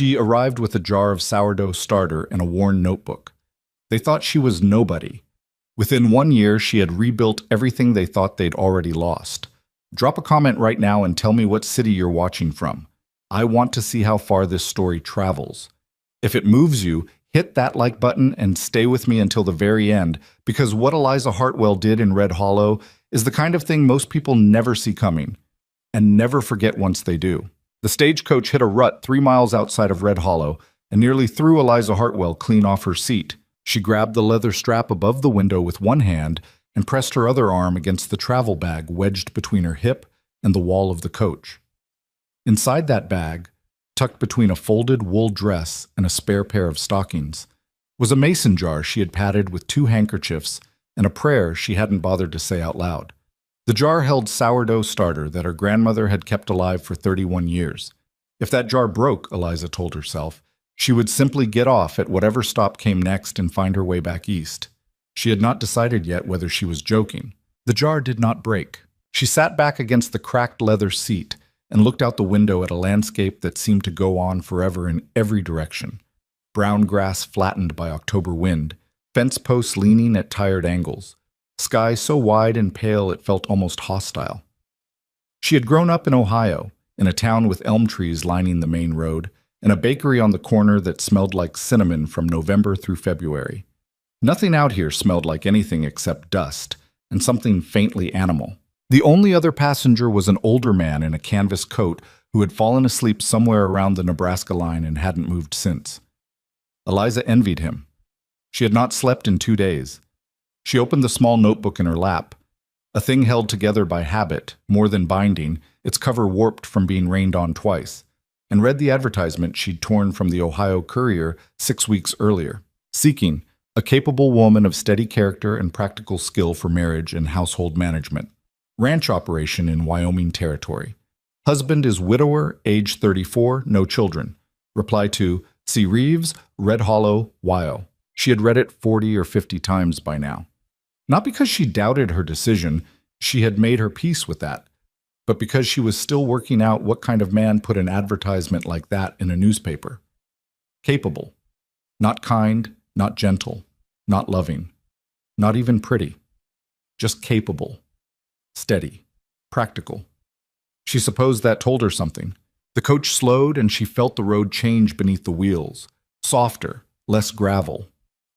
She arrived with a jar of sourdough starter and a worn notebook. They thought she was nobody. Within 1 year, she had rebuilt everything they thought they'd already lost. Drop a comment right now and tell me what city you're watching from. I want to see how far this story travels. If it moves you, hit that like button and stay with me until the very end, because what Eliza Hartwell did in Red Hollow is the kind of thing most people never see coming, and never forget once they do. The stagecoach hit a rut 3 miles outside of Red Hollow and nearly threw Eliza Hartwell clean off her seat. She grabbed the leather strap above the window with one hand and pressed her other arm against the travel bag wedged between her hip and the wall of the coach. Inside that bag, tucked between a folded wool dress and a spare pair of stockings, was a mason jar she had padded with 2 handkerchiefs and a prayer she hadn't bothered to say out loud. The jar held sourdough starter that her grandmother had kept alive for 31 years. If that jar broke, Eliza told herself, she would simply get off at whatever stop came next and find her way back east. She had not decided yet whether she was joking. The jar did not break. She sat back against the cracked leather seat and looked out the window at a landscape that seemed to go on forever in every direction. Brown grass flattened by October wind, fence posts leaning at tired angles, sky so wide and pale it felt almost hostile. She had grown up in Ohio, in a town with elm trees lining the main road, and a bakery on the corner that smelled like cinnamon from November through February. Nothing out here smelled like anything except dust, and something faintly animal. The only other passenger was an older man in a canvas coat who had fallen asleep somewhere around the Nebraska line and hadn't moved since. Eliza envied him. She had not slept in 2 days. She opened the small notebook in her lap, a thing held together by habit, more than binding, its cover warped from being rained on twice, and read the advertisement she'd torn from the Ohio Courier 6 weeks earlier, seeking a capable woman of steady character and practical skill for marriage and household management. Ranch operation in Wyoming Territory. Husband is widower, age 34, no children. Reply to C. Reeves, Red Hollow, Wyo. She had read it 40 or 50 times by now. Not because she doubted her decision, she had made her peace with that, but because she was still working out what kind of man put an advertisement like that in a newspaper. Capable. Not kind, not gentle, not loving, not even pretty. Just capable. Steady. Practical. She supposed that told her something. The coach slowed and she felt the road change beneath the wheels. Softer, less gravel.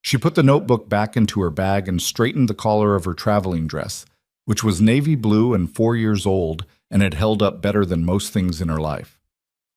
She put the notebook back into her bag and straightened the collar of her traveling dress, which was navy blue and 4 years old and had held up better than most things in her life.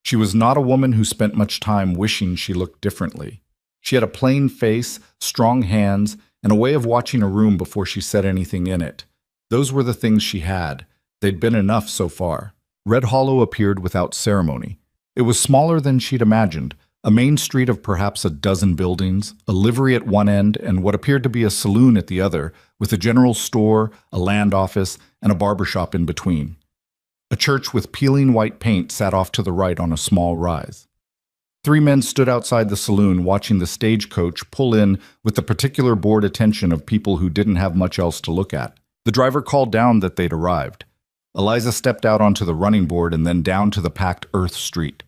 She was not a woman who spent much time wishing she looked differently. She had a plain face, strong hands, and a way of watching a room before she said anything in it. Those were the things she had. They'd been enough so far. Red Hollow appeared without ceremony. It was smaller than she'd imagined, a main street of perhaps a dozen buildings, a livery at one end and what appeared to be a saloon at the other, with a general store, a land office, and a barbershop in between. A church with peeling white paint sat off to the right on a small rise. 3 men stood outside the saloon watching the stagecoach pull in with the particular bored attention of people who didn't have much else to look at. The driver called down that they'd arrived. Eliza stepped out onto the running board and then down to the packed earth street.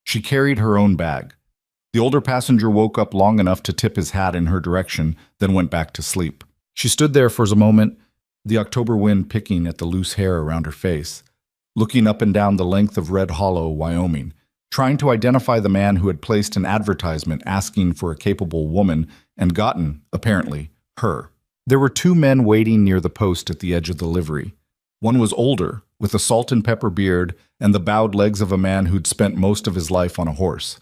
She carried her own bag. The older passenger woke up long enough to tip his hat in her direction, then went back to sleep. She stood there for a moment, the October wind picking at the loose hair around her face, looking up and down the length of Red Hollow, Wyoming, trying to identify the man who had placed an advertisement asking for a capable woman and gotten, apparently, her. There were 2 men waiting near the post at the edge of the livery. One was older, with a salt and pepper beard and the bowed legs of a man who'd spent most of his life on a horse.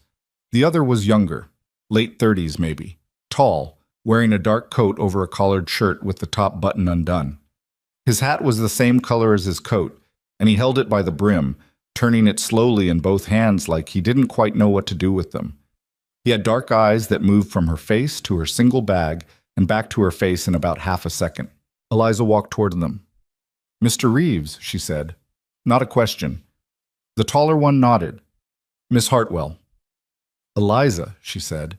The other was younger, late 30s maybe, tall, wearing a dark coat over a collared shirt with the top button undone. His hat was the same color as his coat, and he held it by the brim, turning it slowly in both hands like he didn't quite know what to do with them. He had dark eyes that moved from her face to her single bag and back to her face in about half a second. Eliza walked toward them. "Mr. Reeves," she said. Not a question. The taller one nodded. "Miss Hartwell." "Eliza," she said.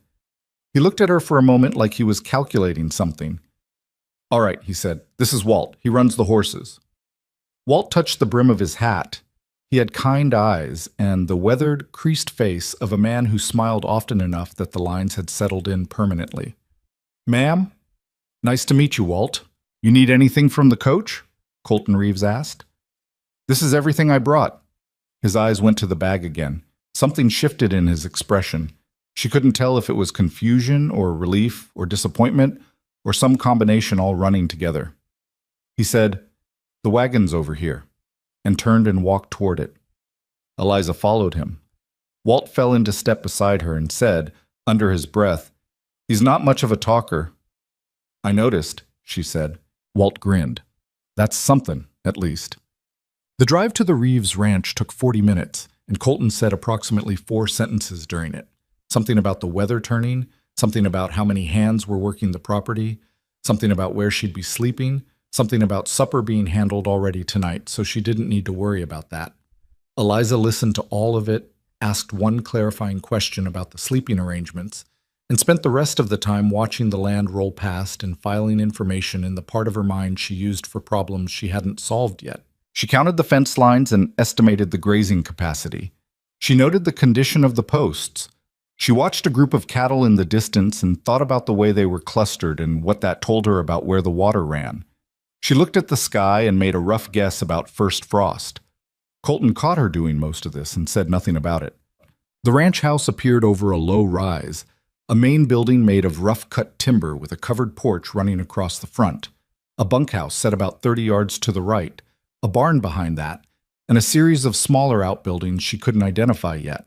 He looked at her for a moment like he was calculating something. "All right," he said. "This is Walt. He runs the horses." Walt touched the brim of his hat. He had kind eyes and the weathered, creased face of a man who smiled often enough that the lines had settled in permanently. "Ma'am? Nice to meet you, Walt. You need anything from the coach?" Colton Reeves asked. "This is everything I brought." His eyes went to the bag again. Something shifted in his expression. She couldn't tell if it was confusion or relief or disappointment or some combination all running together. He said, "The wagon's over here," and turned and walked toward it. Eliza followed him. Walt fell into step beside her and said, under his breath, "He's not much of a talker." "I noticed," she said. Walt grinned. "That's something, at least." The drive to the Reeves ranch took 40 minutes, and Colton said approximately 4 sentences during it. Something about the weather turning, something about how many hands were working the property, something about where she'd be sleeping, something about supper being handled already tonight, so she didn't need to worry about that. Eliza listened to all of it, asked one clarifying question about the sleeping arrangements, and spent the rest of the time watching the land roll past and filing information in the part of her mind she used for problems she hadn't solved yet. She counted the fence lines and estimated the grazing capacity. She noted the condition of the posts. She watched a group of cattle in the distance and thought about the way they were clustered and what that told her about where the water ran. She looked at the sky and made a rough guess about first frost. Colton caught her doing most of this and said nothing about it. The ranch house appeared over a low rise, a main building made of rough-cut timber with a covered porch running across the front, a bunkhouse set about 30 yards to the right, a barn behind that, and a series of smaller outbuildings she couldn't identify yet.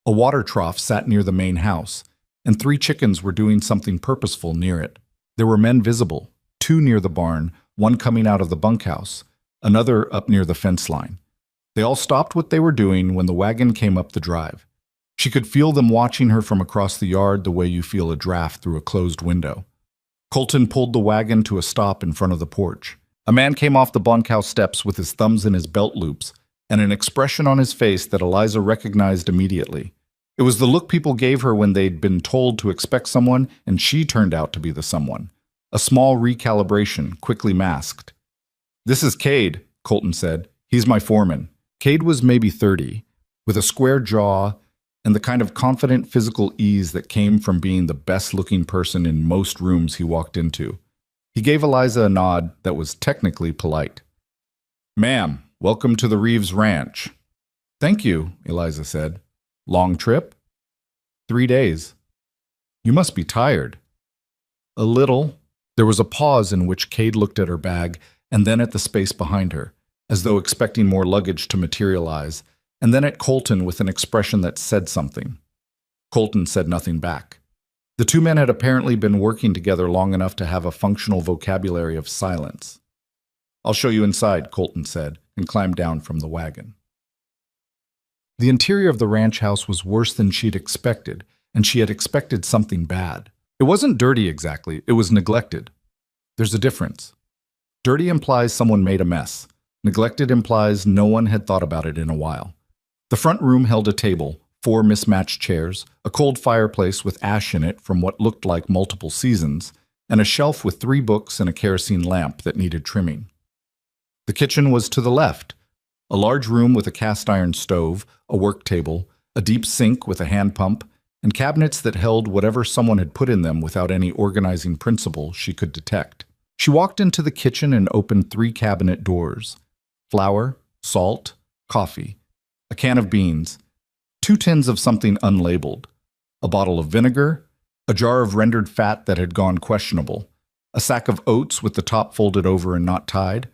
A water trough sat near the main house, and 3 chickens were doing something purposeful near it. There were men visible, 2 near the barn, one coming out of the bunkhouse, another up near the fence line. They all stopped what they were doing when the wagon came up the drive. She could feel them watching her from across the yard the way you feel a draft through a closed window. Colton pulled the wagon to a stop in front of the porch. A man came off the bunkhouse steps with his thumbs in his belt loops and an expression on his face that Eliza recognized immediately. It was the look people gave her when they'd been told to expect someone and she turned out to be the someone. A small recalibration, quickly masked. "This is Cade," Colton said. "He's my foreman." Cade was maybe 30, with a square jaw and the kind of confident physical ease that came from being the best-looking person in most rooms he walked into. He gave Eliza a nod that was technically polite. "Ma'am, welcome to the Reeves Ranch." "Thank you," Eliza said. "Long trip?" 3 days. "You must be tired." "A little." There was a pause in which Cade looked at her bag and then at the space behind her, as though expecting more luggage to materialize, and then at Colton with an expression that said something. Colton said nothing back. The 2 men had apparently been working together long enough to have a functional vocabulary of silence. "I'll show you inside," Colton said, and climbed down from the wagon. The interior of the ranch house was worse than she'd expected, and she had expected something bad. It wasn't dirty exactly, it was neglected. There's a difference. Dirty implies someone made a mess. Neglected implies no one had thought about it in a while. The front room held a table, 4 mismatched chairs, a cold fireplace with ash in it from what looked like multiple seasons, and a shelf with 3 books and a kerosene lamp that needed trimming. The kitchen was to the left, a large room with a cast-iron stove, a work table, a deep sink with a hand pump, and cabinets that held whatever someone had put in them without any organizing principle she could detect. She walked into the kitchen and opened 3 cabinet doors. Flour, salt, coffee, a can of beans, 2 tins of something unlabeled, a bottle of vinegar, a jar of rendered fat that had gone questionable, a sack of oats with the top folded over and not tied,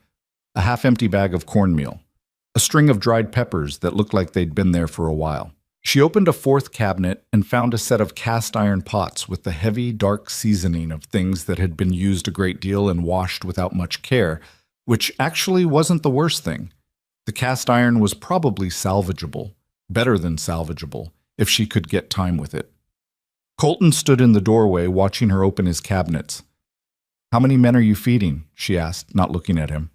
a half-empty bag of cornmeal, a string of dried peppers that looked like they'd been there for a while. She opened a 4th cabinet and found a set of cast-iron pots with the heavy, dark seasoning of things that had been used a great deal and washed without much care, which actually wasn't the worst thing. The cast iron was probably salvageable, better than salvageable, if she could get time with it. Colton stood in the doorway watching her open his cabinets. "How many men are you feeding?" she asked, not looking at him.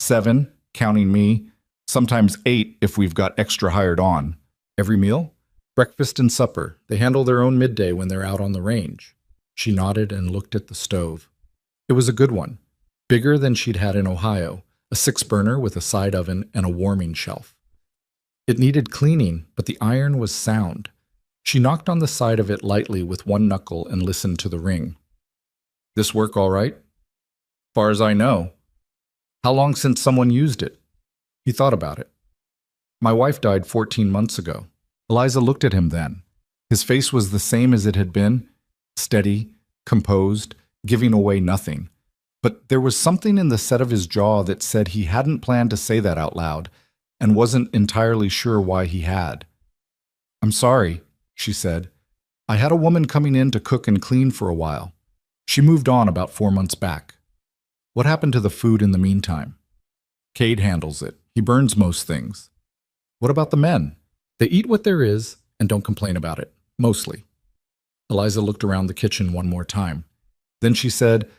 7, counting me, sometimes 8 if we've got extra hired on. Every meal? Breakfast and supper. They handle their own midday when they're out on the range. She nodded and looked at the stove. It was a good one, bigger than she'd had in Ohio, a 6-burner with a side oven and a warming shelf. It needed cleaning, but the iron was sound. She knocked on the side of it lightly with one knuckle and listened to the ring. This work all right? Far as I know. How long since someone used it? He thought about it. My wife died 14 months ago. Eliza looked at him then. His face was the same as it had been, steady, composed, giving away nothing. But there was something in the set of his jaw that said he hadn't planned to say that out loud, and wasn't entirely sure why he had. I'm sorry, she said. I had a woman coming in to cook and clean for a while. She moved on about 4 months back. What happened to the food in the meantime? Cade handles it. He burns most things. What about the men? They eat what there is and don't complain about it, mostly. Eliza looked around the kitchen one more time. Then she said,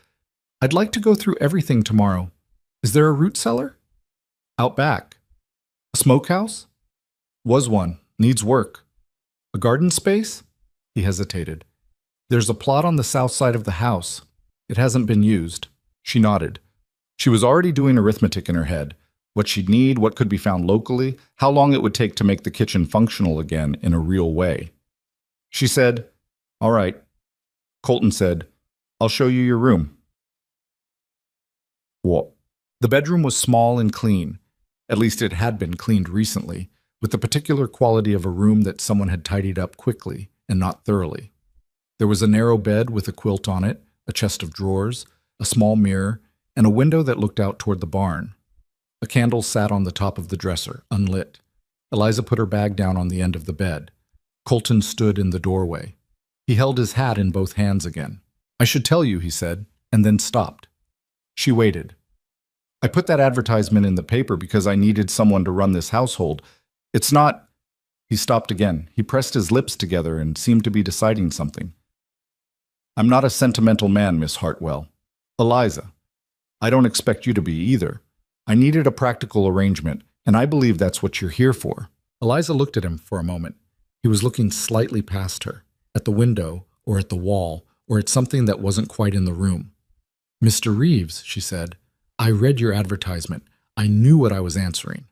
I'd like to go through everything tomorrow. Is there a root cellar? Out back. A smokehouse? Was one. Needs work. A garden space? He hesitated. There's a plot on the south side of the house. It hasn't been used. She nodded. She was already doing arithmetic in her head. What she'd need, what could be found locally, how long it would take to make the kitchen functional again in a real way. She said, All right. Colton said, I'll show you your room. What? The bedroom was small and clean. At least it had been cleaned recently, with the particular quality of a room that someone had tidied up quickly and not thoroughly. There was a narrow bed with a quilt on it, a chest of drawers, a small mirror, and a window that looked out toward the barn. A candle sat on the top of the dresser, unlit. Eliza put her bag down on the end of the bed. Colton stood in the doorway. He held his hat in both hands again. I should tell you, he said, and then stopped. She waited. I put that advertisement in the paper because I needed someone to run this household. It's not... He stopped again. He pressed his lips together and seemed to be deciding something. I'm not a sentimental man, Miss Hartwell. Eliza. I don't expect you to be either. I needed a practical arrangement, and I believe that's what you're here for. Eliza looked at him for a moment. He was looking slightly past her, at the window, or at the wall, or at something that wasn't quite in the room. Mr. Reeves, she said, I read your advertisement. I knew what I was answering.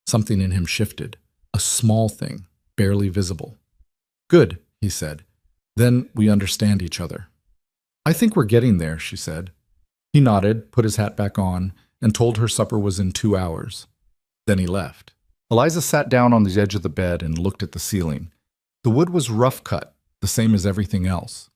Something in him shifted. A small thing, barely visible. Good, he said. Then we understand each other. I think we're getting there, she said. He nodded, put his hat back on, and told her supper was in 2 hours. Then he left. Eliza sat down on the edge of the bed and looked at the ceiling. The wood was rough cut, the same as everything else.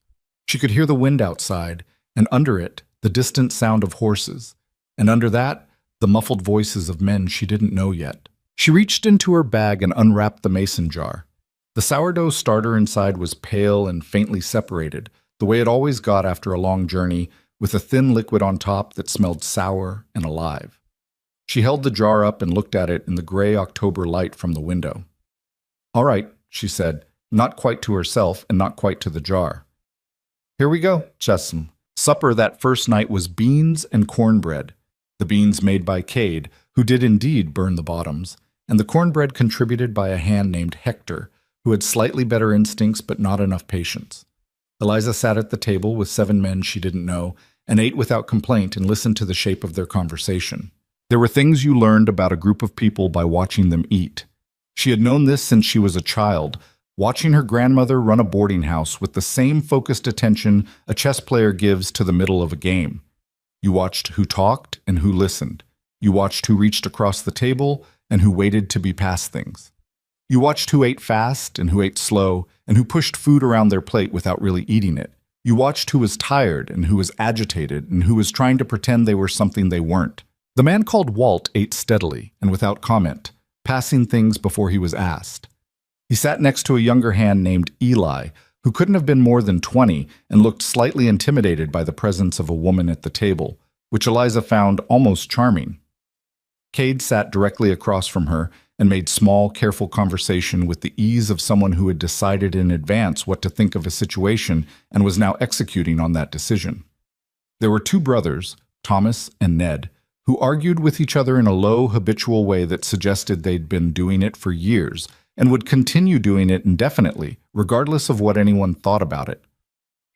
She could hear the wind outside, and under it, the distant sound of horses, and under that, the muffled voices of men she didn't know yet. She reached into her bag and unwrapped the mason jar. The sourdough starter inside was pale and faintly separated, the way it always got after a long journey, with a thin liquid on top that smelled sour and alive. She held the jar up and looked at it in the gray October light from the window. All right, she said, not quite to herself and not quite to the jar. Here we go, Chessum. Supper that first night was beans and cornbread. The beans made by Cade, who did indeed burn the bottoms, and the cornbread contributed by a hand named Hector, who had slightly better instincts but not enough patience. Eliza sat at the table with 7 men she didn't know, and ate without complaint and listened to the shape of their conversation. There were things you learned about a group of people by watching them eat. She had known this since she was a child, watching her grandmother run a boarding house with the same focused attention a chess player gives to the middle of a game. You watched who talked and who listened. You watched who reached across the table and who waited to be passed things. You watched who ate fast and who ate slow and who pushed food around their plate without really eating it. You watched who was tired and who was agitated and who was trying to pretend they were something they weren't. The man called Walt ate steadily and without comment, passing things before he was asked. He sat next to a younger hand named Eli, who couldn't have been more than 20 and looked slightly intimidated by the presence of a woman at the table, which Eliza found almost charming. Cade sat directly across from her and made small, careful conversation with the ease of someone who had decided in advance what to think of a situation and was now executing on that decision. There were 2 brothers, Thomas and Ned, who argued with each other in a low, habitual way that suggested they'd been doing it for years and would continue doing it indefinitely, regardless of what anyone thought about it.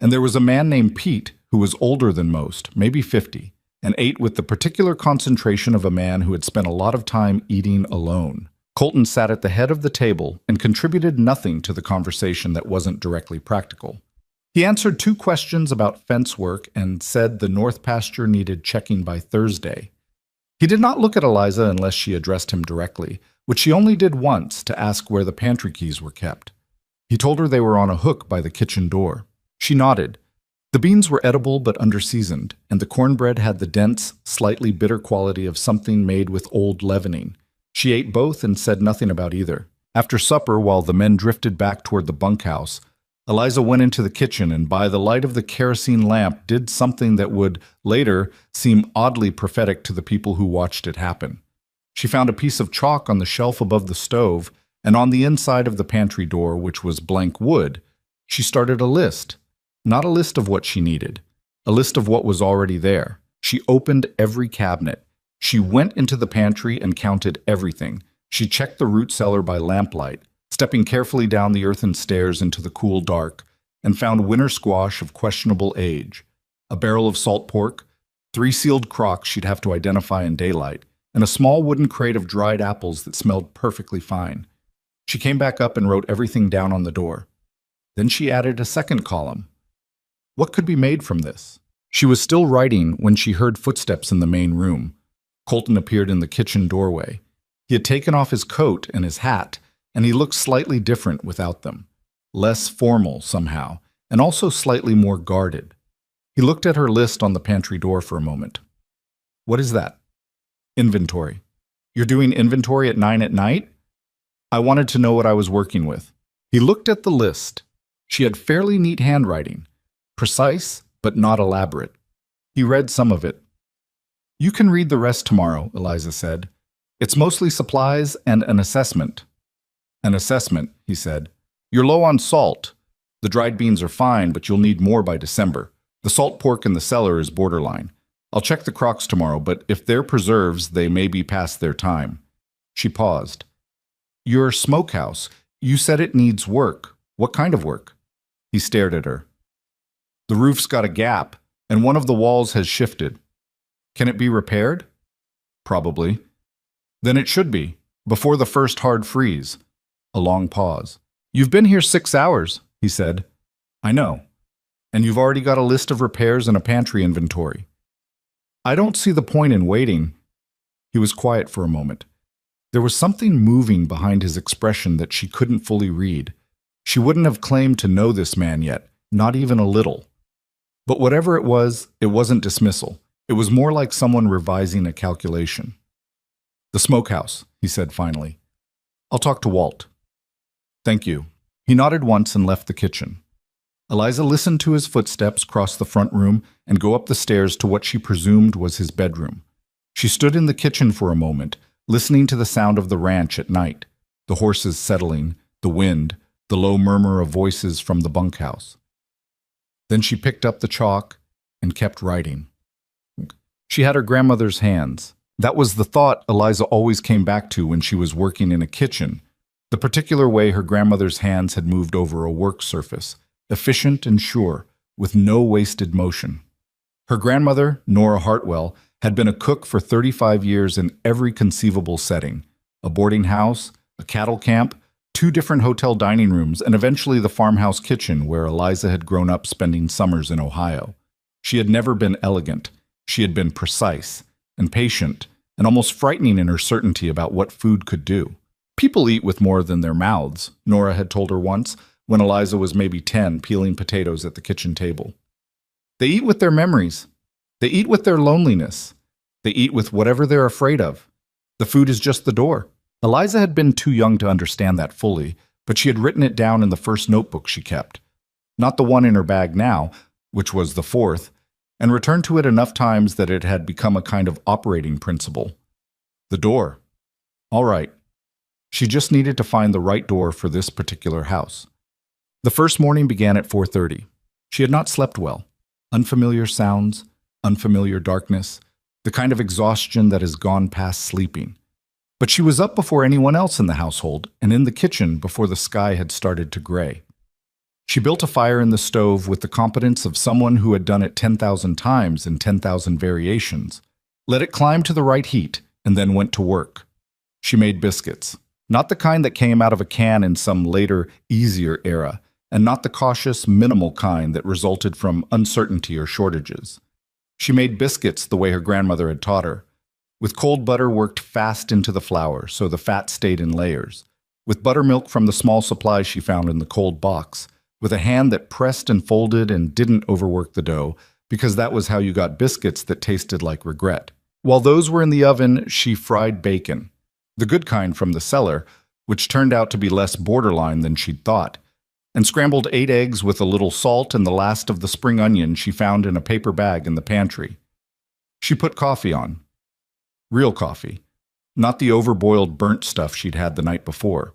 And there was a man named Pete who was older than most, maybe 50, and ate with the particular concentration of a man who had spent a lot of time eating alone. Colton sat at the head of the table and contributed nothing to the conversation that wasn't directly practical. He answered 2 questions about fence work and said the north pasture needed checking by Thursday. He did not look at Eliza unless she addressed him directly, which she only did once to ask where the pantry keys were kept. He told her they were on a hook by the kitchen door. She nodded. The beans were edible but underseasoned, and the cornbread had the dense, slightly bitter quality of something made with old leavening. She ate both and said nothing about either. After supper, while the men drifted back toward the bunkhouse, Eliza went into the kitchen and by the light of the kerosene lamp did something that would, later, seem oddly prophetic to the people who watched it happen. She found a piece of chalk on the shelf above the stove, and on the inside of the pantry door, which was blank wood, she started a list. Not a list of what she needed, a list of what was already there. She opened every cabinet. She went into the pantry and counted everything. She checked the root cellar by lamplight, stepping carefully down the earthen stairs into the cool dark, and found winter squash of questionable age, a barrel of salt pork, 3 sealed crocks she'd have to identify in daylight, and a small wooden crate of dried apples that smelled perfectly fine. She came back up and wrote everything down on the door. Then she added a second column. What could be made from this? She was still writing when she heard footsteps in the main room. Colton appeared in the kitchen doorway. He had taken off his coat and his hat, and he looked slightly different without them. Less formal, somehow, and also slightly more guarded. He looked at her list on the pantry door for a moment. What is that? Inventory. You're doing inventory at 9 at night? I wanted to know what I was working with. He looked at the list. She had fairly neat handwriting. Precise, but not elaborate. He read some of it. You can read the rest tomorrow, Eliza said. It's mostly supplies and an assessment. An assessment, he said. You're low on salt. The dried beans are fine, but you'll need more by December. The salt pork in the cellar is borderline. I'll check the crocks tomorrow, but if they're preserves, they may be past their time. She paused. Your smokehouse. You said it needs work. What kind of work? He stared at her. The roof's got a gap, and one of the walls has shifted. Can it be repaired? Probably. Then it should be, before the first hard freeze. A long pause. You've been here 6 hours, he said. I know. And you've already got a list of repairs and a pantry inventory. I don't see the point in waiting. He was quiet for a moment. There was something moving behind his expression that she couldn't fully read. She wouldn't have claimed to know this man yet, not even a little. But whatever it wasn't dismissal. It was more like someone revising a calculation. The smokehouse, he said finally. I'll talk to Walt. Thank you. He nodded once and left the kitchen. Eliza listened to his footsteps cross the front room and go up the stairs to what she presumed was his bedroom. She stood in the kitchen for a moment, listening to the sound of the ranch at night, the horses settling, the wind, the low murmur of voices from the bunkhouse. Then she picked up the chalk and kept writing. She had her grandmother's hands. That was the thought Eliza always came back to when she was working in a kitchen, the particular way her grandmother's hands had moved over a work surface, efficient and sure, with no wasted motion. Her grandmother, Nora Hartwell, had been a cook for 35 years in every conceivable setting: a boarding house, a cattle camp, 2 different hotel dining rooms, and eventually the farmhouse kitchen where Eliza had grown up spending summers in Ohio. She had never been elegant. She had been precise and patient and almost frightening in her certainty about what food could do. People eat with more than their mouths, Nora had told her once, when Eliza was maybe 10, peeling potatoes at the kitchen table. They eat with their memories. They eat with their loneliness. They eat with whatever they're afraid of. The food is just the door. Eliza had been too young to understand that fully, but she had written it down in the first notebook she kept. Not the one in her bag now, which was the 4th, and returned to it enough times that it had become a kind of operating principle. The door. All right. She just needed to find the right door for this particular house. The first morning began at 4:30. She had not slept well. Unfamiliar sounds, unfamiliar darkness, the kind of exhaustion that has gone past sleeping. But she was up before anyone else in the household and in the kitchen before the sky had started to gray. She built a fire in the stove with the competence of someone who had done it 10,000 times in 10,000 variations, let it climb to the right heat, and then went to work. She made biscuits. Not the kind that came out of a can in some later, easier era, and not the cautious, minimal kind that resulted from uncertainty or shortages. She made biscuits the way her grandmother had taught her, with cold butter worked fast into the flour so the fat stayed in layers, with buttermilk from the small supply she found in the cold box, with a hand that pressed and folded and didn't overwork the dough, because that was how you got biscuits that tasted like regret. While those were in the oven, she fried bacon, the good kind from the cellar, which turned out to be less borderline than she'd thought, and scrambled 8 eggs with a little salt and the last of the spring onion she found in a paper bag in the pantry. She put coffee on. Real coffee, not the overboiled burnt stuff she'd had the night before.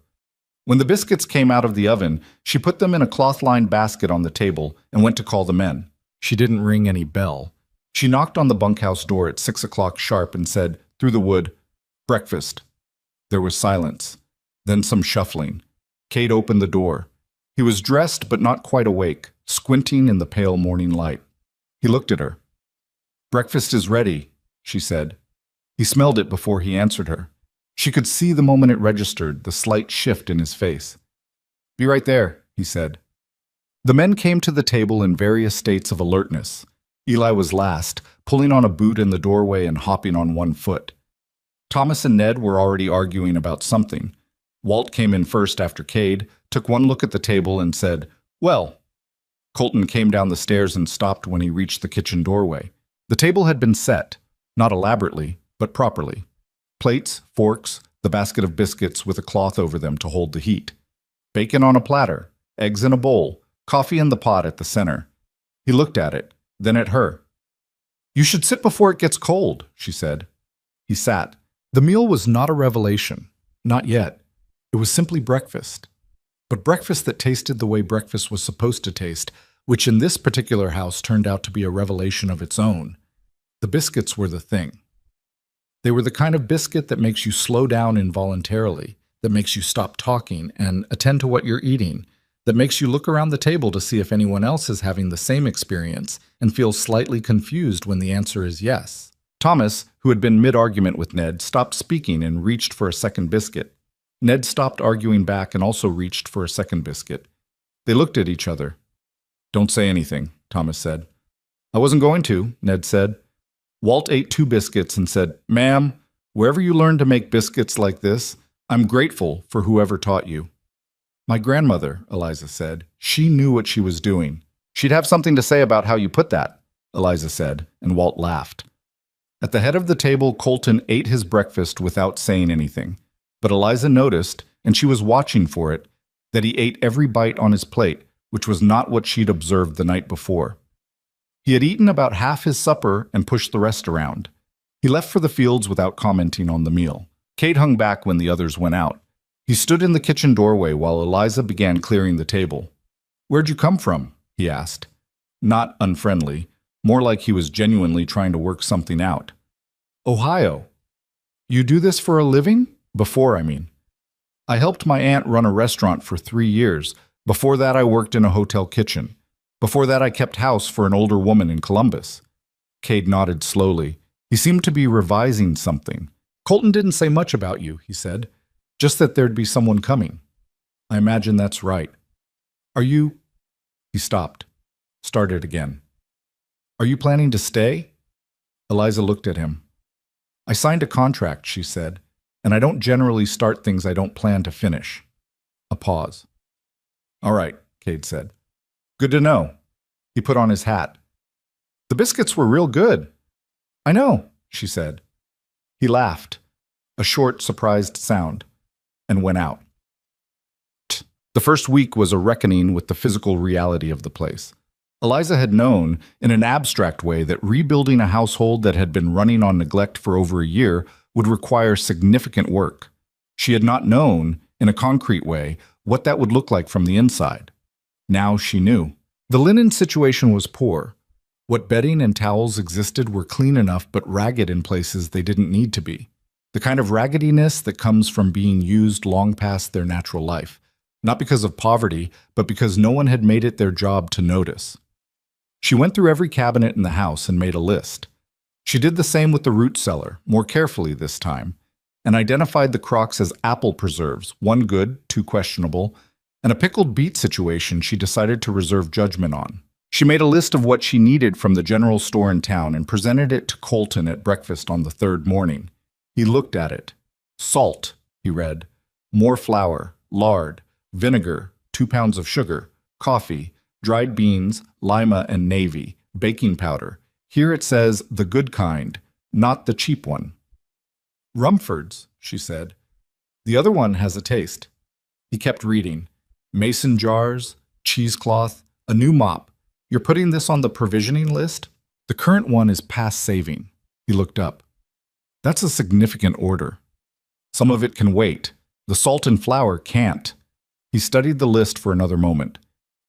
When the biscuits came out of the oven, she put them in a cloth-lined basket on the table and went to call the men. She didn't ring any bell. She knocked on the bunkhouse door at 6 o'clock sharp and said, through the wood, "Breakfast." There was silence, then some shuffling. Cade opened the door. He was dressed but not quite awake, squinting in the pale morning light. He looked at her. "Breakfast is ready," she said. He smelled it before he answered her. She could see the moment it registered, the slight shift in his face. "Be right there," he said. The men came to the table in various states of alertness. Eli was last, pulling on a boot in the doorway and hopping on one foot. Thomas and Ned were already arguing about something. Walt came in first after Cade, took one look at the table and said, "Well." Colton came down the stairs and stopped when he reached the kitchen doorway. The table had been set, not elaborately, but properly. Plates, forks, the basket of biscuits with a cloth over them to hold the heat. Bacon on a platter, eggs in a bowl, coffee in the pot at the center. He looked at it, then at her. "You should sit before it gets cold," she said. He sat. The meal was not a revelation. Not yet. It was simply breakfast. But breakfast that tasted the way breakfast was supposed to taste, which in this particular house turned out to be a revelation of its own. The biscuits were the thing. They were the kind of biscuit that makes you slow down involuntarily, that makes you stop talking and attend to what you're eating, that makes you look around the table to see if anyone else is having the same experience and feel slightly confused when the answer is yes. Thomas, who had been mid-argument with Ned, stopped speaking and reached for a second biscuit. Ned stopped arguing back and also reached for a second biscuit. They looked at each other. "Don't say anything," Thomas said. "I wasn't going to," Ned said. Walt ate 2 biscuits and said, "Ma'am, wherever you learned to make biscuits like this, I'm grateful for whoever taught you." "My grandmother," Eliza said. "She knew what she was doing. She'd have something to say about how you put that," Eliza said, and Walt laughed. At the head of the table, Colton ate his breakfast without saying anything. But Eliza noticed, and she was watching for it, that he ate every bite on his plate, which was not what she'd observed the night before. He had eaten about half his supper and pushed the rest around. He left for the fields without commenting on the meal. Cade hung back when the others went out. He stood in the kitchen doorway while Eliza began clearing the table. "Where'd you come from?" he asked. Not unfriendly, more like he was genuinely trying to work something out. "Ohio." "You do this for a living?" "Before, I mean." "I helped my aunt run a restaurant for 3 years. Before that, I worked in a hotel kitchen. Before that, I kept house for an older woman in Columbus." Cade nodded slowly. He seemed to be revising something. "Colton didn't say much about you," he said. "Just that there'd be someone coming." "I imagine that's right." "Are you—" He stopped. Started again. "Are you planning to stay?" Eliza looked at him. "I signed a contract," she said, "and I don't generally start things I don't plan to finish." A pause. "All right," Cade said. "Good to know." He put on his hat. "The biscuits were real good." "I know," she said. He laughed, a short, surprised sound, and went out. The first week was a reckoning with the physical reality of the place. Eliza had known, in an abstract way, that rebuilding a household that had been running on neglect for over a year would require significant work. She had not known, in a concrete way, what that would look like from the inside. Now she knew. The linen situation was poor. What bedding and towels existed were clean enough but ragged in places they didn't need to be. The kind of raggediness that comes from being used long past their natural life. Not because of poverty, but because no one had made it their job to notice. She went through every cabinet in the house and made a list. She did the same with the root cellar, more carefully this time. and identified the crocks as apple preserves, one good, two questionable, and a pickled beet situation she decided to reserve judgment on. She made a list of what she needed from the general store in town and presented it to Colton at breakfast on the third morning. He looked at it. Salt, he read. More flour, lard, vinegar, 2 pounds of sugar, coffee, dried beans, lima and navy, baking powder. Here it says the good kind, not the cheap one. Rumford's, she said. The other one has a taste. He kept reading. Mason jars, cheesecloth, a new mop. You're putting this on the provisioning list? The current one is past saving. He looked up. That's a significant order. Some of it can wait. The salt and flour can't. He studied the list for another moment.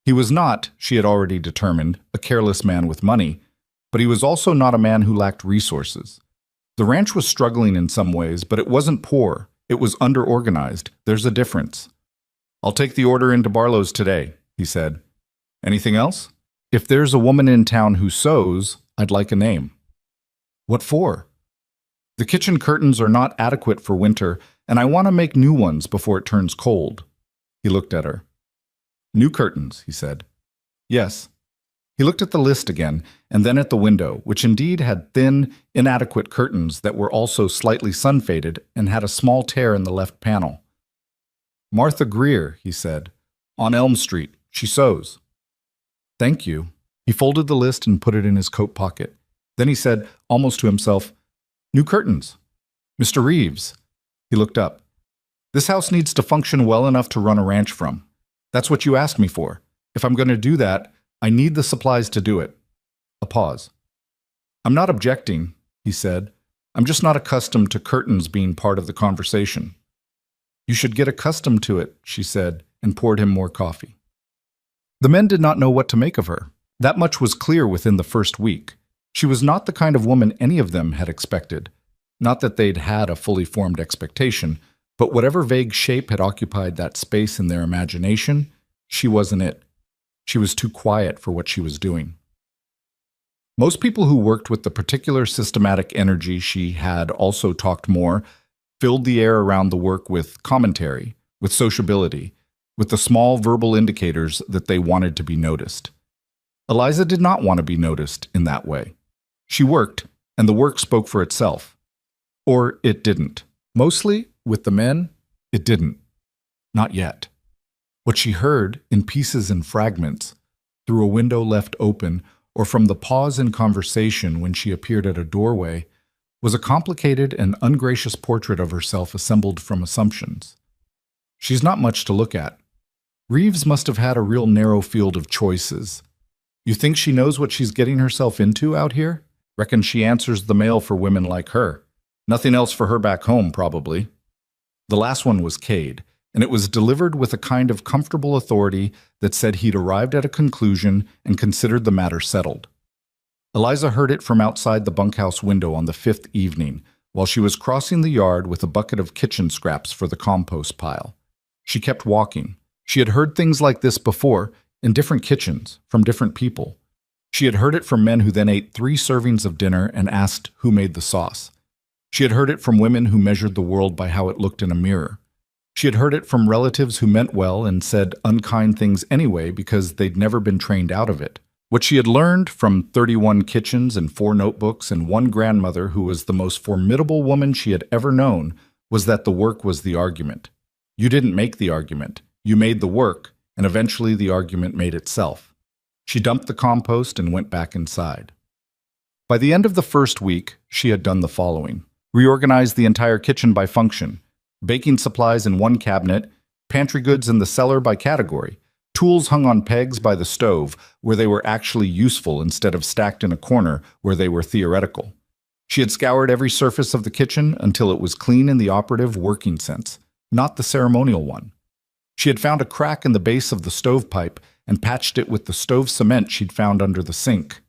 He was not, she had already determined, a careless man with money, but he was also not a man who lacked resources. The ranch was struggling in some ways, but it wasn't poor. It was under-organized. There's a difference. I'll take the order into Barlow's today, he said. Anything else? If there's a woman in town who sews, I'd like a name. What for? The kitchen curtains are not adequate for winter, and I want to make new ones before it turns cold. He looked at her. New curtains, he said. Yes. He looked at the list again, and then at the window, which indeed had thin, inadequate curtains that were also slightly sun-faded and had a small tear in the left panel. Martha Greer, he said. On Elm Street. She sews. Thank you. He folded the list and put it in his coat pocket. Then he said, almost to himself, New curtains. Mr. Reeves. He looked up. This house needs to function well enough to run a ranch from. That's what you asked me for. If I'm going to do that, I need the supplies to do it. A pause. I'm not objecting, he said. I'm just not accustomed to curtains being part of the conversation. You should get accustomed to it, she said, and poured him more coffee. The men did not know what to make of her. That much was clear within the first week. She was not the kind of woman any of them had expected. Not that they'd had a fully formed expectation, but whatever vague shape had occupied that space in their imagination, she wasn't it. She was too quiet for what she was doing. Most people who worked with the particular systematic energy she had also talked more, filled the air around the work with commentary, with sociability, with the small verbal indicators that they wanted to be noticed. Eliza did not want to be noticed in that way. She worked, and the work spoke for itself. Or it didn't. Mostly, with the men, it didn't. Not yet. What she heard, in pieces and fragments, through a window left open, or from the pause in conversation when she appeared at a doorway, was a complicated and ungracious portrait of herself assembled from assumptions. She's not much to look at. Reeves must have had a real narrow field of choices. You think she knows what she's getting herself into out here? Reckon she answers the mail for women like her. Nothing else for her back home, probably. The last one was Cade, and it was delivered with a kind of comfortable authority that said he'd arrived at a conclusion and considered the matter settled. Eliza heard it from outside the bunkhouse window on the 5th evening, while she was crossing the yard with a bucket of kitchen scraps for the compost pile. She kept walking. She had heard things like this before, in different kitchens, from different people. She had heard it from men who then ate 3 servings of dinner and asked who made the sauce. She had heard it from women who measured the world by how it looked in a mirror. She had heard it from relatives who meant well and said unkind things anyway because they'd never been trained out of it. What she had learned from 31 kitchens and 4 notebooks and one grandmother who was the most formidable woman she had ever known was that the work was the argument. You didn't make the argument. You made the work, and eventually the argument made itself. She dumped the compost and went back inside. By the end of the first week, she had done the following. Reorganized the entire kitchen by function. Baking supplies in one cabinet, pantry goods in the cellar by category, tools hung on pegs by the stove where they were actually useful instead of stacked in a corner where they were theoretical. She had scoured every surface of the kitchen until it was clean in the operative working sense, not the ceremonial one. She had found a crack in the base of the stovepipe and patched it with the stove cement she'd found under the sink.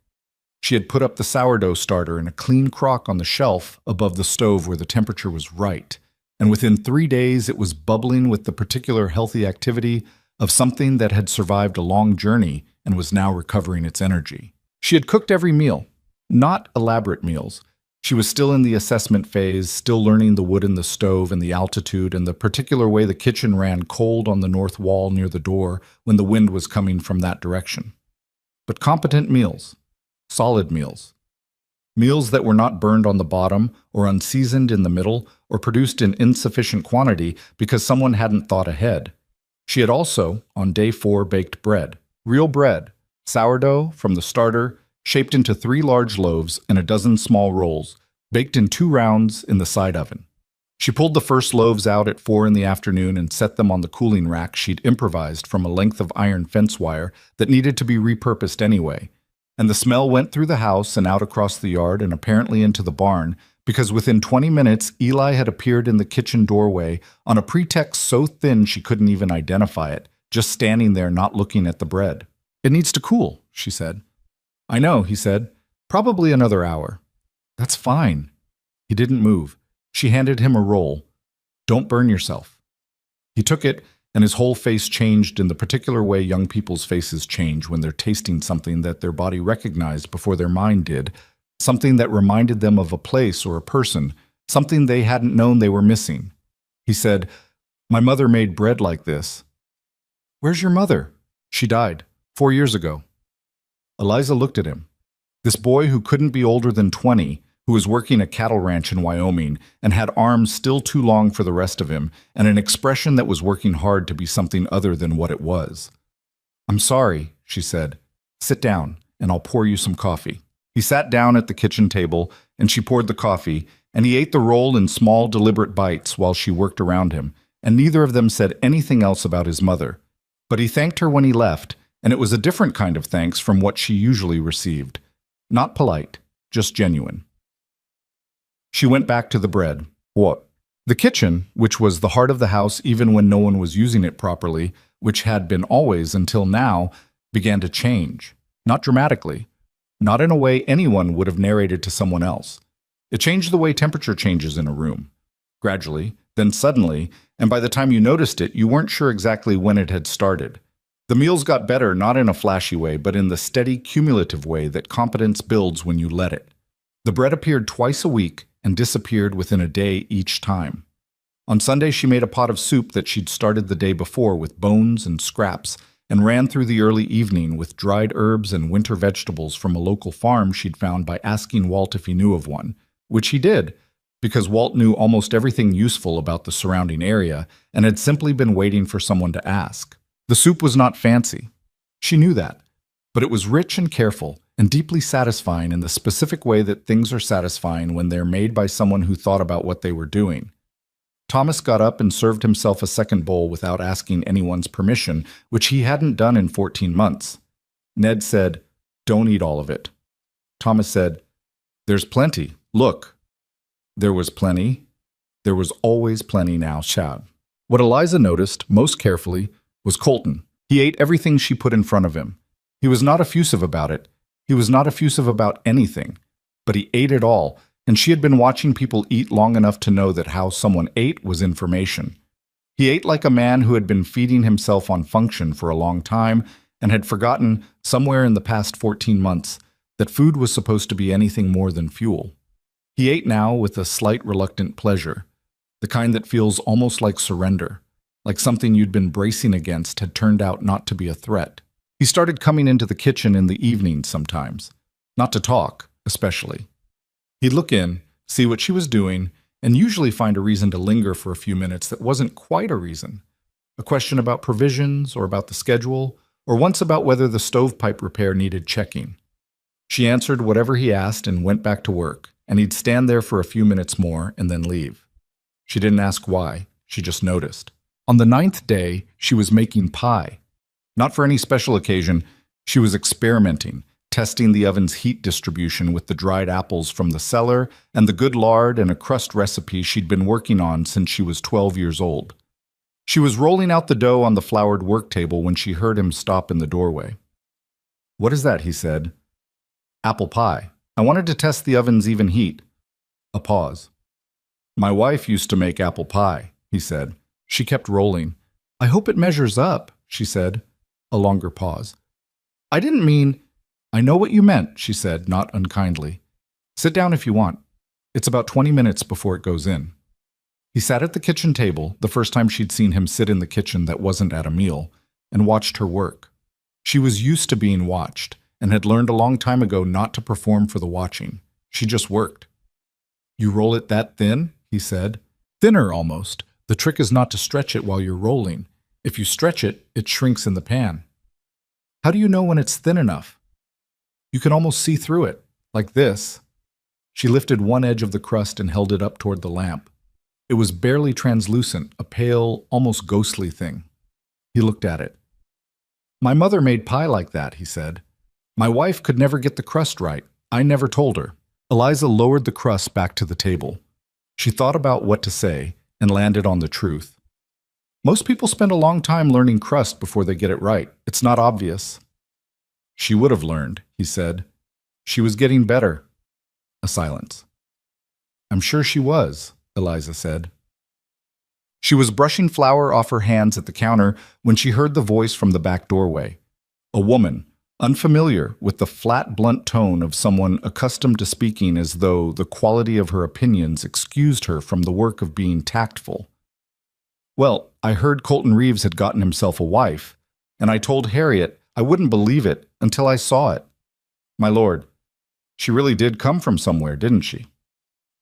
She had put up the sourdough starter in a clean crock on the shelf above the stove where the temperature was right, and within 3 days it was bubbling with the particular healthy activity of something that had survived a long journey and was now recovering its energy. She had cooked every meal, not elaborate meals, She was still in the assessment phase, still learning the wood in the stove and the altitude and the particular way the kitchen ran cold on the north wall near the door when the wind was coming from that direction. But competent meals. Solid meals. Meals that were not burned on the bottom or unseasoned in the middle or produced in insufficient quantity because someone hadn't thought ahead. She had also, on day 4, baked bread. Real bread. Sourdough from the starter, shaped into 3 large loaves and a dozen small rolls, baked in 2 rounds in the side oven. She pulled the first loaves out at 4 in the afternoon and set them on the cooling rack she'd improvised from a length of iron fence wire that needed to be repurposed anyway. And the smell went through the house and out across the yard and apparently into the barn, because within 20 minutes Eli had appeared in the kitchen doorway on a pretext so thin she couldn't even identify it, just standing there not looking at the bread. "It needs to cool," she said. "I know," he said. "Probably another hour." "That's fine." He didn't move. She handed him a roll. "Don't burn yourself." He took it, and his whole face changed in the particular way young people's faces change when they're tasting something that their body recognized before their mind did, something that reminded them of a place or a person, something they hadn't known they were missing. He said, "My mother made bread like this." "Where's your mother?" "She died 4 years ago." Eliza looked at him. This boy who couldn't be older than 20, who was working a cattle ranch in Wyoming and had arms still too long for the rest of him and an expression that was working hard to be something other than what it was. "I'm sorry," she said. "Sit down, and I'll pour you some coffee." He sat down at the kitchen table, and she poured the coffee, and he ate the roll in small, deliberate bites while she worked around him, and neither of them said anything else about his mother. But he thanked her when he left, and it was a different kind of thanks from what she usually received. Not polite, just genuine. She went back to the bread. What? The kitchen, which was the heart of the house even when no one was using it properly, which had been always until now, began to change. Not dramatically. Not in a way anyone would have narrated to someone else. It changed the way temperature changes in a room. Gradually, then suddenly, and by the time you noticed it, you weren't sure exactly when it had started. The meals got better not in a flashy way, but in the steady, cumulative way that competence builds when you let it. The bread appeared twice a week and disappeared within a day each time. On Sunday, she made a pot of soup that she'd started the day before with bones and scraps, and ran through the early evening with dried herbs and winter vegetables from a local farm she'd found by asking Walt if he knew of one, which he did, because Walt knew almost everything useful about the surrounding area and had simply been waiting for someone to ask. The soup was not fancy. She knew that, but it was rich and careful and deeply satisfying in the specific way that things are satisfying when they're made by someone who thought about what they were doing. Thomas got up and served himself a second bowl without asking anyone's permission, which he hadn't done in 14 months. Ned said, "Don't eat all of it." Thomas said, "There's plenty. Look." There was plenty. There was always plenty now, Chad. What Eliza noticed, most carefully, was Colton. He ate everything she put in front of him. He was not effusive about it. He was not effusive about anything. But he ate it all, and she had been watching people eat long enough to know that how someone ate was information. He ate like a man who had been feeding himself on function for a long time and had forgotten, somewhere in the past 14 months, that food was supposed to be anything more than fuel. He ate now with a slight reluctant pleasure, the kind that feels almost like surrender, like something you'd been bracing against had turned out not to be a threat. He started coming into the kitchen in the evenings sometimes, not to talk, especially. He'd look in, see what she was doing, and usually find a reason to linger for a few minutes that wasn't quite a reason. A question about provisions, or about the schedule, or once about whether the stovepipe repair needed checking. She answered whatever he asked and went back to work, and he'd stand there for a few minutes more and then leave. She didn't ask why, she just noticed. On the 9th day, she was making pie. Not for any special occasion, she was experimenting, testing the oven's heat distribution with the dried apples from the cellar and the good lard and a crust recipe she'd been working on since she was 12 years old. She was rolling out the dough on the floured work table when she heard him stop in the doorway. "What is that?" he said. "Apple pie. I wanted to test the oven's even heat." A pause. "My wife used to make apple pie," he said. She kept rolling. "I hope it measures up," she said. A longer pause. "I didn't mean—" "I know what you meant," she said, not unkindly. "Sit down if you want." It's about 20 minutes before it goes in. He sat at the kitchen table, the first time she'd seen him sit in the kitchen that wasn't at a meal, and watched her work. She was used to being watched, and had learned a long time ago not to perform for the watching. She just worked. "You roll it that thin?" he said. "Thinner, almost. The trick is not to stretch it while you're rolling. If you stretch it, it shrinks in the pan." "How do you know when it's thin enough?" "You can almost see through it, like this." She lifted one edge of the crust and held it up toward the lamp. It was barely translucent, a pale, almost ghostly thing. He looked at it. "My mother made pie like that," he said. "My wife could never get the crust right. I never told her." Eliza lowered the crust back to the table. She thought about what to say and landed on the truth. "Most people spend a long time learning crust before they get it right. It's not obvious." "She would have learned," he said. "She was getting better." A silence. "I'm sure she was," Eliza said. She was brushing flour off her hands at the counter when she heard the voice from the back doorway. A woman, unfamiliar, with the flat, blunt tone of someone accustomed to speaking as though the quality of her opinions excused her from the work of being tactful. "Well, I heard Colton Reeves had gotten himself a wife, and I told Harriet I wouldn't believe it until I saw it. My lord, she really did come from somewhere, didn't she?"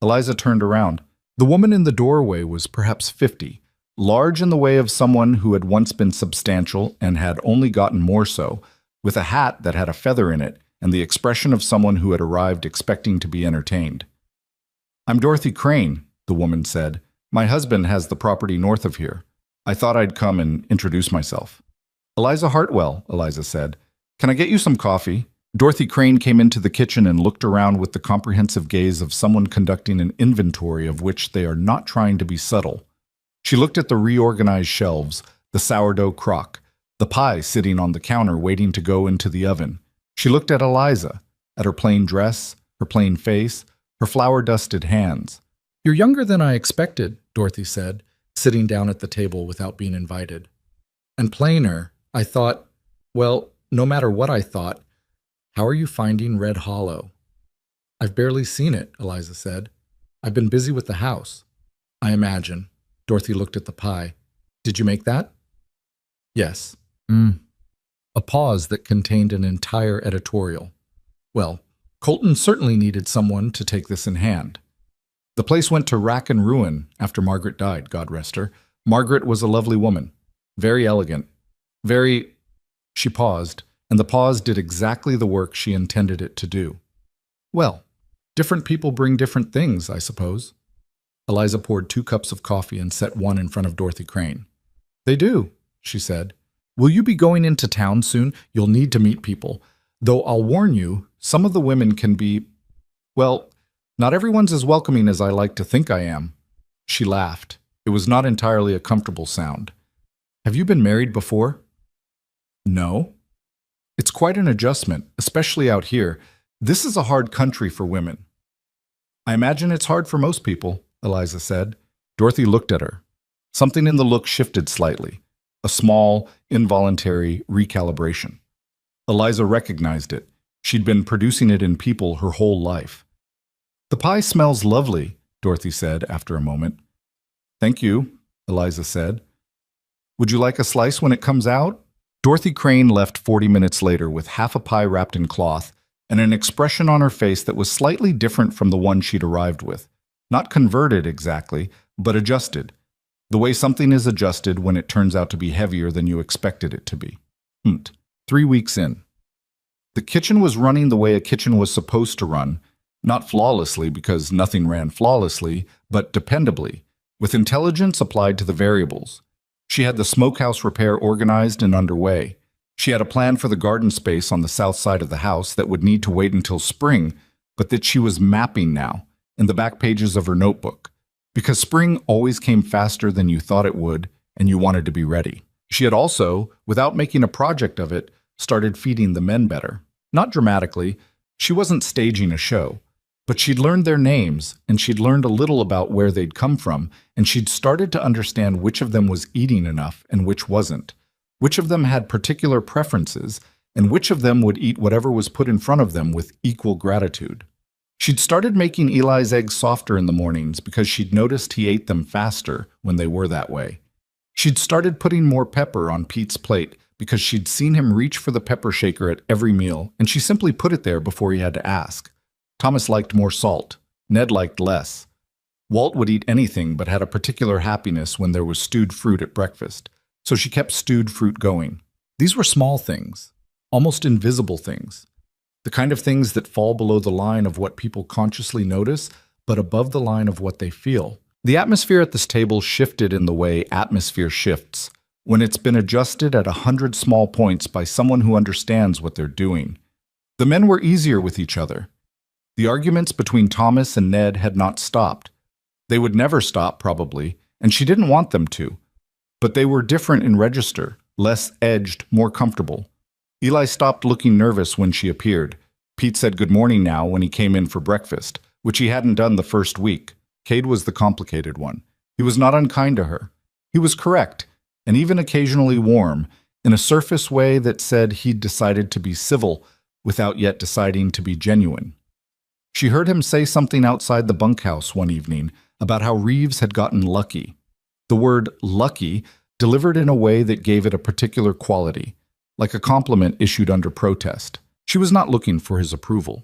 Eliza turned around. The woman in the doorway was perhaps 50, large in the way of someone who had once been substantial and had only gotten more so, with a hat that had a feather in it and the expression of someone who had arrived expecting to be entertained. "I'm Dorothy Crane," the woman said. "My husband has the property north of here. I thought I'd come and introduce myself." "Eliza Hartwell," Eliza said. "Can I get you some coffee?" Dorothy Crane came into the kitchen and looked around with the comprehensive gaze of someone conducting an inventory of which they are not trying to be subtle. She looked at the reorganized shelves, the sourdough crock, the pie sitting on the counter waiting to go into the oven. She looked at Eliza, at her plain dress, her plain face, her flour-dusted hands. "You're younger than I expected," Dorothy said, sitting down at the table without being invited. "And plainer. I thought, well, no matter what I thought, how are you finding Red Hollow?" "I've barely seen it," Eliza said. "I've been busy with the house." "I imagine." Dorothy looked at the pie. "Did you make that?" "Yes." A pause that contained an entire editorial. Well, Colton certainly needed someone to take this in hand. The place went to rack and ruin after Margaret died, God rest her. Margaret was a lovely woman, very elegant, very... She paused, and the pause did exactly the work she intended it to do. "Well, different people bring different things, I suppose." Eliza poured 2 cups of coffee and set one in front of Dorothy Crane. "They do," she said. "Will you be going into town soon? You'll need to meet people. Though I'll warn you, some of the women can be... well, not everyone's as welcoming as I like to think I am." She laughed. It was not entirely a comfortable sound. "Have you been married before?" "No." "It's quite an adjustment, especially out here. This is a hard country for women." "I imagine it's hard for most people," Eliza said. Dorothy looked at her. Something in the look shifted slightly. A small, involuntary recalibration. Eliza recognized it. She'd been producing it in people her whole life. "The pie smells lovely," Dorothy said after a moment. "Thank you," Eliza said. "Would you like a slice when it comes out?" Dorothy Crane left 40 minutes later with half a pie wrapped in cloth and an expression on her face that was slightly different from the one she'd arrived with. Not converted exactly, but adjusted. The way something is adjusted when it turns out to be heavier than you expected it to be. 3 weeks in. The kitchen was running the way a kitchen was supposed to run, not flawlessly because nothing ran flawlessly, but dependably, with intelligence applied to the variables. She had the smokehouse repair organized and underway. She had a plan for the garden space on the south side of the house that would need to wait until spring, but that she was mapping now, in the back pages of her notebook. Because spring always came faster than you thought it would, and you wanted to be ready. She had also, without making a project of it, started feeding the men better. Not dramatically. She wasn't staging a show. But she'd learned their names, and she'd learned a little about where they'd come from, and she'd started to understand which of them was eating enough and which wasn't, which of them had particular preferences, and which of them would eat whatever was put in front of them with equal gratitude. She'd started making Eli's eggs softer in the mornings because she'd noticed he ate them faster when they were that way. She'd started putting more pepper on Pete's plate because she'd seen him reach for the pepper shaker at every meal, and she simply put it there before he had to ask. Thomas liked more salt. Ned liked less. Walt would eat anything but had a particular happiness when there was stewed fruit at breakfast, so she kept stewed fruit going. These were small things, almost invisible things, the kind of things that fall below the line of what people consciously notice, but above the line of what they feel. The atmosphere at this table shifted in the way atmosphere shifts, when it's been adjusted at 100 small points by someone who understands what they're doing. The men were easier with each other. The arguments between Thomas and Ned had not stopped. They would never stop, probably, and she didn't want them to. But they were different in register, less edged, more comfortable. Eli stopped looking nervous when she appeared. Pete said good morning now when he came in for breakfast, which he hadn't done the first week. Cade was the complicated one. He was not unkind to her. He was correct, and even occasionally warm, in a surface way that said he'd decided to be civil without yet deciding to be genuine. She heard him say something outside the bunkhouse one evening about how Reeves had gotten lucky. The word lucky delivered in a way that gave it a particular quality, like a compliment issued under protest. She was not looking for his approval,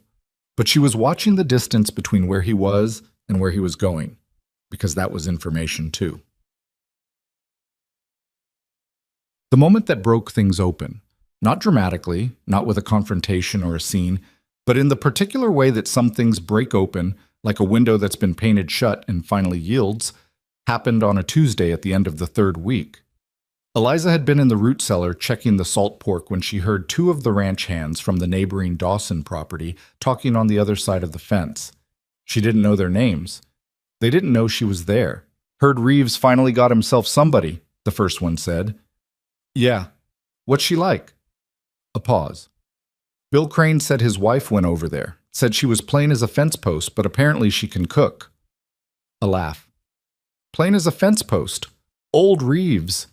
but she was watching the distance between where he was and where he was going, because that was information too. The moment that broke things open, not dramatically, not with a confrontation or a scene, but in the particular way that some things break open, like a window that's been painted shut and finally yields, happened on a Tuesday at the end of the third week. Eliza had been in the root cellar checking the salt pork when she heard two of the ranch hands from the neighboring Dawson property talking on the other side of the fence. She didn't know their names. They didn't know she was there. "Heard Reeves finally got himself somebody," the first one said. "Yeah. What's she like?" A pause. "Bill Crane said his wife went over there. Said she was plain as a fence post, but apparently she can cook." A laugh. "Plain as a fence post. Old Reeves."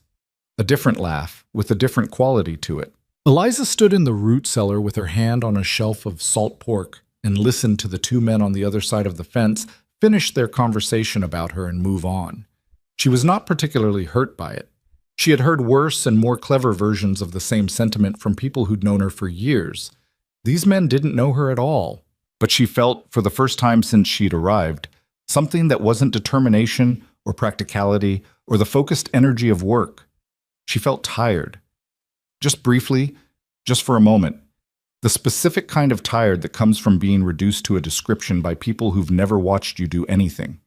A different laugh, with a different quality to it. Eliza stood in the root cellar with her hand on a shelf of salt pork and listened to the two men on the other side of the fence finish their conversation about her and move on. She was not particularly hurt by it. She had heard worse and more clever versions of the same sentiment from people who'd known her for years. These men didn't know her at all, but she felt, for the first time since she'd arrived, something that wasn't determination or practicality or the focused energy of work. She felt tired. Just briefly, just for a moment. The specific kind of tired that comes from being reduced to a description by people who've never watched you do anything.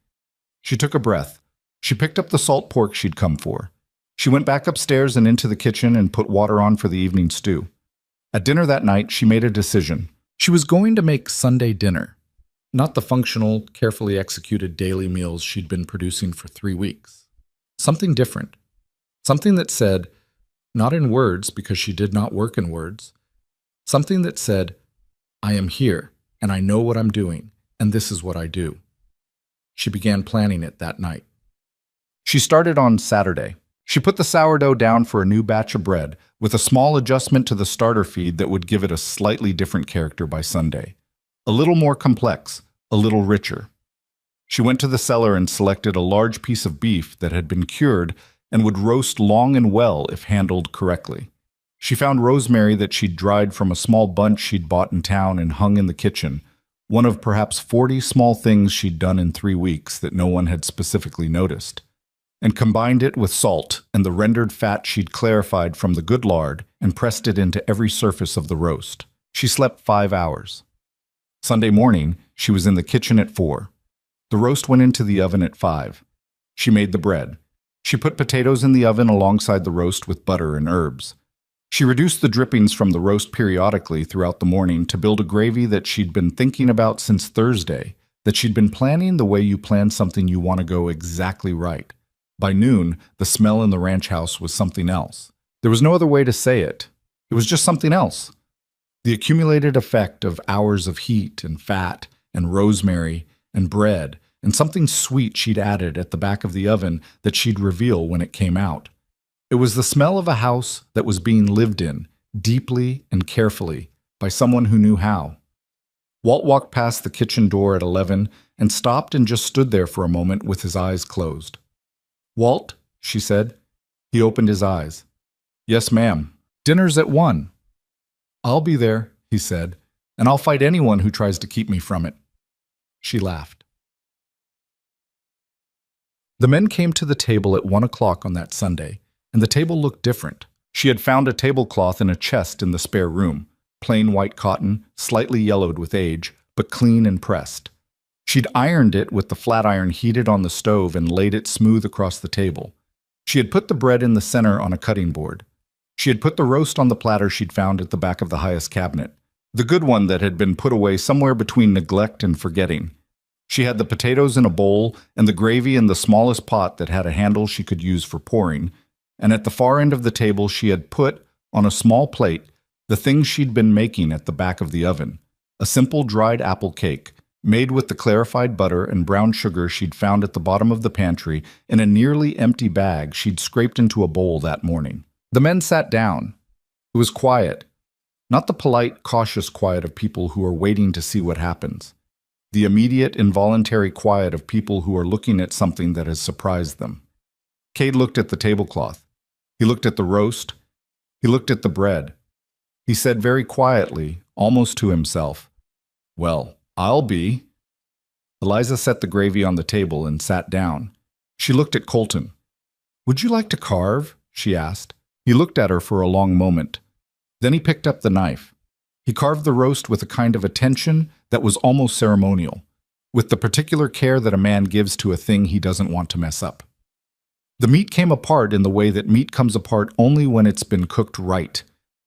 She took a breath. She picked up the salt pork she'd come for. She went back upstairs and into the kitchen and put water on for the evening stew. At dinner that night, she made a decision. She was going to make Sunday dinner, not the functional, carefully executed daily meals she'd been producing for 3 weeks. Something different. Something that said, not in words because she did not work in words, something that said, "I am here, and I know what I'm doing, and this is what I do." She began planning it that night. She started on Saturday. She put the sourdough down for a new batch of bread, with a small adjustment to the starter feed that would give it a slightly different character by Sunday. A little more complex, a little richer. She went to the cellar and selected a large piece of beef that had been cured and would roast long and well if handled correctly. She found rosemary that she'd dried from a small bunch she'd bought in town and hung in the kitchen, one of perhaps 40 small things she'd done in 3 weeks that no one had specifically noticed, and combined it with salt and the rendered fat she'd clarified from the good lard and pressed it into every surface of the roast. She slept 5 hours. Sunday morning, she was in the kitchen at 4. The roast went into the oven at 5. She made the bread. She put potatoes in the oven alongside the roast with butter and herbs. She reduced the drippings from the roast periodically throughout the morning to build a gravy that she'd been thinking about since Thursday, that she'd been planning the way you plan something you want to go exactly right. By noon, the smell in the ranch house was something else. There was no other way to say it. It was just something else. The accumulated effect of hours of heat and fat and rosemary and bread and something sweet she'd added at the back of the oven that she'd reveal when it came out. It was the smell of a house that was being lived in, deeply and carefully, by someone who knew how. Walt walked past the kitchen door at 11 and stopped and just stood there for a moment with his eyes closed. "Walt," she said. He opened his eyes. "Yes, ma'am. Dinner's at 1. "I'll be there," he said, "and I'll fight anyone who tries to keep me from it." She laughed. The men came to the table at 1 o'clock on that Sunday, and the table looked different. She had found a tablecloth in a chest in the spare room, plain white cotton, slightly yellowed with age, but clean and pressed. She'd ironed it with the flat iron heated on the stove and laid it smooth across the table. She had put the bread in the center on a cutting board. She had put the roast on the platter she'd found at the back of the highest cabinet, the good one that had been put away somewhere between neglect and forgetting. She had the potatoes in a bowl and the gravy in the smallest pot that had a handle she could use for pouring, and at the far end of the table she had put, on a small plate, the thing she'd been making at the back of the oven, a simple dried apple cake, made with the clarified butter and brown sugar she'd found at the bottom of the pantry in a nearly empty bag she'd scraped into a bowl that morning. The men sat down. It was quiet, not the polite, cautious quiet of people who are waiting to see what happens. The immediate, involuntary quiet of people who are looking at something that has surprised them. Cade looked at the tablecloth. He looked at the roast. He looked at the bread. He said very quietly, almost to himself, "Well, I'll be." Eliza set the gravy on the table and sat down. She looked at Colton. "Would you like to carve?" she asked. He looked at her for a long moment. Then he picked up the knife. He carved the roast with a kind of attention that was almost ceremonial, with the particular care that a man gives to a thing he doesn't want to mess up. The meat came apart in the way that meat comes apart only when it's been cooked right,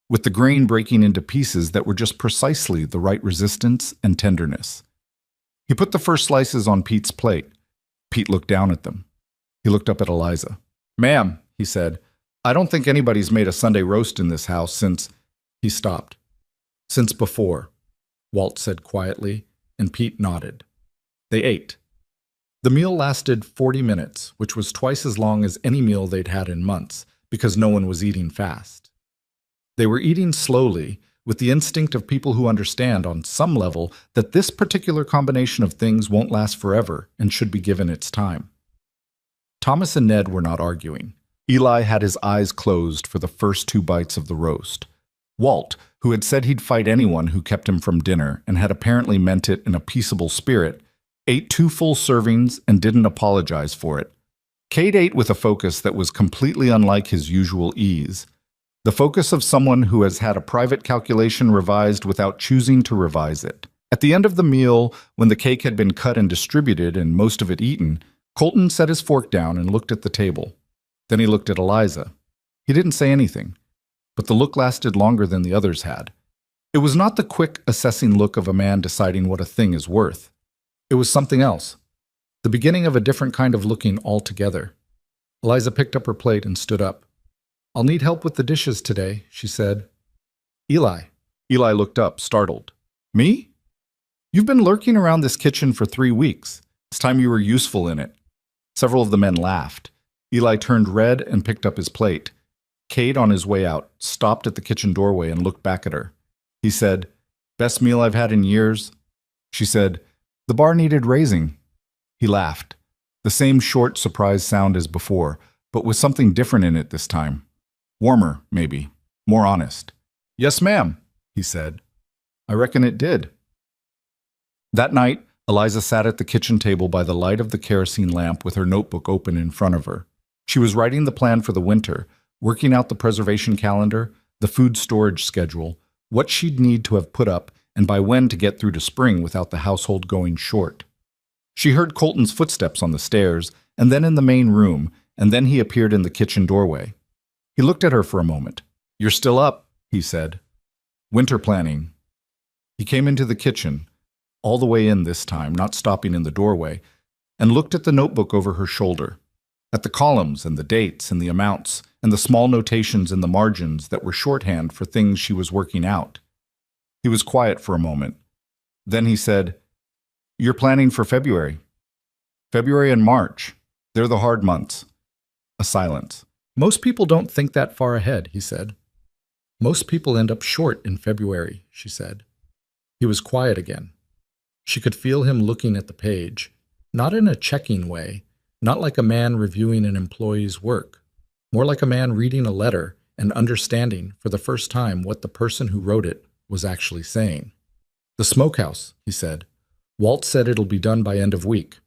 with the grain breaking into pieces that were just precisely the right resistance and tenderness. He put the first slices on Pete's plate. Pete looked down at them. He looked up at Eliza. "Ma'am," he said, "I don't think anybody's made a Sunday roast in this house since—" He stopped. "Since before," Walt said quietly, and Pete nodded. They ate. The meal lasted 40 minutes, which was twice as long as any meal they'd had in months, because no one was eating fast. They were eating slowly, with the instinct of people who understand on some level that this particular combination of things won't last forever and should be given its time. Thomas and Ned were not arguing. Eli had his eyes closed for the first 2 bites of the roast. Walt, who had said he'd fight anyone who kept him from dinner and had apparently meant it in a peaceable spirit, ate 2 full servings and didn't apologize for it. Cade ate with a focus that was completely unlike his usual ease. The focus of someone who has had a private calculation revised without choosing to revise it. At the end of the meal, when the cake had been cut and distributed and most of it eaten, Colton set his fork down and looked at the table. Then he looked at Eliza. He didn't say anything, but the look lasted longer than the others had. It was not the quick, assessing look of a man deciding what a thing is worth. It was something else, the beginning of a different kind of looking altogether. Eliza picked up her plate and stood up. "I'll need help with the dishes today," she said. "Eli." Eli looked up, startled. "Me? You've been lurking around this kitchen for 3 weeks. It's time you were useful in it." Several of the men laughed. Eli turned red and picked up his plate. Cade, on his way out, stopped at the kitchen doorway and looked back at her. He said, "Best meal I've had in years." She said, "The bar needed raising." He laughed. The same short, surprised sound as before, but with something different in it this time. Warmer, maybe. More honest. "Yes, ma'am," he said. "I reckon it did." That night, Eliza sat at the kitchen table by the light of the kerosene lamp with her notebook open in front of her. She was writing the plan for the winter, working out the preservation calendar, the food storage schedule, what she'd need to have put up, and by when to get through to spring without the household going short. She heard Colton's footsteps on the stairs, and then in the main room, and then he appeared in the kitchen doorway. He looked at her for a moment. "You're still up," he said. "Winter planning." He came into the kitchen, all the way in this time, not stopping in the doorway, and looked at the notebook over her shoulder, at the columns and the dates and the amounts and the small notations in the margins that were shorthand for things she was working out. He was quiet for a moment. Then he said, "You're planning for February." "February and March. They're the hard months." A silence. "Most people don't think that far ahead," he said. "Most people end up short in February," she said. He was quiet again. She could feel him looking at the page, not in a checking way, not like a man reviewing an employee's work, more like a man reading a letter and understanding for the first time what the person who wrote it was actually saying. "The smokehouse," he said. "Walt said it'll be done by end of week."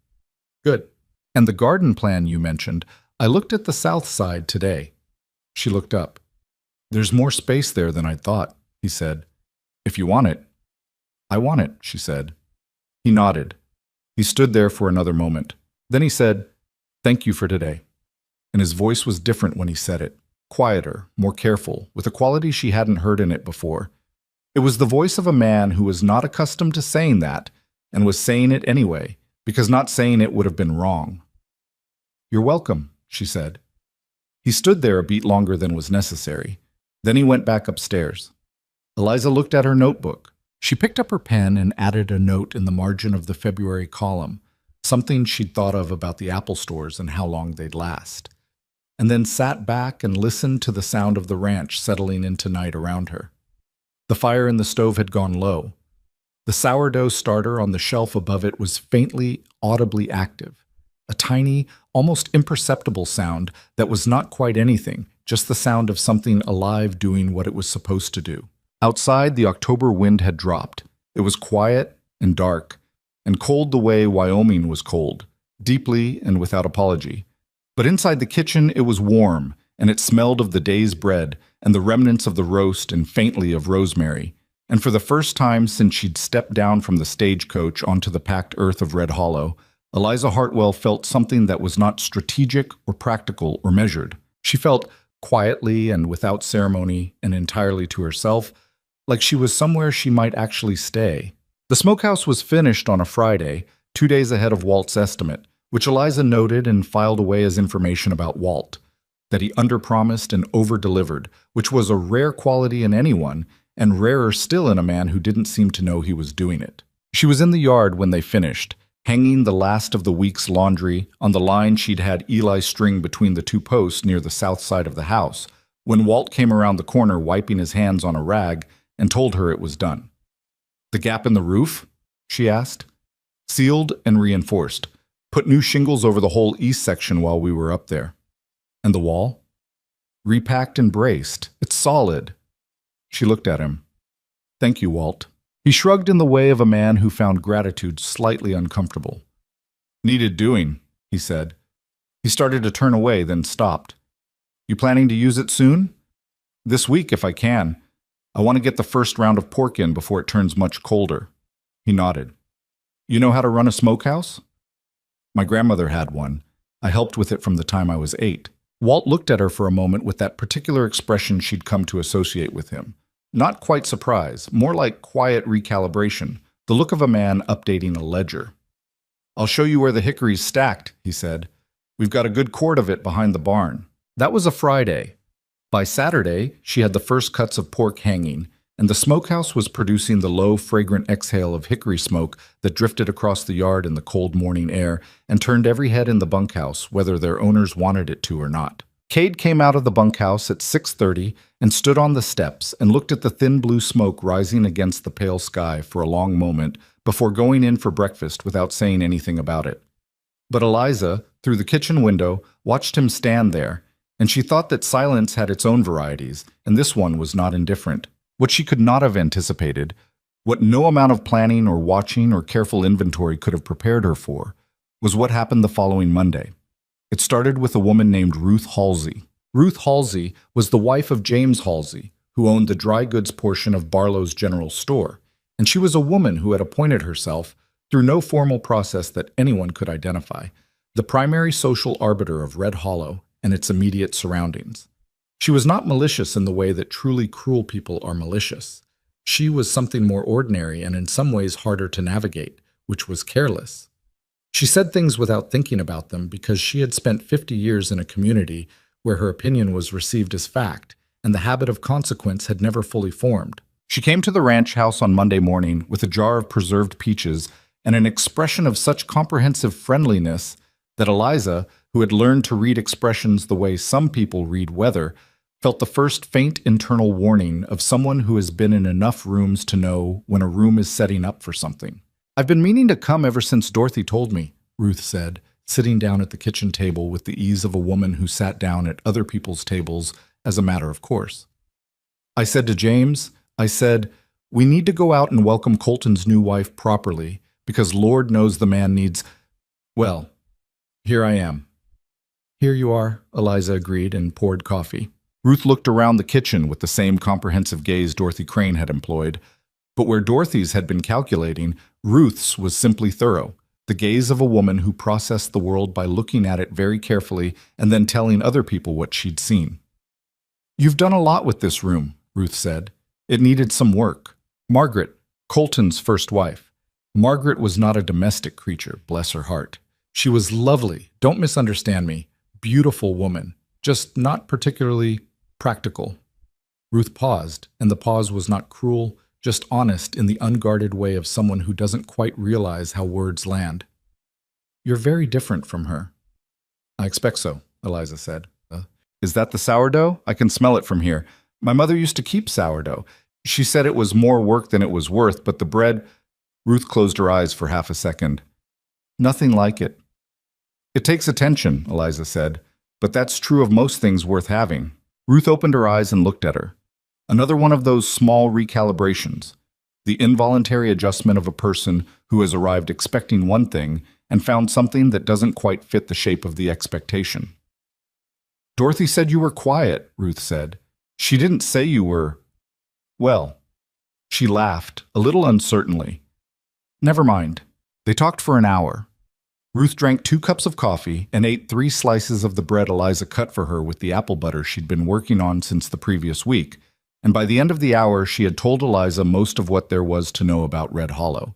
"Good." "And the garden plan you mentioned, I looked at the south side today." She looked up. "There's more space there than I thought," he said. "If you want it." "I want it," she said. He nodded. He stood there for another moment. Then he said, "Thank you for today." And his voice was different when he said it, quieter, more careful, with a quality she hadn't heard in it before. It was the voice of a man who was not accustomed to saying that, and was saying it anyway, because not saying it would have been wrong. "You're welcome," she said. He stood there a beat longer than was necessary. Then he went back upstairs. Eliza looked at her notebook. She picked up her pen and added a note in the margin of the February column, something she'd thought of about the Apple stores and how long they'd last, and then sat back and listened to the sound of the ranch settling into night around her. The fire in the stove had gone low. The sourdough starter on the shelf above it was faintly, audibly active, a tiny, almost imperceptible sound that was not quite anything, just the sound of something alive doing what it was supposed to do. Outside, the October wind had dropped. It was quiet and dark, and cold the way Wyoming was cold, deeply and without apology. But inside the kitchen, it was warm, and it smelled of the day's bread and the remnants of the roast and faintly of rosemary. And for the first time since she'd stepped down from the stagecoach onto the packed earth of Red Hollow, Eliza Hartwell felt something that was not strategic or practical or measured. She felt quietly and without ceremony and entirely to herself, like she was somewhere she might actually stay. The smokehouse was finished on a Friday, 2 days ahead of Walt's estimate, which Eliza noted and filed away as information about Walt, that he underpromised and over-delivered, which was a rare quality in anyone, and rarer still in a man who didn't seem to know he was doing it. She was in the yard when they finished, hanging the last of the week's laundry on the line she'd had Eli string between the two posts near the south side of the house, when Walt came around the corner wiping his hands on a rag and told her it was done. "The gap in the roof?" she asked. "Sealed and reinforced. Put new shingles over the whole east section while we were up there." "And the wall?" "Repacked and braced. It's solid." She looked at him. "Thank you, Walt." He shrugged in the way of a man who found gratitude slightly uncomfortable. "Needed doing," he said. He started to turn away, then stopped. "You planning to use it soon?" "This week, if I can. I want to get the first round of pork in before it turns much colder." He nodded. "You know how to run a smokehouse?" "My grandmother had one. I helped with it from the time I was 8. Walt looked at her for a moment with that particular expression she'd come to associate with him. Not quite surprise, more like quiet recalibration, the look of a man updating a ledger. "I'll show you where the hickory's stacked," he said. "We've got a good cord of it behind the barn." That was a Friday. By Saturday, she had the first cuts of pork hanging, and the smokehouse was producing the low, fragrant exhale of hickory smoke that drifted across the yard in the cold morning air and turned every head in the bunkhouse, whether their owners wanted it to or not. Cade came out of the bunkhouse at 6:30 and stood on the steps and looked at the thin blue smoke rising against the pale sky for a long moment before going in for breakfast without saying anything about it. But Eliza, through the kitchen window, watched him stand there, and she thought that silence had its own varieties, and this one was not indifferent. What she could not have anticipated, what no amount of planning or watching or careful inventory could have prepared her for, was what happened the following Monday. It started with a woman named Ruth Halsey. Ruth Halsey was the wife of James Halsey, who owned the dry goods portion of Barlow's General Store, and she was a woman who had appointed herself, through no formal process that anyone could identify, the primary social arbiter of Red Hollow and its immediate surroundings. She was not malicious in the way that truly cruel people are malicious. She was something more ordinary and in some ways harder to navigate, which was careless. She said things without thinking about them because she had spent 50 years in a community where her opinion was received as fact, and the habit of consequence had never fully formed. She came to the ranch house on Monday morning with a jar of preserved peaches and an expression of such comprehensive friendliness that Eliza, who had learned to read expressions the way some people read weather, felt the first faint internal warning of someone who has been in enough rooms to know when a room is setting up for something. I've been meaning to come ever since Dorothy told me, Ruth said, sitting down at the kitchen table with the ease of a woman who sat down at other people's tables as a matter of course. I said to James, we need to go out and welcome Colton's new wife properly, because Lord knows the man needs, well, here I am. Here you are, Eliza agreed and poured coffee. Ruth looked around the kitchen with the same comprehensive gaze Dorothy Crane had employed, but where Dorothy's had been calculating, Ruth's was simply thorough, the gaze of a woman who processed the world by looking at it very carefully and then telling other people what she'd seen. You've done a lot with this room, Ruth said. It needed some work. Margaret, Colton's first wife. Margaret was not a domestic creature, bless her heart. She was lovely, don't misunderstand me, beautiful woman, just not particularly practical. Ruth paused, and the pause was not cruel, just honest in the unguarded way of someone who doesn't quite realize how words land. You're very different from her. I expect so, Eliza said. Is that the sourdough? I can smell it from here. My mother used to keep sourdough. She said it was more work than it was worth, but the bread... Ruth closed her eyes for half a second. Nothing like it. It takes attention, Eliza said, but that's true of most things worth having. Ruth opened her eyes and looked at her. Another one of those small recalibrations, the involuntary adjustment of a person who has arrived expecting one thing and found something that doesn't quite fit the shape of the expectation. Dorothy said you were quiet, Ruth said. She didn't say you were... Well, she laughed, a little uncertainly. Never mind. They talked for an hour. Ruth drank 2 cups of coffee and ate 3 slices of the bread Eliza cut for her with the apple butter she'd been working on since the previous week, and by the end of the hour she had told Eliza most of what there was to know about Red Hollow.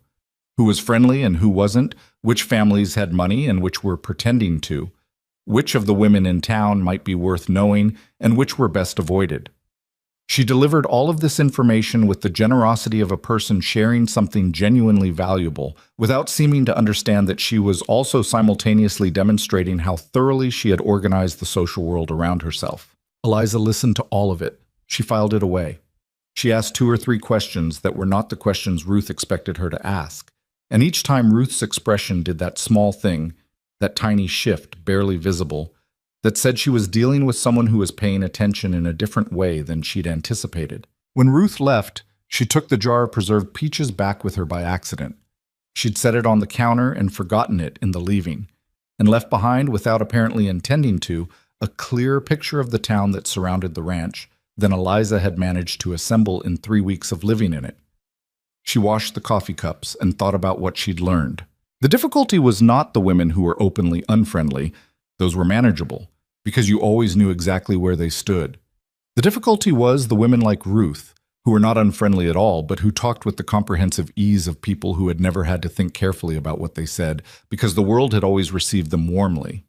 Who was friendly and who wasn't, which families had money and which were pretending to, which of the women in town might be worth knowing and which were best avoided. She delivered all of this information with the generosity of a person sharing something genuinely valuable, without seeming to understand that she was also simultaneously demonstrating how thoroughly she had organized the social world around herself. Eliza listened to all of it. She filed it away. She asked 2 or 3 questions that were not the questions Ruth expected her to ask, and each time Ruth's expression did that small thing, that tiny shift, barely visible, that said she was dealing with someone who was paying attention in a different way than she'd anticipated. When Ruth left, she took the jar of preserved peaches back with her by accident. She'd set it on the counter and forgotten it in the leaving, and left behind, without apparently intending to, a clearer picture of the town that surrounded the ranch than Eliza had managed to assemble in 3 weeks of living in it. She washed the coffee cups and thought about what she'd learned. The difficulty was not the women who were openly unfriendly. Those were manageable, because you always knew exactly where they stood. The difficulty was the women like Ruth, who were not unfriendly at all, but who talked with the comprehensive ease of people who had never had to think carefully about what they said, because the world had always received them warmly.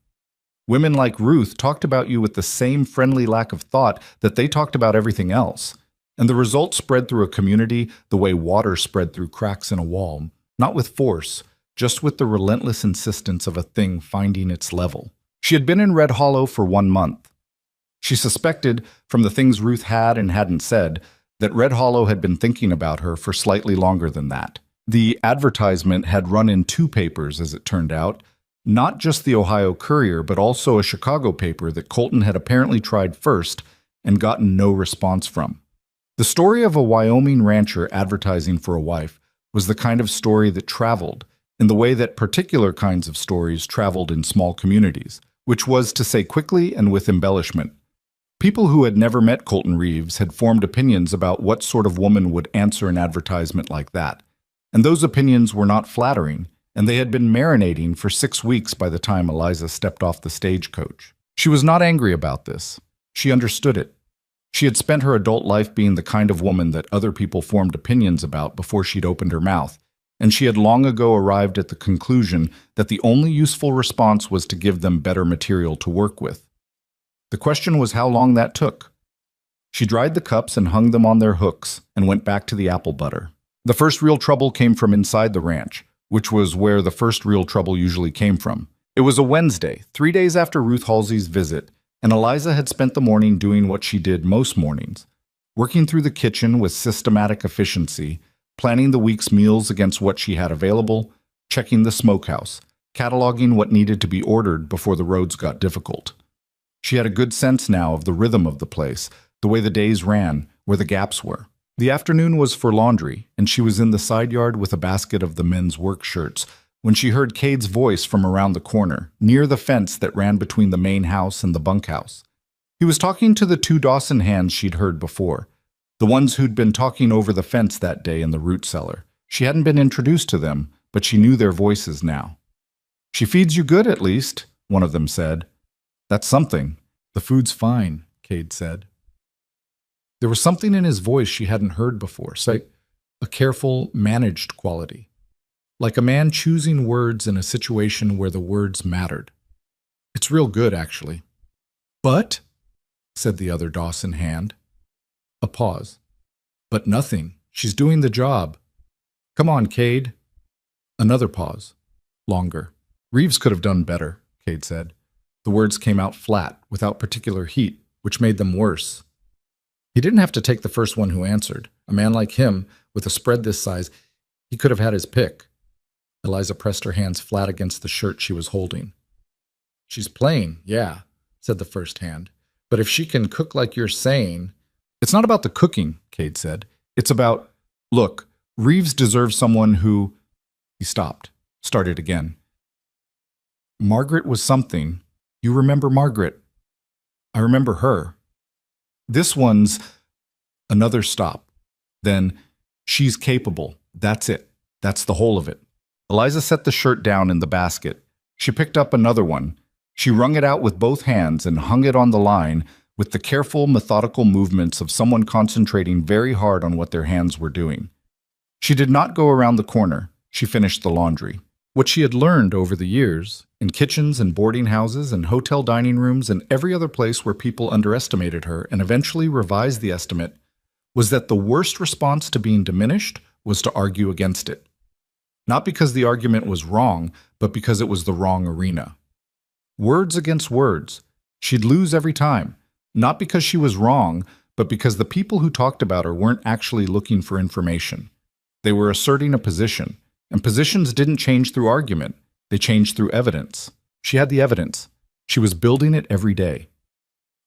Women like Ruth talked about you with the same friendly lack of thought that they talked about everything else, and the result spread through a community the way water spread through cracks in a wall, not with force, just with the relentless insistence of a thing finding its level. She had been in Red Hollow for 1 month. She suspected, from the things Ruth had and hadn't said, that Red Hollow had been thinking about her for slightly longer than that. The advertisement had run in 2 papers, as it turned out, not just the Ohio Courier, but also a Chicago paper that Colton had apparently tried first and gotten no response from. The story of a Wyoming rancher advertising for a wife was the kind of story that traveled, in the way that particular kinds of stories traveled in small communities, which was to say quickly and with embellishment. People who had never met Colton Reeves had formed opinions about what sort of woman would answer an advertisement like that, and those opinions were not flattering, and they had been marinating for 6 weeks by the time Eliza stepped off the stagecoach. She was not angry about this. She understood it. She had spent her adult life being the kind of woman that other people formed opinions about before she'd opened her mouth, and she had long ago arrived at the conclusion that the only useful response was to give them better material to work with. The question was how long that took. She dried the cups and hung them on their hooks and went back to the apple butter. The first real trouble came from inside the ranch, which was where the first real trouble usually came from. It was a Wednesday, 3 days after Ruth Halsey's visit, and Eliza had spent the morning doing what she did most mornings, working through the kitchen with systematic efficiency, planning the week's meals against what she had available, checking the smokehouse, cataloging what needed to be ordered before the roads got difficult. She had a good sense now of the rhythm of the place, the way the days ran, where the gaps were. The afternoon was for laundry, and she was in the side yard with a basket of the men's work shirts when she heard Cade's voice from around the corner, near the fence that ran between the main house and the bunkhouse. He was talking to the two Dawson hands she'd heard before, the ones who'd been talking over the fence that day in the root cellar. She hadn't been introduced to them, but she knew their voices now. "She feeds you good, at least," one of them said. "That's something." "The food's fine," Cade said. There was something in his voice she hadn't heard before, say, a careful, managed quality. Like a man choosing words in a situation where the words mattered. "It's real good, actually." "But," said the other Dawson hand. A pause. "But nothing. She's doing the job." "Come on, Cade." Another pause. Longer. "Reeves could have done better," Cade said. The words came out flat, without particular heat, which made them worse. He didn't have to take the first one who answered. A man like him, with a spread this size, he could have had his pick. Eliza pressed her hands flat against the shirt she was holding. "She's plain, yeah," said the first hand. "But if she can cook like you're saying—" "It's not about the cooking," Cade said. "It's about, look, Reeves deserves someone who—" He stopped, started again. "Margaret was something. You remember Margaret. I remember her. This one's—" Another stop. Then, "She's capable. That's it. That's the whole of it." Eliza set the shirt down in the basket. She picked up another one. She wrung it out with both hands and hung it on the line with the careful, methodical movements of someone concentrating very hard on what their hands were doing. She did not go around the corner. She finished the laundry. What she had learned over the years, in kitchens and boarding houses and hotel dining rooms and every other place where people underestimated her and eventually revised the estimate, was that the worst response to being diminished was to argue against it. Not because the argument was wrong, but because it was the wrong arena. Words against words. She'd lose every time, not because she was wrong, but because the people who talked about her weren't actually looking for information. They were asserting a position, and positions didn't change through argument. They changed through evidence. She had the evidence. She was building it every day.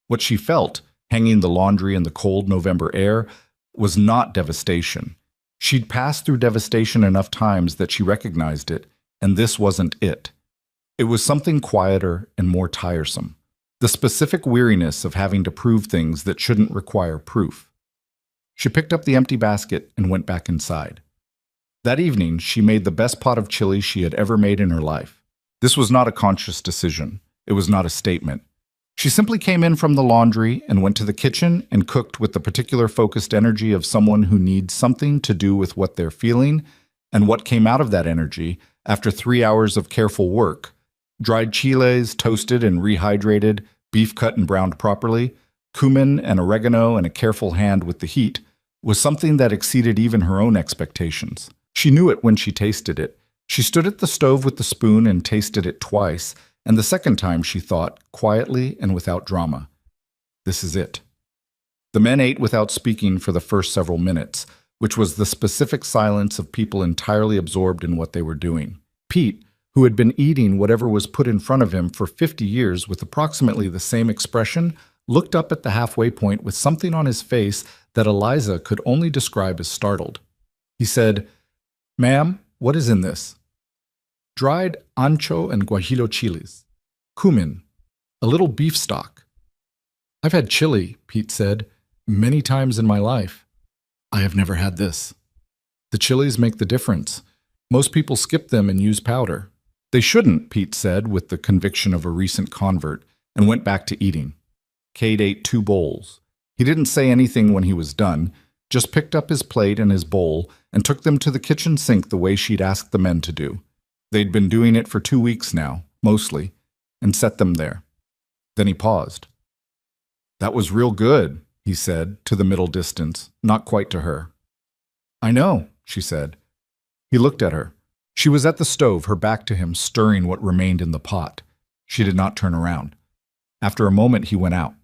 What she felt, hanging the laundry in the cold November air, was not devastation. She'd passed through devastation enough times that she recognized it, and this wasn't it. It was something quieter and more tiresome. The specific weariness of having to prove things that shouldn't require proof. She picked up the empty basket and went back inside. That evening, she made the best pot of chili she had ever made in her life. This was not a conscious decision. It was not a statement. She simply came in from the laundry and went to the kitchen and cooked with the particular focused energy of someone who needs something to do with what they're feeling and what came out of that energy after 3 hours of careful work. Dried chiles, toasted and rehydrated, beef cut and browned properly, cumin and oregano and a careful hand with the heat, was something that exceeded even her own expectations. She knew it when she tasted it. She stood at the stove with the spoon and tasted it twice, and the second time she thought, quietly and without drama, "This is it." The men ate without speaking for the first several minutes, which was the specific silence of people entirely absorbed in what they were doing. Pete, who had been eating whatever was put in front of him for 50 years with approximately the same expression, looked up at the halfway point with something on his face that Eliza could only describe as startled. He said, "Ma'am, what is in this?" "Dried ancho and guajillo chiles, cumin, a little beef stock." "I've had chili," Pete said, "many times in my life. I have never had this." "The chilies make the difference. Most people skip them and use powder." "They shouldn't," Pete said with the conviction of a recent convert, and went back to eating. Cade ate 2 bowls. He didn't say anything when he was done, just picked up his plate and his bowl and took them to the kitchen sink the way she'd asked the men to do. They'd been doing it for 2 weeks now, mostly, and set them there. Then he paused. "That was real good," he said, to the middle distance, not quite to her. "I know," she said. He looked at her. She was at the stove, her back to him, stirring what remained in the pot. She did not turn around. After a moment, he went out.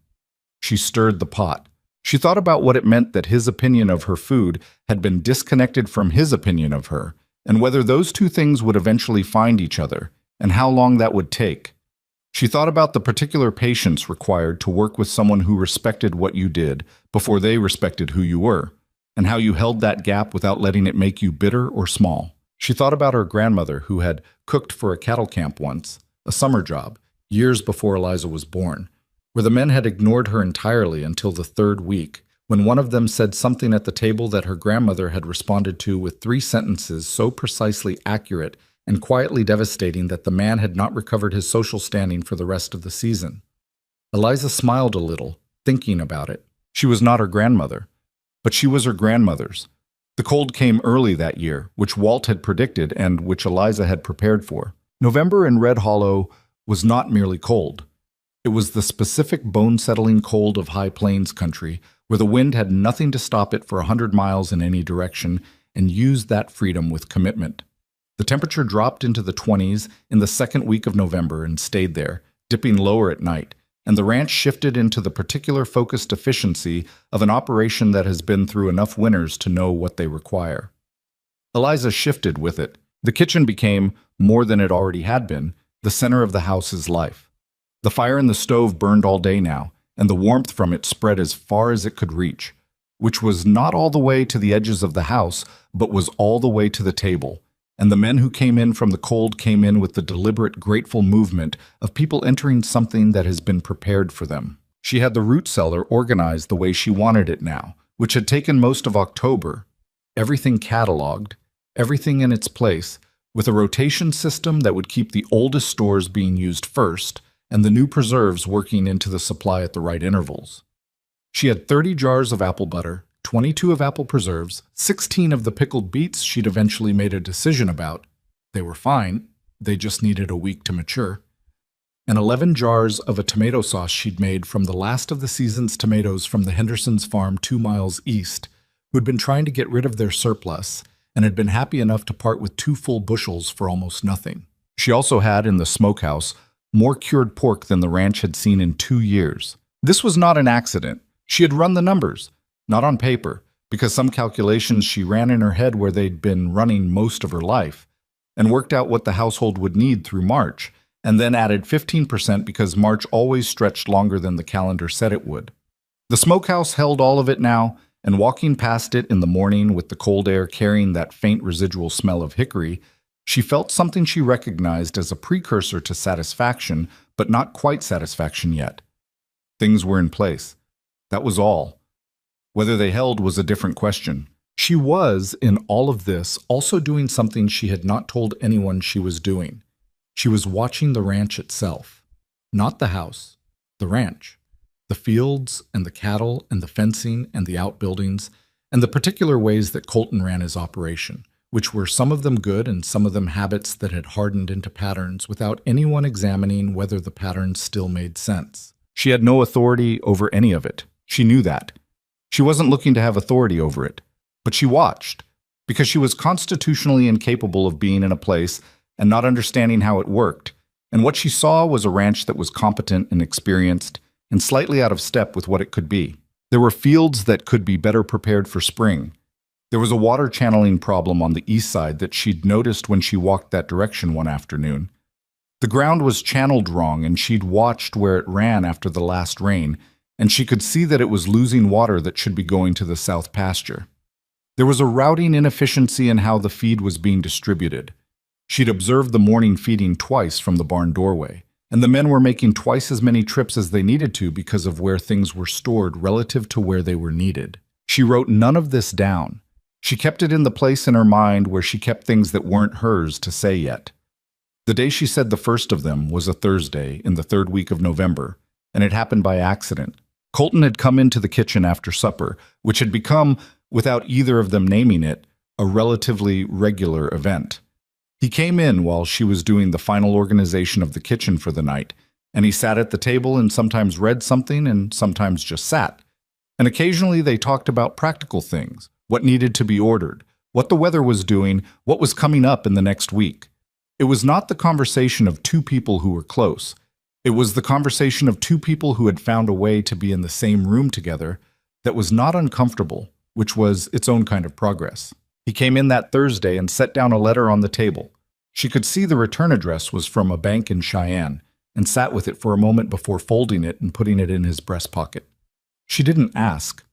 She stirred the pot. She thought about what it meant that his opinion of her food had been disconnected from his opinion of her, and whether those two things would eventually find each other, and how long that would take. She thought about the particular patience required to work with someone who respected what you did before they respected who you were, and how you held that gap without letting it make you bitter or small. She thought about her grandmother who had cooked for a cattle camp once, a summer job, years before Eliza was born, where the men had ignored her entirely until the third week, when one of them said something at the table that her grandmother had responded to with 3 sentences so precisely accurate and quietly devastating that the man had not recovered his social standing for the rest of the season. Eliza smiled a little, thinking about it. She was not her grandmother, but she was her grandmother's. The cold came early that year, which Walt had predicted and which Eliza had prepared for. November in Red Hollow was not merely cold. It was the specific bone-settling cold of high plains country, where the wind had nothing to stop it for 100 miles in any direction, and used that freedom with commitment. The temperature dropped into the 20s in the second week of November and stayed there, dipping lower at night, and the ranch shifted into the particular focused efficiency of an operation that has been through enough winters to know what they require. Eliza shifted with it. The kitchen became, more than it already had been, the center of the house's life. The fire in the stove burned all day now, and the warmth from it spread as far as it could reach, which was not all the way to the edges of the house, but was all the way to the table. And the men who came in from the cold came in with the deliberate, grateful movement of people entering something that has been prepared for them. She had the root cellar organized the way she wanted it now, which had taken most of October, everything cataloged, everything in its place, with a rotation system that would keep the oldest stores being used first and the new preserves working into the supply at the right intervals. She had 30 jars of apple butter, 22 of apple preserves, 16 of the pickled beets she'd eventually made a decision about. They were fine, they just needed a week to mature. And 11 jars of a tomato sauce she'd made from the last of the season's tomatoes from the Henderson's farm 2 miles east, who'd been trying to get rid of their surplus and had been happy enough to part with 2 full bushels for almost nothing. She also had, in the smokehouse, more cured pork than the ranch had seen in 2 years. This was not an accident. She had run the numbers. Not on paper, because some calculations she ran in her head where they'd been running most of her life, and worked out what the household would need through March, and then added 15% because March always stretched longer than the calendar said it would. The smokehouse held all of it now, and walking past it in the morning with the cold air carrying that faint residual smell of hickory, she felt something she recognized as a precursor to satisfaction, but not quite satisfaction yet. Things were in place. That was all. Whether they held was a different question. She was, in all of this, also doing something she had not told anyone she was doing. She was watching the ranch itself. Not the house, the ranch. The fields and the cattle and the fencing and the outbuildings and the particular ways that Colton ran his operation, which were some of them good and some of them habits that had hardened into patterns without anyone examining whether the patterns still made sense. She had no authority over any of it. She knew that. She wasn't looking to have authority over it, but she watched, because she was constitutionally incapable of being in a place and not understanding how it worked, and what she saw was a ranch that was competent and experienced and slightly out of step with what it could be. There were fields that could be better prepared for spring. There was a water channeling problem on the east side that she'd noticed when she walked that direction one afternoon. The ground was channeled wrong, and she'd watched where it ran after the last rain, and she could see that it was losing water that should be going to the south pasture. There was a routing inefficiency in how the feed was being distributed. She'd observed the morning feeding twice from the barn doorway, and the men were making twice as many trips as they needed to because of where things were stored relative to where they were needed. She wrote none of this down. She kept it in the place in her mind where she kept things that weren't hers to say yet. The day she said the first of them was a Thursday in the 3rd week of November, and it happened by accident. Colton had come into the kitchen after supper, which had become, without either of them naming it, a relatively regular event. He came in while she was doing the final organization of the kitchen for the night, and he sat at the table and sometimes read something and sometimes just sat. And occasionally they talked about practical things, what needed to be ordered, what the weather was doing, what was coming up in the next week. It was not the conversation of 2 people who were close. It was the conversation of 2 people who had found a way to be in the same room together, that was not uncomfortable, which was its own kind of progress. He came in that Thursday and set down a letter on the table. She could see the return address was from a bank in Cheyenne, and sat with it for a moment before folding it and putting it in his breast pocket. She didn't ask.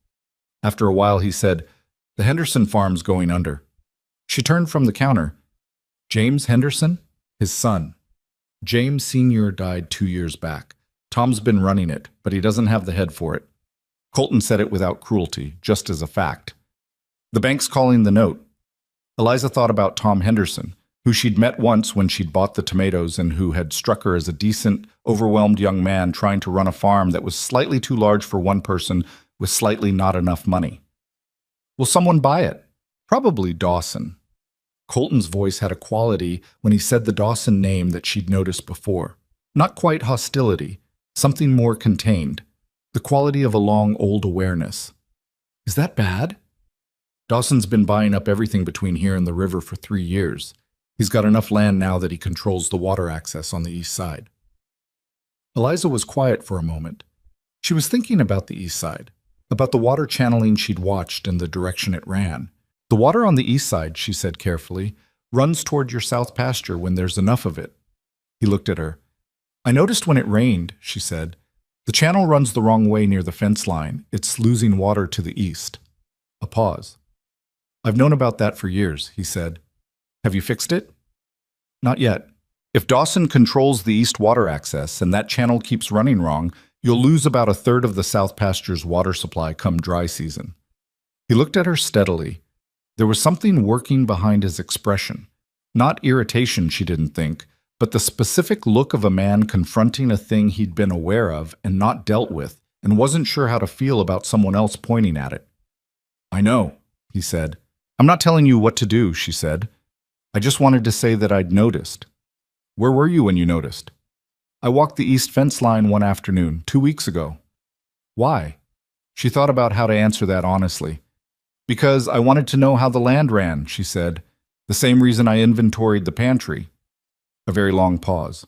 After a while, he said, "The Henderson farm's going under." She turned from the counter. "James Henderson?" "His son. James Sr. died 2 years back. Tom's been running it, but he doesn't have the head for it." Colton said it without cruelty, just as a fact. "The bank's calling the note." Eliza thought about Tom Henderson, who she'd met once when she'd bought the tomatoes and who had struck her as a decent, overwhelmed young man trying to run a farm that was slightly too large for one person with slightly not enough money. "Will someone buy it?" "Probably Dawson." Colton's voice had a quality when he said the Dawson name that she'd noticed before. Not quite hostility, something more contained. The quality of a long old awareness. "Is that bad?" "Dawson's been buying up everything between here and the river for 3 years. He's got enough land now that he controls the water access on the east side." Eliza was quiet for a moment. She was thinking about the east side, about the water channeling she'd watched and the direction it ran. "The water on the east side," she said carefully, "runs toward your south pasture when there's enough of it." He looked at her. "I noticed when it rained," she said. "The channel runs the wrong way near the fence line. It's losing water to the east." A pause. "I've known about that for years," he said. "Have you fixed it?" "Not yet. If Dawson controls the east water access and that channel keeps running wrong, you'll lose about a third of the south pasture's water supply come dry season." He looked at her steadily. There was something working behind his expression. Not irritation, she didn't think, but the specific look of a man confronting a thing he'd been aware of and not dealt with, and wasn't sure how to feel about someone else pointing at it. "I know," he said. "I'm not telling you what to do," she said. "I just wanted to say that I'd noticed." "Where were you when you noticed?" "I walked the east fence line one afternoon, 2 weeks ago." "Why?" She thought about how to answer that honestly. "Because I wanted to know how the land ran," she said. "The same reason I inventoried the pantry." A very long pause.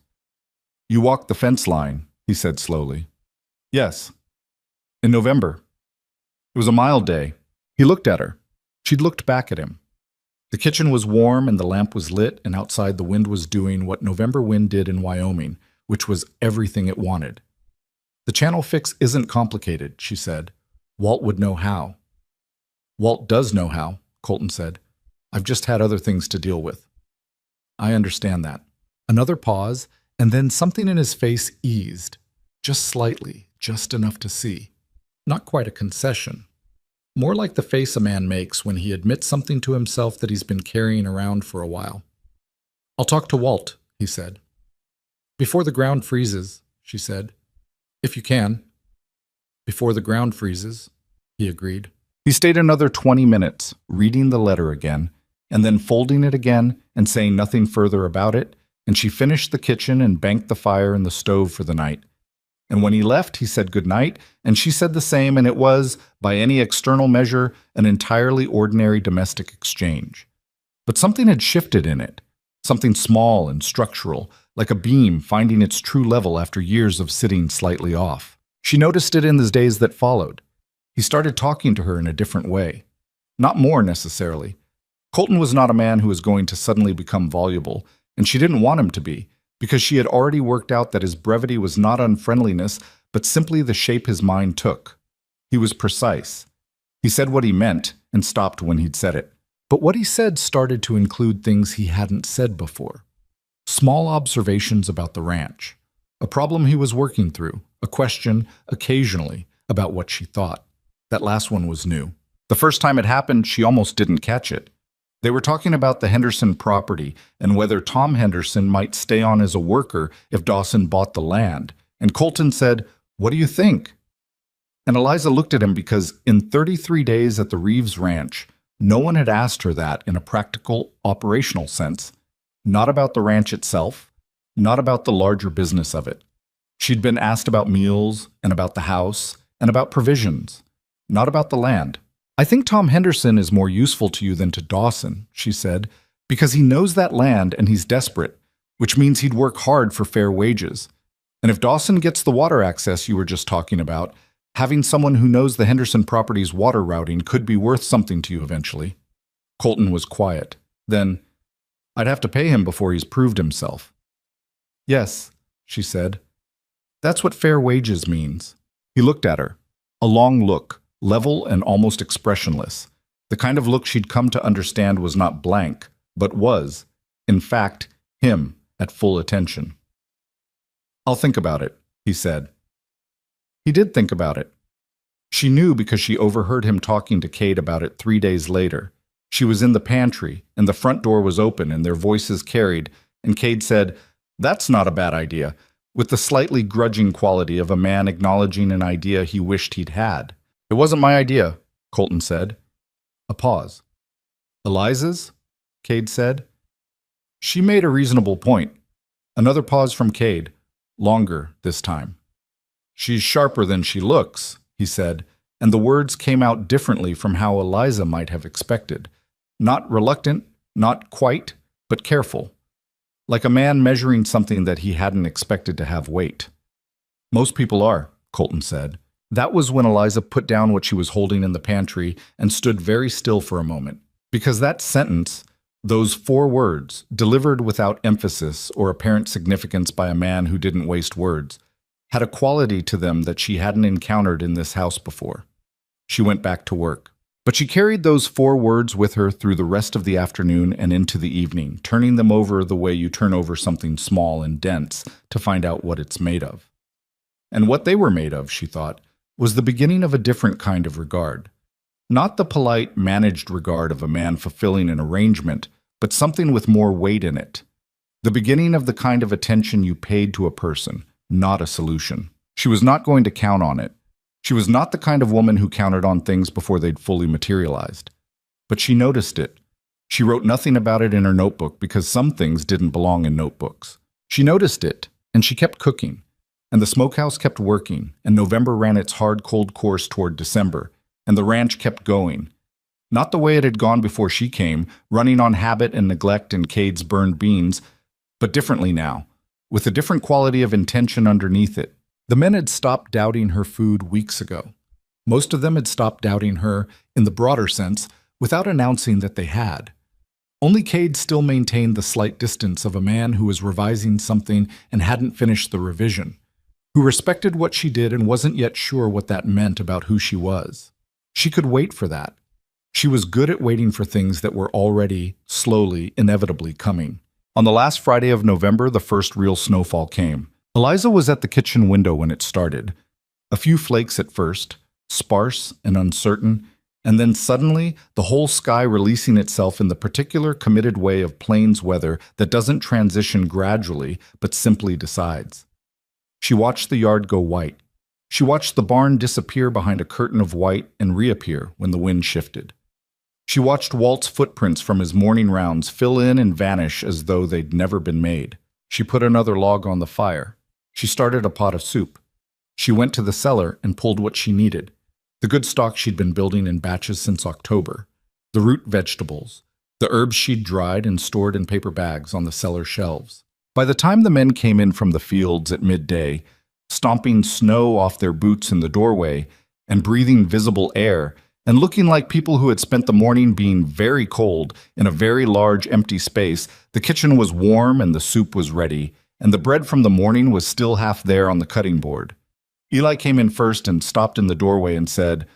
"You walked the fence line," he said slowly. "Yes." "In November." It was a mild day. He looked at her. She'd looked back at him. The kitchen was warm and the lamp was lit, and outside the wind was doing what November wind did in Wyoming, which was everything it wanted. "The channel fix isn't complicated," she said. "Walt would know how." "Walt does know how," Colton said. "I've just had other things to deal with." "I understand that." Another pause, and then something in his face eased. Just slightly, just enough to see. Not quite a concession. More like the face a man makes when he admits something to himself that he's been carrying around for a while. "I'll talk to Walt," he said. "Before the ground freezes," she said. "If you can." "Before the ground freezes," he agreed. He stayed another 20 minutes, reading the letter again, and then folding it again and saying nothing further about it, and she finished the kitchen and banked the fire in the stove for the night. And when he left, he said good night, and she said the same, and it was, by any external measure, an entirely ordinary domestic exchange. But something had shifted in it, something small and structural, like a beam finding its true level after years of sitting slightly off. She noticed it in the days that followed. He started talking to her in a different way. Not more, necessarily. Colton was not a man who was going to suddenly become voluble, and she didn't want him to be, because she had already worked out that his brevity was not unfriendliness, but simply the shape his mind took. He was precise. He said what he meant, and stopped when he'd said it. But what he said started to include things he hadn't said before. Small observations about the ranch. A problem he was working through. A question, occasionally, about what she thought. That last one was new. The first time it happened, she almost didn't catch it. They were talking about the Henderson property and whether Tom Henderson might stay on as a worker if Dawson bought the land. And Colton said, "What do you think?" And Eliza looked at him because in 33 days at the Reeves Ranch, no one had asked her that in a practical, operational sense. Not about the ranch itself, not about the larger business of it. She'd been asked about meals and about the house and about provisions, not about the land. "I think Tom Henderson is more useful to you than to Dawson," she said, "because he knows that land and he's desperate, which means he'd work hard for fair wages. And if Dawson gets the water access you were just talking about, Having someone who knows the Henderson property's water routing could be worth something to you eventually. Colton was quiet. Then, I'd have to pay him before he's proved himself. Yes, she said. That's what fair wages means. He looked at her. A long look, level and almost expressionless. The kind of look she'd come to understand was not blank, but was, in fact, him at full attention. I'll think about it, he said. He did think about it. She knew because she overheard him talking to Cade about it 3 days later. She was in the pantry, and the front door was open, and their voices carried, and Cade said, "That's not a bad idea," with the slightly grudging quality of a man acknowledging an idea he wished he'd had. "It wasn't my idea," Colton said. A pause. "Eliza's?" Cade said. She made a reasonable point. Another pause from Cade, longer this time. "She's sharper than she looks," he said, and the words came out differently from how Eliza might have expected. Not reluctant, not quite, but careful. Like a man measuring something that he hadn't expected to have weight. "Most people are," Colton said. That was when Eliza put down what she was holding in the pantry and stood very still for a moment. Because that sentence, those 4 words, delivered without emphasis or apparent significance by a man who didn't waste words, had a quality to them that she hadn't encountered in this house before. She went back to work. But she carried those 4 words with her through the rest of the afternoon and into the evening, turning them over the way you turn over something small and dense to find out what it's made of. And what they were made of, she thought, was the beginning of a different kind of regard. Not the polite, managed regard of a man fulfilling an arrangement, but something with more weight in it. The beginning of the kind of attention you paid to a person, not a solution. She was not going to count on it. She was not the kind of woman who counted on things before they'd fully materialized. But she noticed it. She wrote nothing about it in her notebook because some things didn't belong in notebooks. She noticed it, and she kept cooking. And the smokehouse kept working, and November ran its hard, cold course toward December, and the ranch kept going. Not the way it had gone before she came, running on habit and neglect and Cade's burned beans, but differently now, with a different quality of intention underneath it. The men had stopped doubting her food weeks ago. Most of them had stopped doubting her, in the broader sense, without announcing that they had. Only Cade still maintained the slight distance of a man who was revising something and hadn't finished the revision, who respected what she did and wasn't yet sure what that meant about who she was. She could wait for that. She was good at waiting for things that were already, slowly, inevitably coming. On the last Friday of November, the first real snowfall came. Eliza was at the kitchen window when it started. A few flakes at first, sparse and uncertain, and then suddenly the whole sky releasing itself in the particular committed way of plains weather that doesn't transition gradually but simply decides. She watched the yard go white. She watched the barn disappear behind a curtain of white and reappear when the wind shifted. She watched Walt's footprints from his morning rounds fill in and vanish as though they'd never been made. She put another log on the fire. She started a pot of soup. She went to the cellar and pulled what she needed. The good stock she'd been building in batches since October. The root vegetables. The herbs she'd dried and stored in paper bags on the cellar shelves. By the time the men came in from the fields at midday, stomping snow off their boots in the doorway and breathing visible air, and looking like people who had spent the morning being very cold in a very large empty space, the kitchen was warm and the soup was ready, and the bread from the morning was still half there on the cutting board. Eli came in first and stopped in the doorway and said,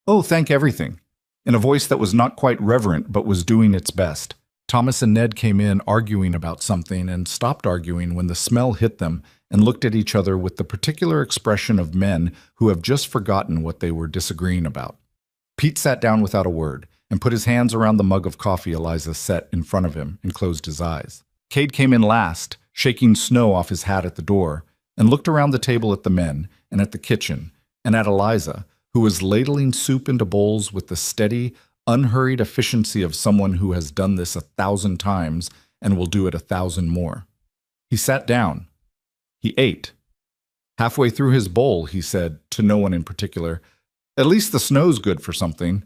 "Oh, thank everything," in a voice that was not quite reverent but was doing its best. Thomas and Ned came in arguing about something and stopped arguing when the smell hit them and looked at each other with the particular expression of men who have just forgotten what they were disagreeing about. Pete sat down without a word and put his hands around the mug of coffee Eliza set in front of him and closed his eyes. Cade came in last, shaking snow off his hat at the door, and looked around the table at the men and at the kitchen and at Eliza, who was ladling soup into bowls with the steady, unhurried efficiency of someone who has done this 1,000 times and will do it 1,000 more. He sat down. He ate. Halfway through his bowl, he said, to no one in particular, "At least the snow's good for something."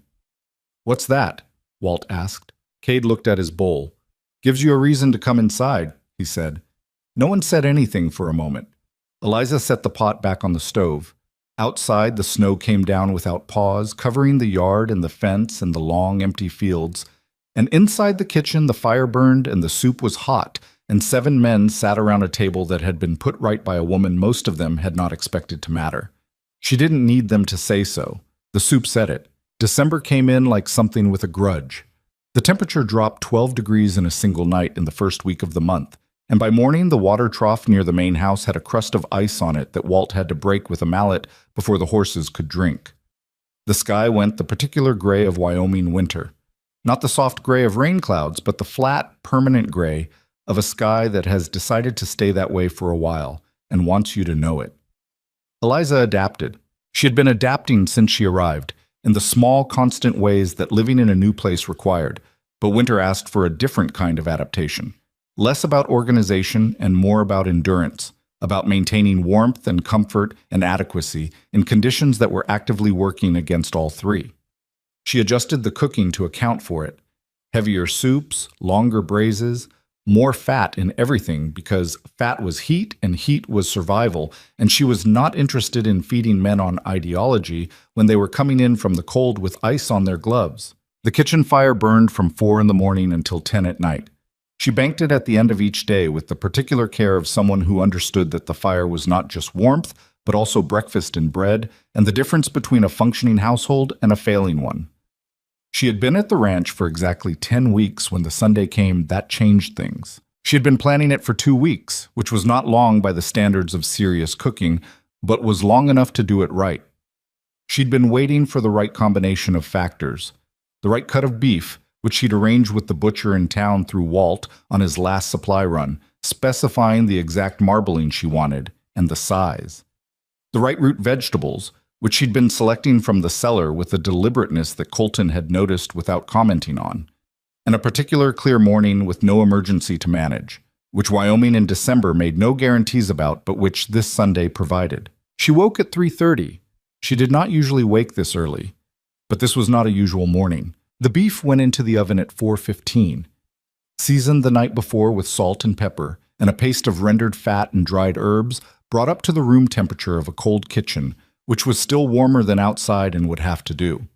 "What's that?" Walt asked. Cade looked at his bowl. "Gives you a reason to come inside," he said. No one said anything for a moment. Eliza set the pot back on the stove. Outside, the snow came down without pause, covering the yard and the fence and the long, empty fields. And inside the kitchen, the fire burned and the soup was hot, and 7 men sat around a table that had been put right by a woman most of them had not expected to matter. She didn't need them to say so. The soup said it. December came in like something with a grudge. The temperature dropped 12 degrees in a single night in the first week of the month, and by morning the water trough near the main house had a crust of ice on it that Walt had to break with a mallet before the horses could drink. The sky went the particular gray of Wyoming winter. Not the soft gray of rain clouds, but the flat, permanent gray of a sky that has decided to stay that way for a while and wants you to know it. Eliza adapted. She had been adapting since she arrived, in the small, constant ways that living in a new place required, but winter asked for a different kind of adaptation. Less about organization and more about endurance, about maintaining warmth and comfort and adequacy in conditions that were actively working against all three. She adjusted the cooking to account for it. Heavier soups, longer braises, more fat in everything because fat was heat and heat was survival, and she was not interested in feeding men on ideology when they were coming in from the cold with ice on their gloves. The kitchen fire burned from 4 in the morning until 10 at night. She banked it at the end of each day with the particular care of someone who understood that the fire was not just warmth, but also breakfast and bread, and the difference between a functioning household and a failing one. She had been at the ranch for exactly 10 weeks when the Sunday came that changed things. She had been planning it for 2 weeks, which was not long by the standards of serious cooking, but was long enough to do it right. She'd been waiting for the right combination of factors. The right cut of beef, which she'd arranged with the butcher in town through Walt on his last supply run, specifying the exact marbling she wanted and the size. The right root vegetables, which she'd been selecting from the cellar with a deliberateness that Colton had noticed without commenting on, and a particular clear morning with no emergency to manage, which Wyoming in December made no guarantees about but which this Sunday provided. She woke at 3:30. She did not usually wake this early, but this was not a usual morning. The beef went into the oven at 4:15, seasoned the night before with salt and pepper, and a paste of rendered fat and dried herbs brought up to the room temperature of a cold kitchen, which was still warmer than outside and would have to do.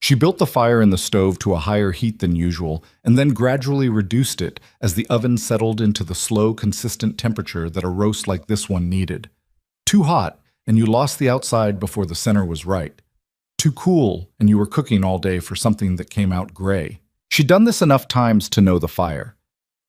She built the fire in the stove to a higher heat than usual, and then gradually reduced it as the oven settled into the slow, consistent temperature that a roast like this one needed. Too hot, and you lost the outside before the center was right. Too cool, and you were cooking all day for something that came out gray. She'd done this enough times to know the fire.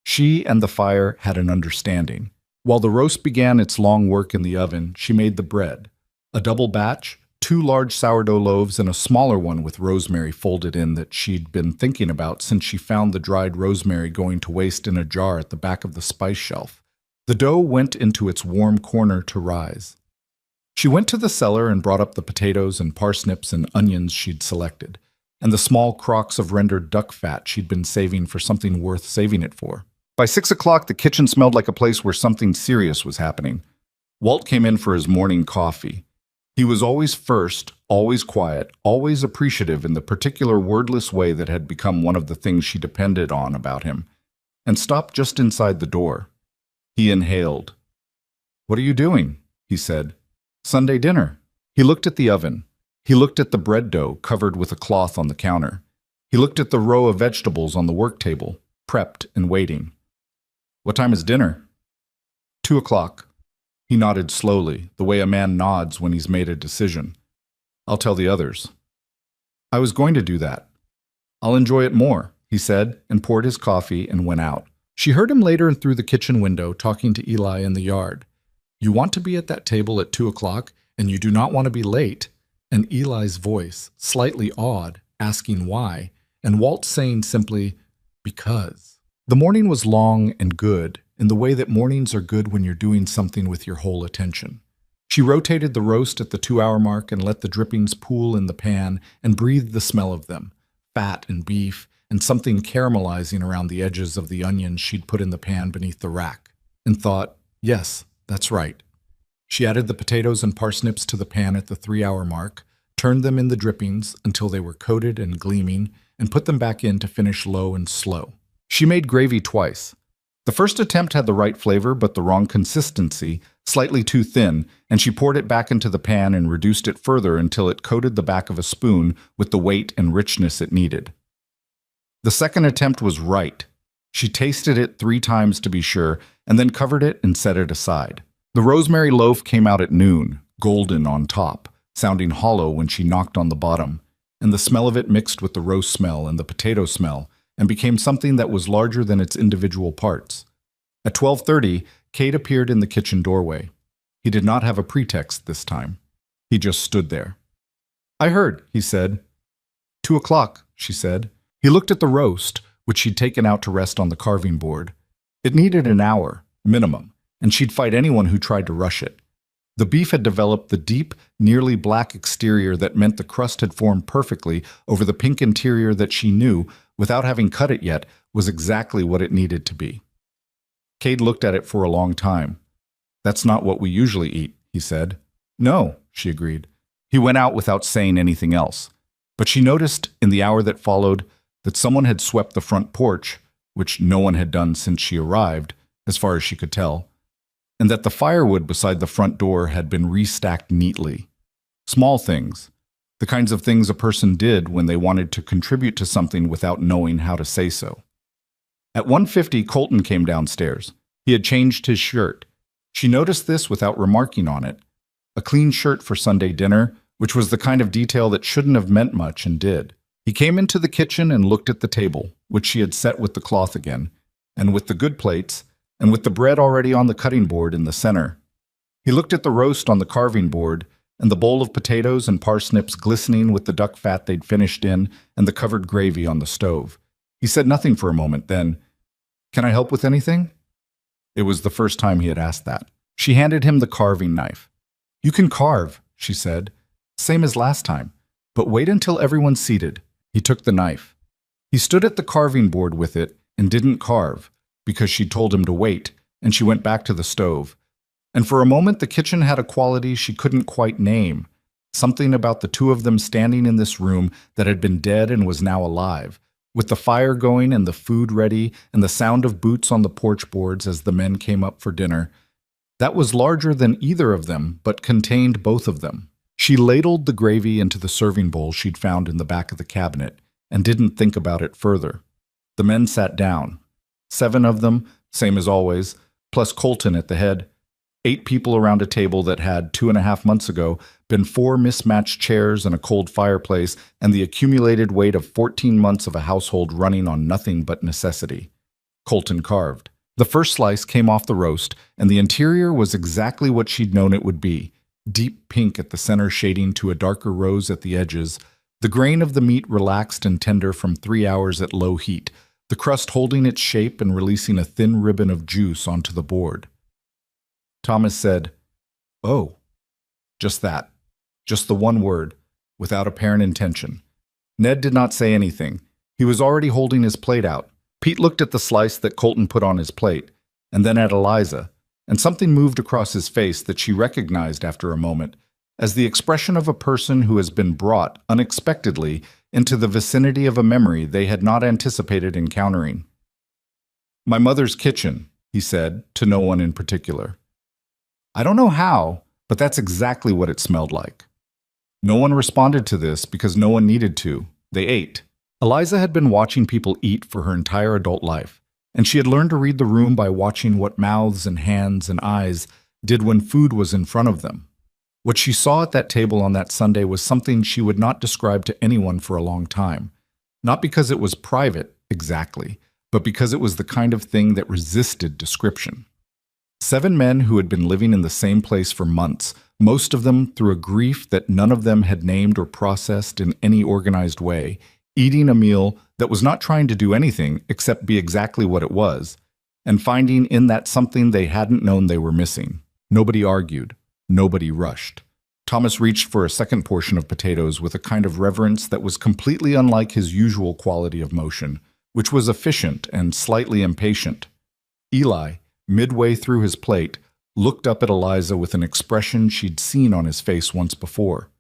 She and the fire had an understanding. While the roast began its long work in the oven, she made the bread. A double batch, 2 large sourdough loaves and a smaller one with rosemary folded in that she'd been thinking about since she found the dried rosemary going to waste in a jar at the back of the spice shelf. The dough went into its warm corner to rise. She went to the cellar and brought up the potatoes and parsnips and onions she'd selected, and the small crocks of rendered duck fat she'd been saving for something worth saving it for. By 6 o'clock, the kitchen smelled like a place where something serious was happening. Walt came in for his morning coffee. He was always first, always quiet, always appreciative in the particular wordless way that had become one of the things she depended on about him, and stopped just inside the door. He inhaled. "What are you doing?" he said. "Sunday dinner." He looked at the oven. He looked at the bread dough covered with a cloth on the counter. He looked at the row of vegetables on the work table, prepped and waiting. "What time is dinner?" 2 o'clock. He nodded slowly, the way a man nods when he's made a decision. "I'll tell the others." "I was going to do that." "I'll enjoy it more," he said, and poured his coffee and went out. She heard him later through the kitchen window talking to Eli in the yard. "You want to be at that table at 2 o'clock, and you do not want to be late." And Eli's voice, slightly awed, asking why, and Walt saying simply, "Because." The morning was long and good, in the way that mornings are good when you're doing something with your whole attention. She rotated the roast at the 2-hour mark and let the drippings pool in the pan and breathed the smell of them, fat and beef, and something caramelizing around the edges of the onions she'd put in the pan beneath the rack, and thought, yes, that's right. She added the potatoes and parsnips to the pan at the 3-hour mark, turned them in the drippings until they were coated and gleaming, and put them back in to finish low and slow. She made gravy twice. The first attempt had the right flavor but the wrong consistency, slightly too thin, and she poured it back into the pan and reduced it further until it coated the back of a spoon with the weight and richness it needed. The second attempt was right. She tasted it 3 times to be sure, and then covered it and set it aside. The rosemary loaf came out at noon, golden on top, sounding hollow when she knocked on the bottom, and the smell of it mixed with the roast smell and the potato smell, and became something that was larger than its individual parts. At 12:30, Cade appeared in the kitchen doorway. He did not have a pretext this time. He just stood there. "I heard," he said. 2 o'clock, she said. He looked at the roast, which she'd taken out to rest on the carving board. It needed an hour, minimum, and she'd fight anyone who tried to rush it. The beef had developed the deep, nearly black exterior that meant the crust had formed perfectly over the pink interior that she knew, without having cut it yet, was exactly what it needed to be. Cade looked at it for a long time. "That's not what we usually eat," he said. "No," she agreed. He went out without saying anything else. But she noticed, in the hour that followed, that someone had swept the front porch, which no one had done since she arrived, as far as she could tell, and that the firewood beside the front door had been restacked neatly. Small things, the kinds of things a person did when they wanted to contribute to something without knowing how to say so. At 1:50, Colton came downstairs. He had changed his shirt. She noticed this without remarking on it. A clean shirt for Sunday dinner, which was the kind of detail that shouldn't have meant much and did. He came into the kitchen and looked at the table, which she had set with the cloth again, and with the good plates, and with the bread already on the cutting board in the center. He looked at the roast on the carving board, and the bowl of potatoes and parsnips glistening with the duck fat they'd finished in, and the covered gravy on the stove. He said nothing for a moment, then, "Can I help with anything?" It was the first time he had asked that. She handed him the carving knife. "You can carve," she said, "same as last time, but wait until everyone's seated." He took the knife. He stood at the carving board with it and didn't carve, because she'd told him to wait, and she went back to the stove. And for a moment the kitchen had a quality she couldn't quite name, something about the two of them standing in this room that had been dead and was now alive, with the fire going and the food ready and the sound of boots on the porch boards as the men came up for dinner. That was larger than either of them, but contained both of them. She ladled the gravy into the serving bowl she'd found in the back of the cabinet and didn't think about it further. The men sat down. 7 of them, same as always, plus Colton at the head. 8 people around a table that had, 2.5 months ago, been 4 mismatched chairs and a cold fireplace and the accumulated weight of 14 months of a household running on nothing but necessity. Colton carved. The first slice came off the roast, and the interior was exactly what she'd known it would be. Deep pink at the center shading to a darker rose at the edges, the grain of the meat relaxed and tender from 3 hours at low heat, the crust holding its shape and releasing a thin ribbon of juice onto the board. Thomas said, "Oh." Just that. Just the one word, without apparent intention. Ned did not say anything. He was already holding his plate out. Pete looked at the slice that Colton put on his plate, and then at Eliza, and something moved across his face that she recognized after a moment as the expression of a person who has been brought unexpectedly into the vicinity of a memory they had not anticipated encountering. "My mother's kitchen," he said, to no one in particular. "I don't know how, but that's exactly what it smelled like." No one responded to this because no one needed to. They ate. Eliza had been watching people eat for her entire adult life, and she had learned to read the room by watching what mouths and hands and eyes did when food was in front of them. What she saw at that table on that Sunday was something she would not describe to anyone for a long time, not because it was private, exactly, but because it was the kind of thing that resisted description. 7 men who had been living in the same place for months, most of them through a grief that none of them had named or processed in any organized way, eating a meal that was not trying to do anything except be exactly what it was, and finding in that something they hadn't known they were missing. Nobody argued. Nobody rushed. Thomas reached for a second portion of potatoes with a kind of reverence that was completely unlike his usual quality of motion, which was efficient and slightly impatient. Eli, midway through his plate, looked up at Eliza with an expression she'd seen on his face once before.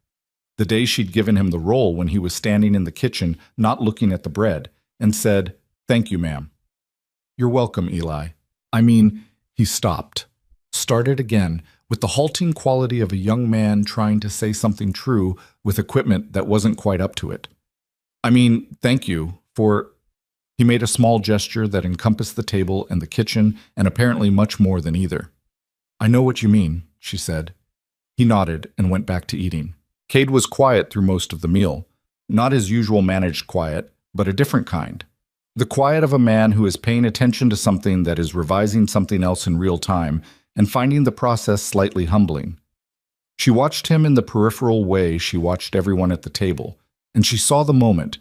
The day she'd given him the roll when he was standing in the kitchen, not looking at the bread, and said, "Thank you, ma'am." "You're welcome, Eli." I mean, he stopped, started again, with the halting quality of a young man trying to say something true with equipment that wasn't quite up to it. I mean, thank you for... He made a small gesture that encompassed the table and the kitchen and apparently much more than either. I know what you mean, she said. He nodded and went back to eating. Cade was quiet through most of the meal. Not his usual managed quiet, but a different kind. The quiet of a man who is paying attention to something that is revising something else in real time and finding the process slightly humbling. She watched him in the peripheral way she watched everyone at the table, and she saw the moment.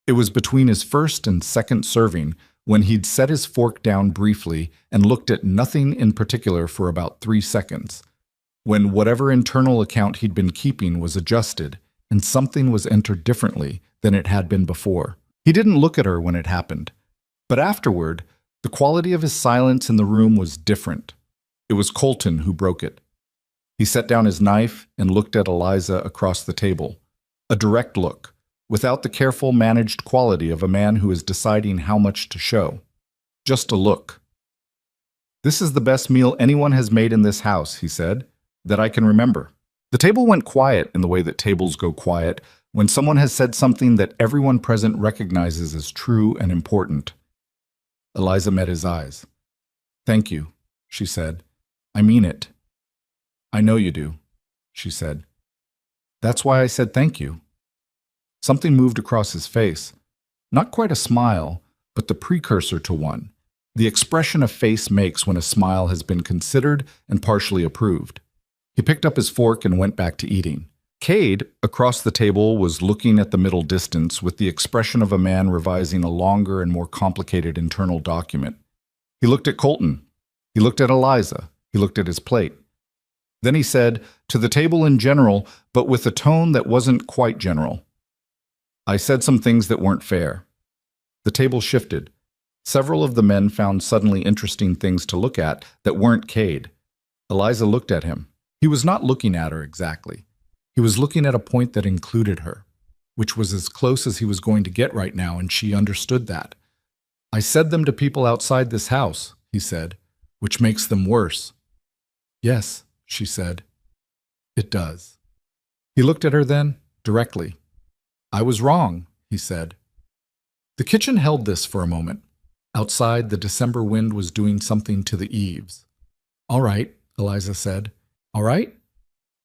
It was between his first and second serving when he'd set his fork down briefly and looked at nothing in particular for about 3 seconds, when whatever internal account he'd been keeping was adjusted and something was entered differently than it had been before. He didn't look at her when it happened, but afterward, the quality of his silence in the room was different. It was Colton who broke it. He set down his knife and looked at Eliza across the table. A direct look, without the careful, managed quality of a man who is deciding how much to show. Just a look. "This is the best meal anyone has made in this house," he said, "that I can remember." The table went quiet in the way that tables go quiet when someone has said something that everyone present recognizes as true and important. Eliza met his eyes. "Thank you," she said. "I mean it." "I know you do," she said. "That's why I said thank you." Something moved across his face. Not quite a smile, but the precursor to one. The expression a face makes when a smile has been considered and partially approved. He picked up his fork and went back to eating. Cade, across the table, was looking at the middle distance with the expression of a man revising a longer and more complicated internal document. He looked at Colton. He looked at Eliza. He looked at his plate. Then he said, to the table in general, but with a tone that wasn't quite general, "I said some things that weren't fair." The table shifted. Several of the men found suddenly interesting things to look at that weren't Cade. Eliza looked at him. He was not looking at her exactly. He was looking at a point that included her, which was as close as he was going to get right now, and she understood that. "I said them to people outside this house," he said, "which makes them worse." "Yes," she said. "It does." He looked at her then, directly. "I was wrong," he said. The kitchen held this for a moment. Outside, the December wind was doing something to the eaves. "All right," Eliza said. "All right?"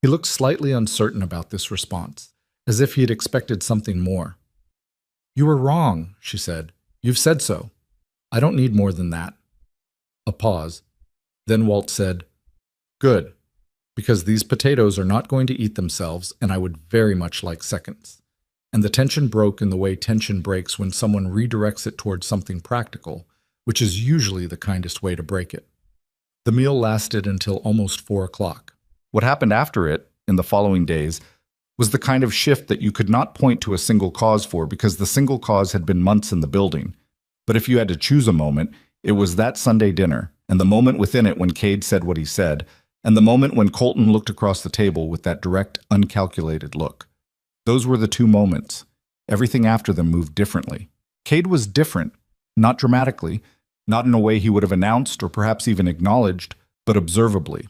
He looked slightly uncertain about this response, as if he had expected something more. "You were wrong," she said. "You've said so. I don't need more than that." A pause. Then Walt said, "Good, because these potatoes are not going to eat themselves, and I would very much like seconds." And the tension broke in the way tension breaks when someone redirects it towards something practical, which is usually the kindest way to break it. The meal lasted until almost 4 o'clock. What happened after it, in the following days, was the kind of shift that you could not point to a single cause for because the single cause had been months in the building. But if you had to choose a moment, it was that Sunday dinner, and the moment within it when Cade said what he said, and the moment when Colton looked across the table with that direct, uncalculated look. Those were the 2 moments. Everything after them moved differently. Cade was different, not dramatically, not in a way he would have announced or perhaps even acknowledged, but observably.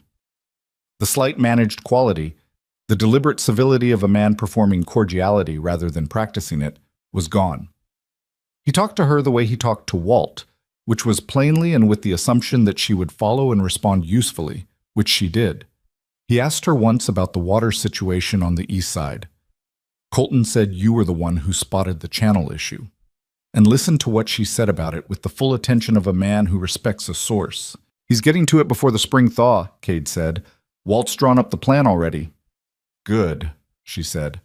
The slight managed quality, the deliberate civility of a man performing cordiality rather than practicing it, was gone. He talked to her the way he talked to Walt, which was plainly and with the assumption that she would follow and respond usefully, which she did. He asked her once about the water situation on the east side. Colton said you were the one who spotted the channel issue, and listened to what she said about it with the full attention of a man who respects a source. "He's getting to it before the spring thaw," Cade said. "Walt's drawn up the plan already." "Good," she said.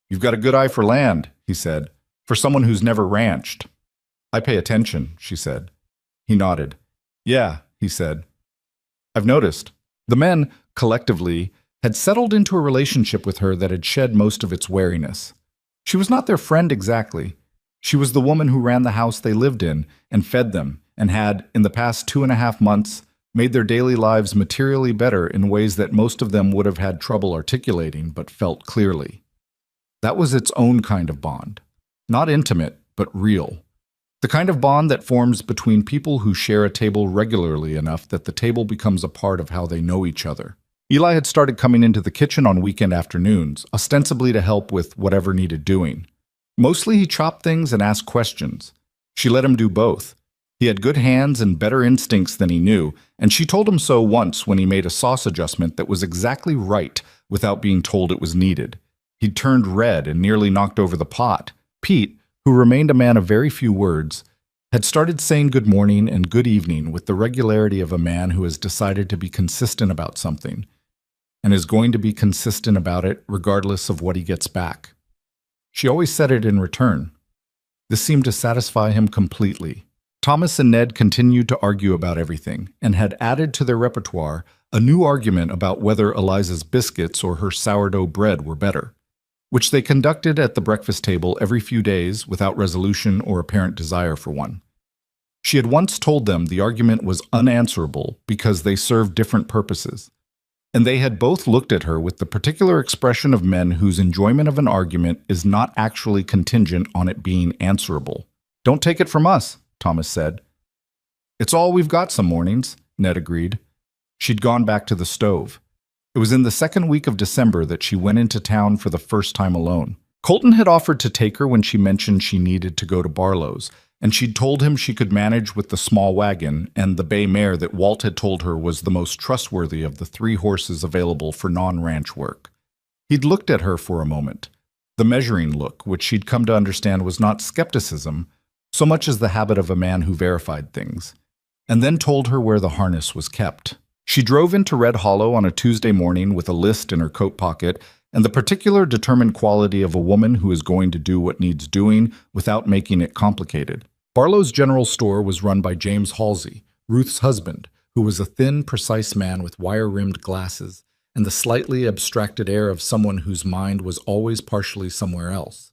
"You've got a good eye for land," he said, "for someone who's never ranched." "I pay attention," she said. He nodded. "Yeah," he said. "I've noticed." The men, collectively, had settled into a relationship with her that had shed most of its wariness. She was not their friend exactly. She was the woman who ran the house they lived in and fed them, and had, in the past 2.5 months, made their daily lives materially better in ways that most of them would have had trouble articulating but felt clearly. That was its own kind of bond. Not intimate, but real. The kind of bond that forms between people who share a table regularly enough that the table becomes a part of how they know each other. Eli had started coming into the kitchen on weekend afternoons, ostensibly to help with whatever needed doing. Mostly he chopped things and asked questions. She let him do both. He had good hands and better instincts than he knew, and she told him so once when he made a sauce adjustment that was exactly right without being told it was needed. He'd turned red and nearly knocked over the pot. Pete, who remained a man of very few words, had started saying good morning and good evening with the regularity of a man who has decided to be consistent about something, and is going to be consistent about it regardless of what he gets back. She always said it in return. This seemed to satisfy him completely. Thomas and Ned continued to argue about everything, and had added to their repertoire a new argument about whether Eliza's biscuits or her sourdough bread were better, which they conducted at the breakfast table every few days without resolution or apparent desire for one. She had once told them the argument was unanswerable because they served different purposes, and they had both looked at her with the particular expression of men whose enjoyment of an argument is not actually contingent on it being answerable. "Don't take it from us," Thomas said. "It's all we've got some mornings," Ned agreed. She'd gone back to the stove. It was in the second week of December that she went into town for the first time alone. Colton had offered to take her when she mentioned she needed to go to Barlow's, and she'd told him she could manage with the small wagon and the bay mare that Walt had told her was the most trustworthy of the 3 horses available for non-ranch work. He'd looked at her for a moment, the measuring look, which she'd come to understand was not skepticism so much as the habit of a man who verified things, and then told her where the harness was kept. She drove into Red Hollow on a Tuesday morning with a list in her coat pocket and the particular determined quality of a woman who is going to do what needs doing without making it complicated. Barlow's general store was run by James Halsey, Ruth's husband, who was a thin, precise man with wire-rimmed glasses and the slightly abstracted air of someone whose mind was always partially somewhere else.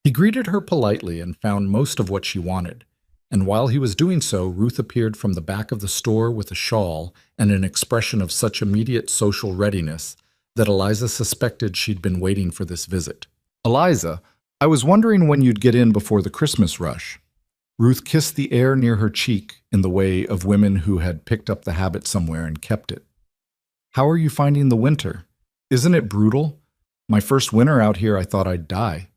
He greeted her politely and found most of what she wanted, and while he was doing so, Ruth appeared from the back of the store with a shawl and an expression of such immediate social readiness that Eliza suspected she'd been waiting for this visit. "Eliza, I was wondering when you'd get in before the Christmas rush." Ruth kissed the air near her cheek in the way of women who had picked up the habit somewhere and kept it. "How are you finding the winter? Isn't it brutal? My first winter out here, I thought I'd die."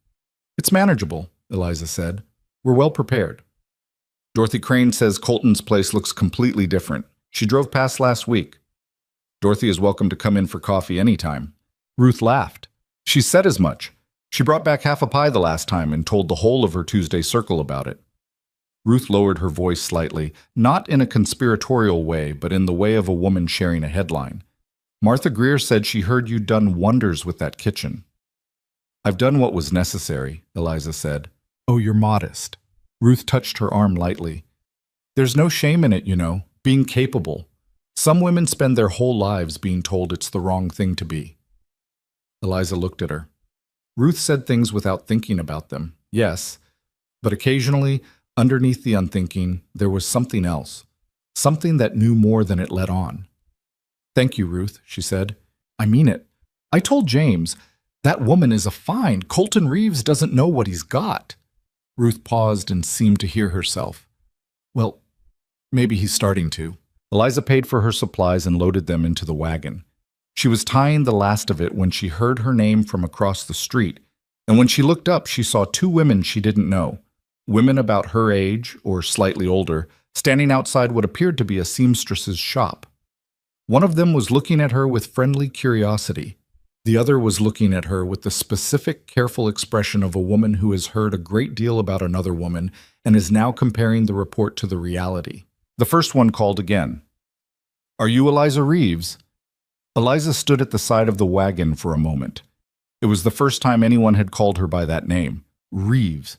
"It's manageable," Eliza said. "We're well prepared." "Dorothy Crane says Colton's place looks completely different. She drove past last week." "Dorothy is welcome to come in for coffee anytime." Ruth laughed. "She said as much. She brought back half a pie the last time and told the whole of her Tuesday circle about it." Ruth lowered her voice slightly, not in a conspiratorial way, but in the way of a woman sharing a headline. "Martha Greer said she heard you'd done wonders with that kitchen." "I've done what was necessary," Eliza said. "Oh, you're modest." Ruth touched her arm lightly. "There's no shame in it, you know, being capable. Some women spend their whole lives being told it's the wrong thing to be." Eliza looked at her. Ruth said things without thinking about them, yes, but occasionally, underneath the unthinking, there was something else, something that knew more than it let on. "Thank you, Ruth," she said. "I mean it. I told James, that woman is a find. Colton Reeves doesn't know what he's got." Ruth paused and seemed to hear herself. "Well, maybe he's starting to." Eliza paid for her supplies and loaded them into the wagon. She was tying the last of it when she heard her name from across the street, and when she looked up, she saw 2 women she didn't know, women about her age or slightly older, standing outside what appeared to be a seamstress's shop. One of them was looking at her with friendly curiosity. The other was looking at her with the specific, careful expression of a woman who has heard a great deal about another woman and is now comparing the report to the reality. The first one called again. "Are you Eliza Reeves?" Eliza stood at the side of the wagon for a moment. It was the first time anyone had called her by that name. Reeves.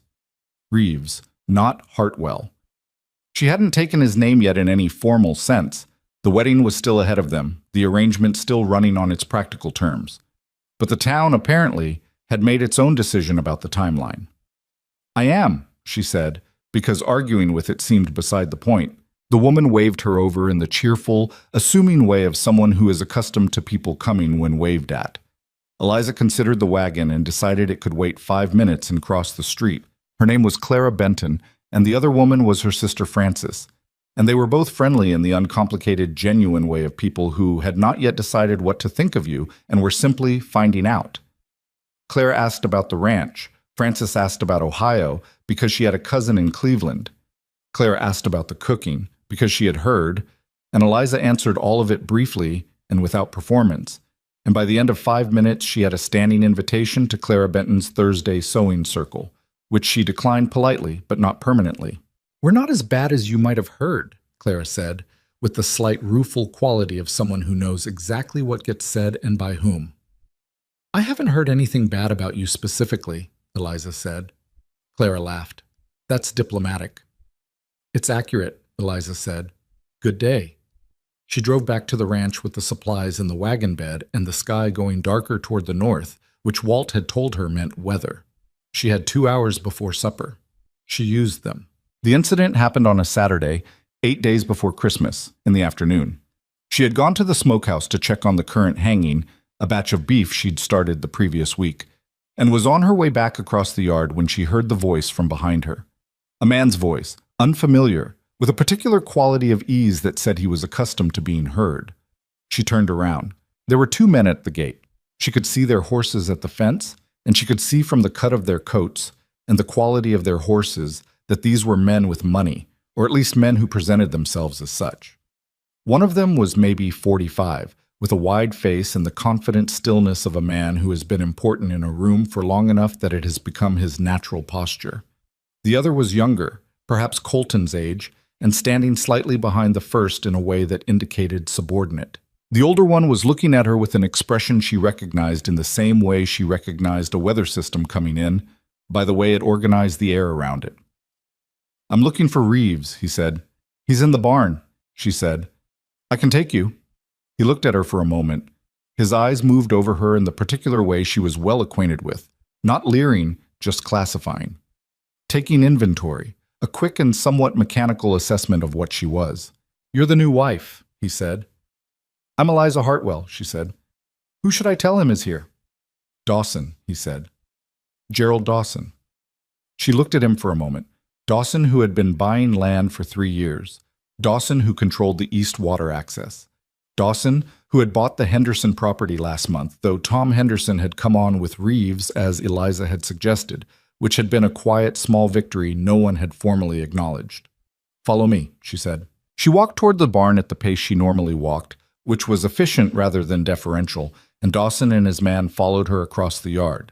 Reeves, not Hartwell. She hadn't taken his name yet in any formal sense. The wedding was still ahead of them, the arrangement still running on its practical terms. But the town, apparently, had made its own decision about the timeline. "I am," she said, because arguing with it seemed beside the point. The woman waved her over in the cheerful, assuming way of someone who is accustomed to people coming when waved at. Eliza considered the wagon and decided it could wait 5 minutes and cross the street. Her name was Clara Benton, and the other woman was her sister Frances, and they were both friendly in the uncomplicated, genuine way of people who had not yet decided what to think of you and were simply finding out. Claire asked about the ranch. Frances asked about Ohio because she had a cousin in Cleveland. Claire asked about the cooking because she had heard, and Eliza answered all of it briefly and without performance. And by the end of 5 minutes, she had a standing invitation to Clara Benton's Thursday sewing circle, which she declined politely, but not permanently. "We're not as bad as you might have heard," Clara said, with the slight rueful quality of someone who knows exactly what gets said and by whom. "I haven't heard anything bad about you specifically," Eliza said. Clara laughed. "That's diplomatic." "It's accurate," Eliza said. "Good day." She drove back to the ranch with the supplies in the wagon bed and the sky going darker toward the north, which Walt had told her meant weather. She had 2 hours before supper. She used them. The incident happened on a Saturday, 8 days before Christmas, in the afternoon. She had gone to the smokehouse to check on the current hanging, a batch of beef she'd started the previous week, and was on her way back across the yard when she heard the voice from behind her. A man's voice, unfamiliar, with a particular quality of ease that said he was accustomed to being heard. She turned around. There were 2 men at the gate. She could see their horses at the fence, and she could see from the cut of their coats and the quality of their horses that these were men with money, or at least men who presented themselves as such. One of them was maybe 45, with a wide face and the confident stillness of a man who has been important in a room for long enough that it has become his natural posture. The other was younger, perhaps Colton's age, and standing slightly behind the first in a way that indicated subordinate. The older one was looking at her with an expression she recognized in the same way she recognized a weather system coming in, by the way it organized the air around it. "I'm looking for Reeves," he said. "He's in the barn," she said. "I can take you." He looked at her for a moment. His eyes moved over her in the particular way she was well acquainted with, not leering, just classifying. Taking inventory, a quick and somewhat mechanical assessment of what she was. "You're the new wife," he said. "I'm Eliza Hartwell," she said. "Who should I tell him is here?" "Dawson," he said. "Gerald Dawson." She looked at him for a moment. Dawson, who had been buying land for 3 years. Dawson, who controlled the east water access. Dawson, who had bought the Henderson property last month, though Tom Henderson had come on with Reeves, as Eliza had suggested, which had been a quiet, small victory no one had formally acknowledged. "Follow me," she said. She walked toward the barn at the pace she normally walked, which was efficient rather than deferential, and Dawson and his man followed her across the yard.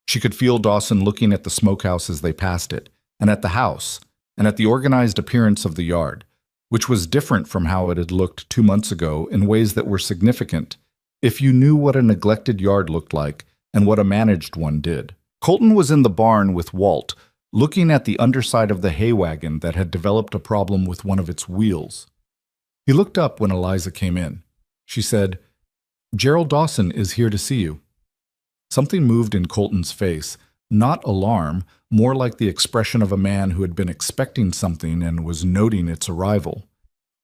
She could feel Dawson looking at the smokehouse as they passed it, and at the house, and at the organized appearance of the yard, which was different from how it had looked 2 months ago in ways that were significant, if you knew what a neglected yard looked like and what a managed one did. Colton was in the barn with Walt, looking at the underside of the hay wagon that had developed a problem with one of its wheels. He looked up when Eliza came in. She said, "Gerald Dawson is here to see you." Something moved in Colton's face, not alarm, more like the expression of a man who had been expecting something and was noting its arrival.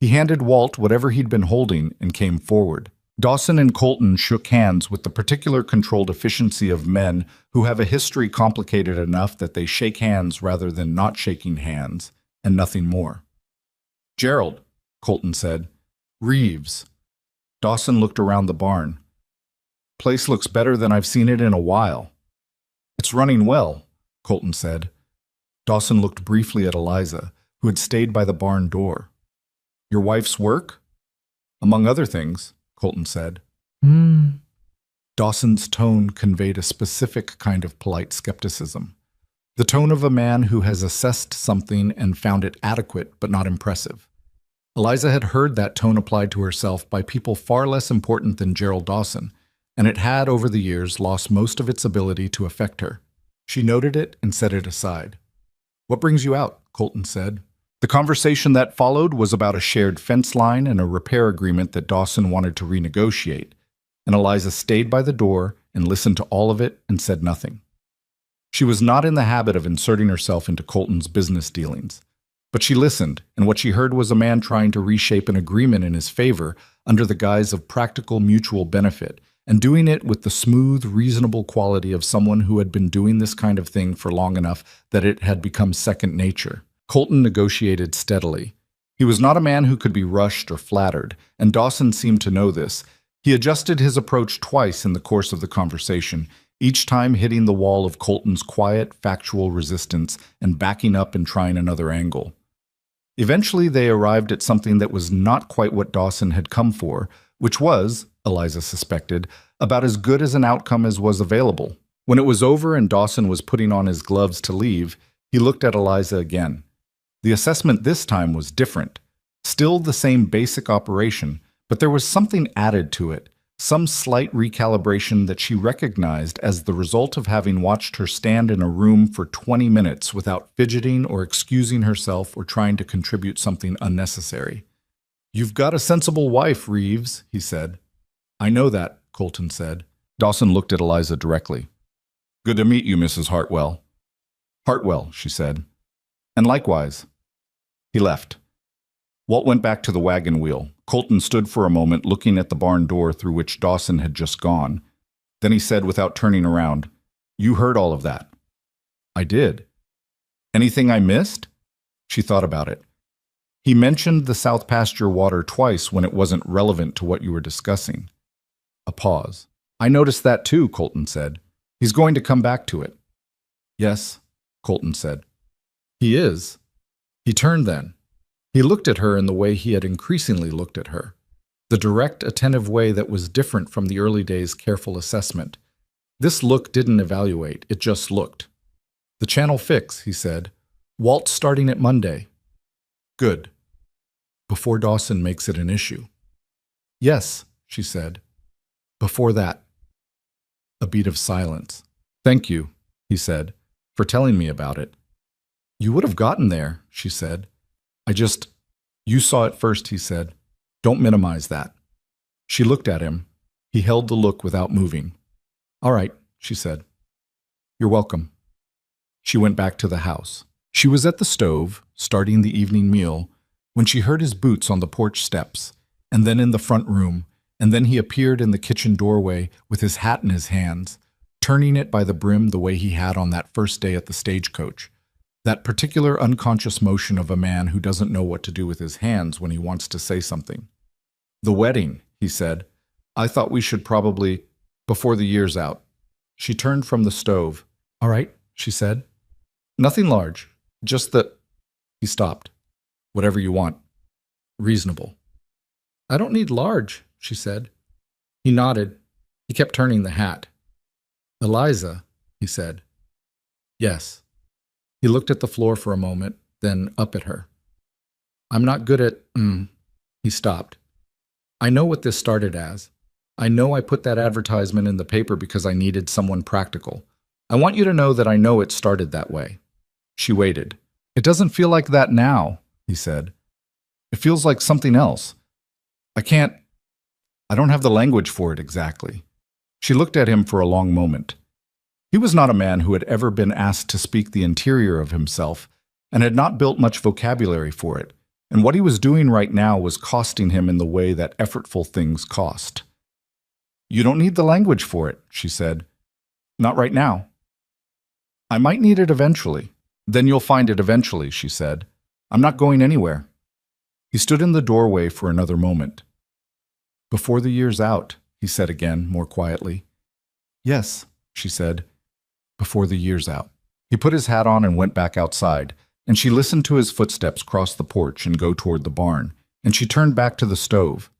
He handed Walt whatever he'd been holding and came forward. Dawson and Colton shook hands with the particular controlled efficiency of men who have a history complicated enough that they shake hands rather than not shaking hands, and nothing more. "Gerald," Colton said. "Reeves." Dawson looked around the barn. "Place looks better than I've seen it in a while." "It's running well," Colton said. Dawson looked briefly at Eliza, who had stayed by the barn door. "Your wife's work?" "Among other things," Colton said. Dawson's tone conveyed a specific kind of polite skepticism. The tone of a man who has assessed something and found it adequate but not impressive. Eliza had heard that tone applied to herself by people far less important than Gerald Dawson, and it had, over the years, lost most of its ability to affect her. She noted it and set it aside. "What brings you out?" Colton said. The conversation that followed was about a shared fence line and a repair agreement that Dawson wanted to renegotiate, and Eliza stayed by the door and listened to all of it and said nothing. She was not in the habit of inserting herself into Colton's business dealings, but she listened, and what she heard was a man trying to reshape an agreement in his favor under the guise of practical mutual benefit, and doing it with the smooth, reasonable quality of someone who had been doing this kind of thing for long enough that it had become second nature. Colton negotiated steadily. He was not a man who could be rushed or flattered, and Dawson seemed to know this. He adjusted his approach twice in the course of the conversation, each time hitting the wall of Colton's quiet, factual resistance and backing up and trying another angle. Eventually, they arrived at something that was not quite what Dawson had come for, which was, Eliza suspected, about as good as an outcome as was available. When it was over and Dawson was putting on his gloves to leave, he looked at Eliza again. The assessment this time was different. Still the same basic operation, but there was something added to it, some slight recalibration that she recognized as the result of having watched her stand in a room for 20 minutes without fidgeting or excusing herself or trying to contribute something unnecessary. "You've got a sensible wife, Reeves," he said. "I know that," Colton said. Dawson looked at Eliza directly. "Good to meet you, Mrs. Hartwell." "Hartwell," she said. "And likewise." He left. Walt went back to the wagon wheel. Colton stood for a moment looking at the barn door through which Dawson had just gone. Then he said without turning around, "You heard all of that." "I did." "Anything I missed?" She thought about it. "He mentioned the South Pasture water twice when it wasn't relevant to what you were discussing." A pause. "I noticed that too," Colton said. "He's going to come back to it." "Yes," Colton said. "He is." He turned then. He looked at her in the way he had increasingly looked at her, the direct, attentive way that was different from the early days' careful assessment. This look didn't evaluate, it just looked. "The channel fix," he said. "Walt's starting it Monday." "Good." "Before Dawson makes it an issue." "Yes," she said. "Before that." A beat of silence. "Thank you," he said, "for telling me about it." "You would have gotten there," she said. You saw it first," he said. "Don't minimize that." She looked at him. He held the look without moving. "All right," she said. "You're welcome." She went back to the house. She was at the stove, starting the evening meal, when she heard his boots on the porch steps, and then in the front room, and then he appeared in the kitchen doorway with his hat in his hands, turning it by the brim the way he had on that first day at the stagecoach. That particular unconscious motion of a man who doesn't know what to do with his hands when he wants to say something. "The wedding," he said. "I thought we should probably, before the year's out." She turned from the stove. "All right," she said. "Nothing large, just that—" He stopped. "Whatever you want. Reasonable." "I don't need large," she said. He nodded. He kept turning the hat. "Eliza," he said. "Yes." He looked at the floor for a moment, then up at her. "I'm not good at—" He stopped. "I know what this started as. I know I put that advertisement in the paper because I needed someone practical. I want you to know that I know it started that way." She waited. "It doesn't feel like that now," he said. "It feels like something else. I don't have the language for it exactly." She looked at him for a long moment. He was not a man who had ever been asked to speak the interior of himself and had not built much vocabulary for it, and what he was doing right now was costing him in the way that effortful things cost. "You don't need the language for it," she said. "Not right now." "I might need it eventually." "Then you'll find it eventually," she said. "I'm not going anywhere." He stood in the doorway for another moment. "Before the year's out," he said again, more quietly. "Yes," she said. "Before the year's out." He put his hat on and went back outside, and she listened to his footsteps cross the porch and go toward the barn, and she turned back to the stove.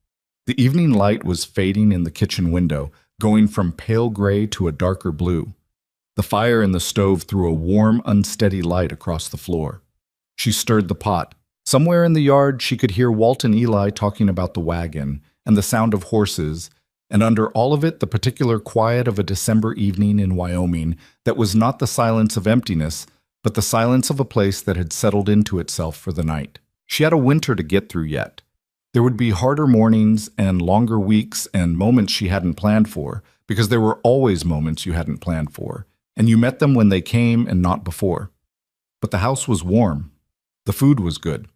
The evening light was fading in the kitchen window, going from pale gray to a darker blue. The fire in the stove threw a warm, unsteady light across the floor. She stirred the pot. Somewhere in the yard she could hear Walt and Eli talking about the wagon and the sound of horses, and under all of it the particular quiet of a December evening in Wyoming that was not the silence of emptiness, but the silence of a place that had settled into itself for the night. She had a winter to get through yet. There would be harder mornings and longer weeks and moments she hadn't planned for, because there were always moments you hadn't planned for, and you met them when they came and not before. But the house was warm. The food was good.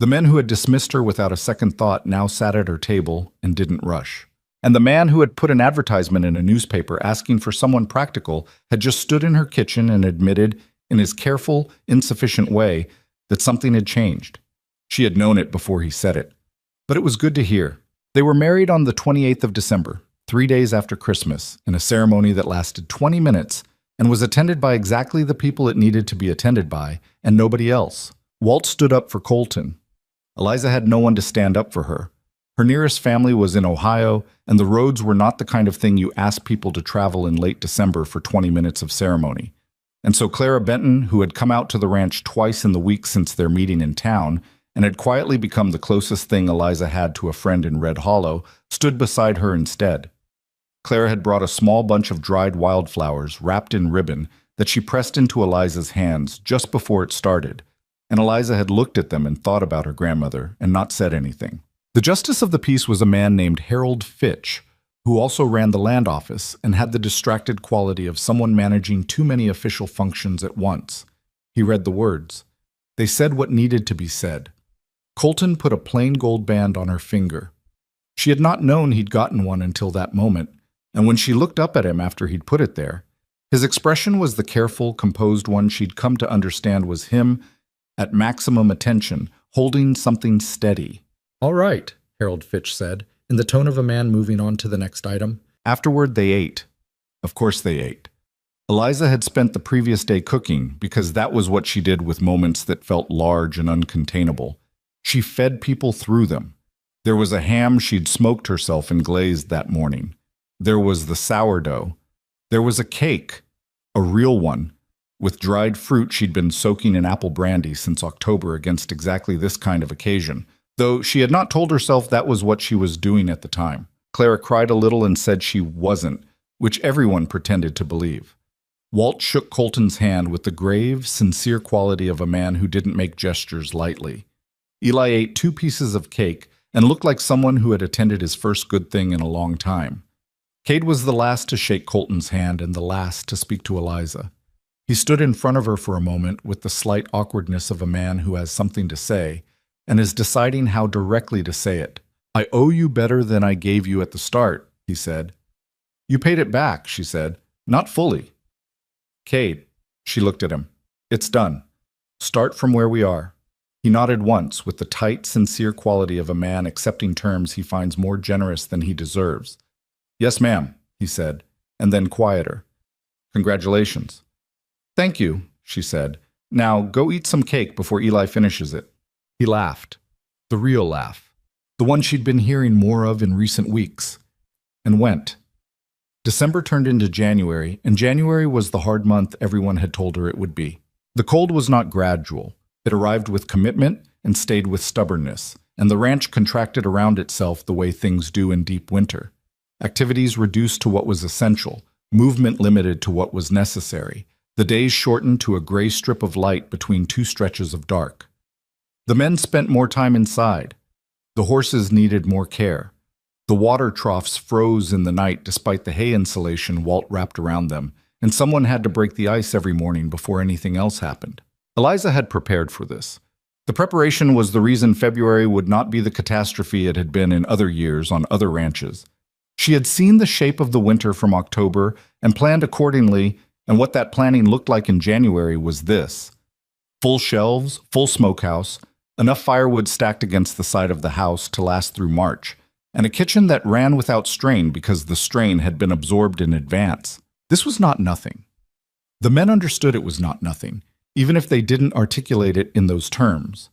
The men who had dismissed her without a second thought now sat at her table and didn't rush. And the man who had put an advertisement in a newspaper asking for someone practical had just stood in her kitchen and admitted, in his careful, insufficient way, that something had changed. She had known it before he said it. But it was good to hear. They were married on the 28th of December, 3 days after Christmas, in a ceremony that lasted 20 minutes and was attended by exactly the people it needed to be attended by, and nobody else. Walt stood up for Colton. Eliza had no one to stand up for her. Her nearest family was in Ohio, and the roads were not the kind of thing you ask people to travel in late December for 20 minutes of ceremony. And so Clara Benton, who had come out to the ranch twice in the week since their meeting in town, and had quietly become the closest thing Eliza had to a friend in Red Hollow, stood beside her instead. Clara had brought a small bunch of dried wildflowers wrapped in ribbon that she pressed into Eliza's hands just before it started, and Eliza had looked at them and thought about her grandmother and not said anything. The justice of the peace was a man named Harold Fitch, who also ran the land office and had the distracted quality of someone managing too many official functions at once. He read the words. They said what needed to be said. Colton put a plain gold band on her finger. She had not known he'd gotten one until that moment, and when she looked up at him after he'd put it there, his expression was the careful, composed one she'd come to understand was him at maximum attention, holding something steady. All right, Harold Fitch said, in the tone of a man moving on to the next item. Afterward, they ate. Of course they ate. Eliza had spent the previous day cooking because that was what she did with moments that felt large and uncontainable. She fed people through them. There was a ham she'd smoked herself and glazed that morning. There was the sourdough. There was a cake, a real one, with dried fruit she'd been soaking in apple brandy since October against exactly this kind of occasion, though she had not told herself that was what she was doing at the time. Clara cried a little and said she wasn't, which everyone pretended to believe. Walt shook Colton's hand with the grave, sincere quality of a man who didn't make gestures lightly. Eli ate 2 pieces of cake and looked like someone who had attended his first good thing in a long time. Cade was the last to shake Colton's hand and the last to speak to Eliza. He stood in front of her for a moment with the slight awkwardness of a man who has something to say and is deciding how directly to say it. I owe you better than I gave you at the start, he said. You paid it back, she said. Not fully. Cade, she looked at him. It's done. Start from where we are. He nodded once with the tight, sincere quality of a man accepting terms he finds more generous than he deserves. Yes, ma'am, he said, and then quieter. Congratulations. Thank you, she said. Now go eat some cake before Eli finishes it. He laughed. The real laugh. The one she'd been hearing more of in recent weeks. And went. December turned into January, and January was the hard month everyone had told her it would be. The cold was not gradual. It arrived with commitment and stayed with stubbornness, and the ranch contracted around itself the way things do in deep winter. Activities reduced to what was essential, movement limited to what was necessary. The days shortened to a gray strip of light between 2 stretches of dark. The men spent more time inside. The horses needed more care. The water troughs froze in the night despite the hay insulation Walt wrapped around them, and someone had to break the ice every morning before anything else happened. Eliza had prepared for this. The preparation was the reason February would not be the catastrophe it had been in other years on other ranches. She had seen the shape of the winter from October and planned accordingly, and what that planning looked like in January was this. Full shelves, full smokehouse, enough firewood stacked against the side of the house to last through March, and a kitchen that ran without strain because the strain had been absorbed in advance. This was not nothing. The men understood it was not nothing, even if they didn't articulate it in those terms.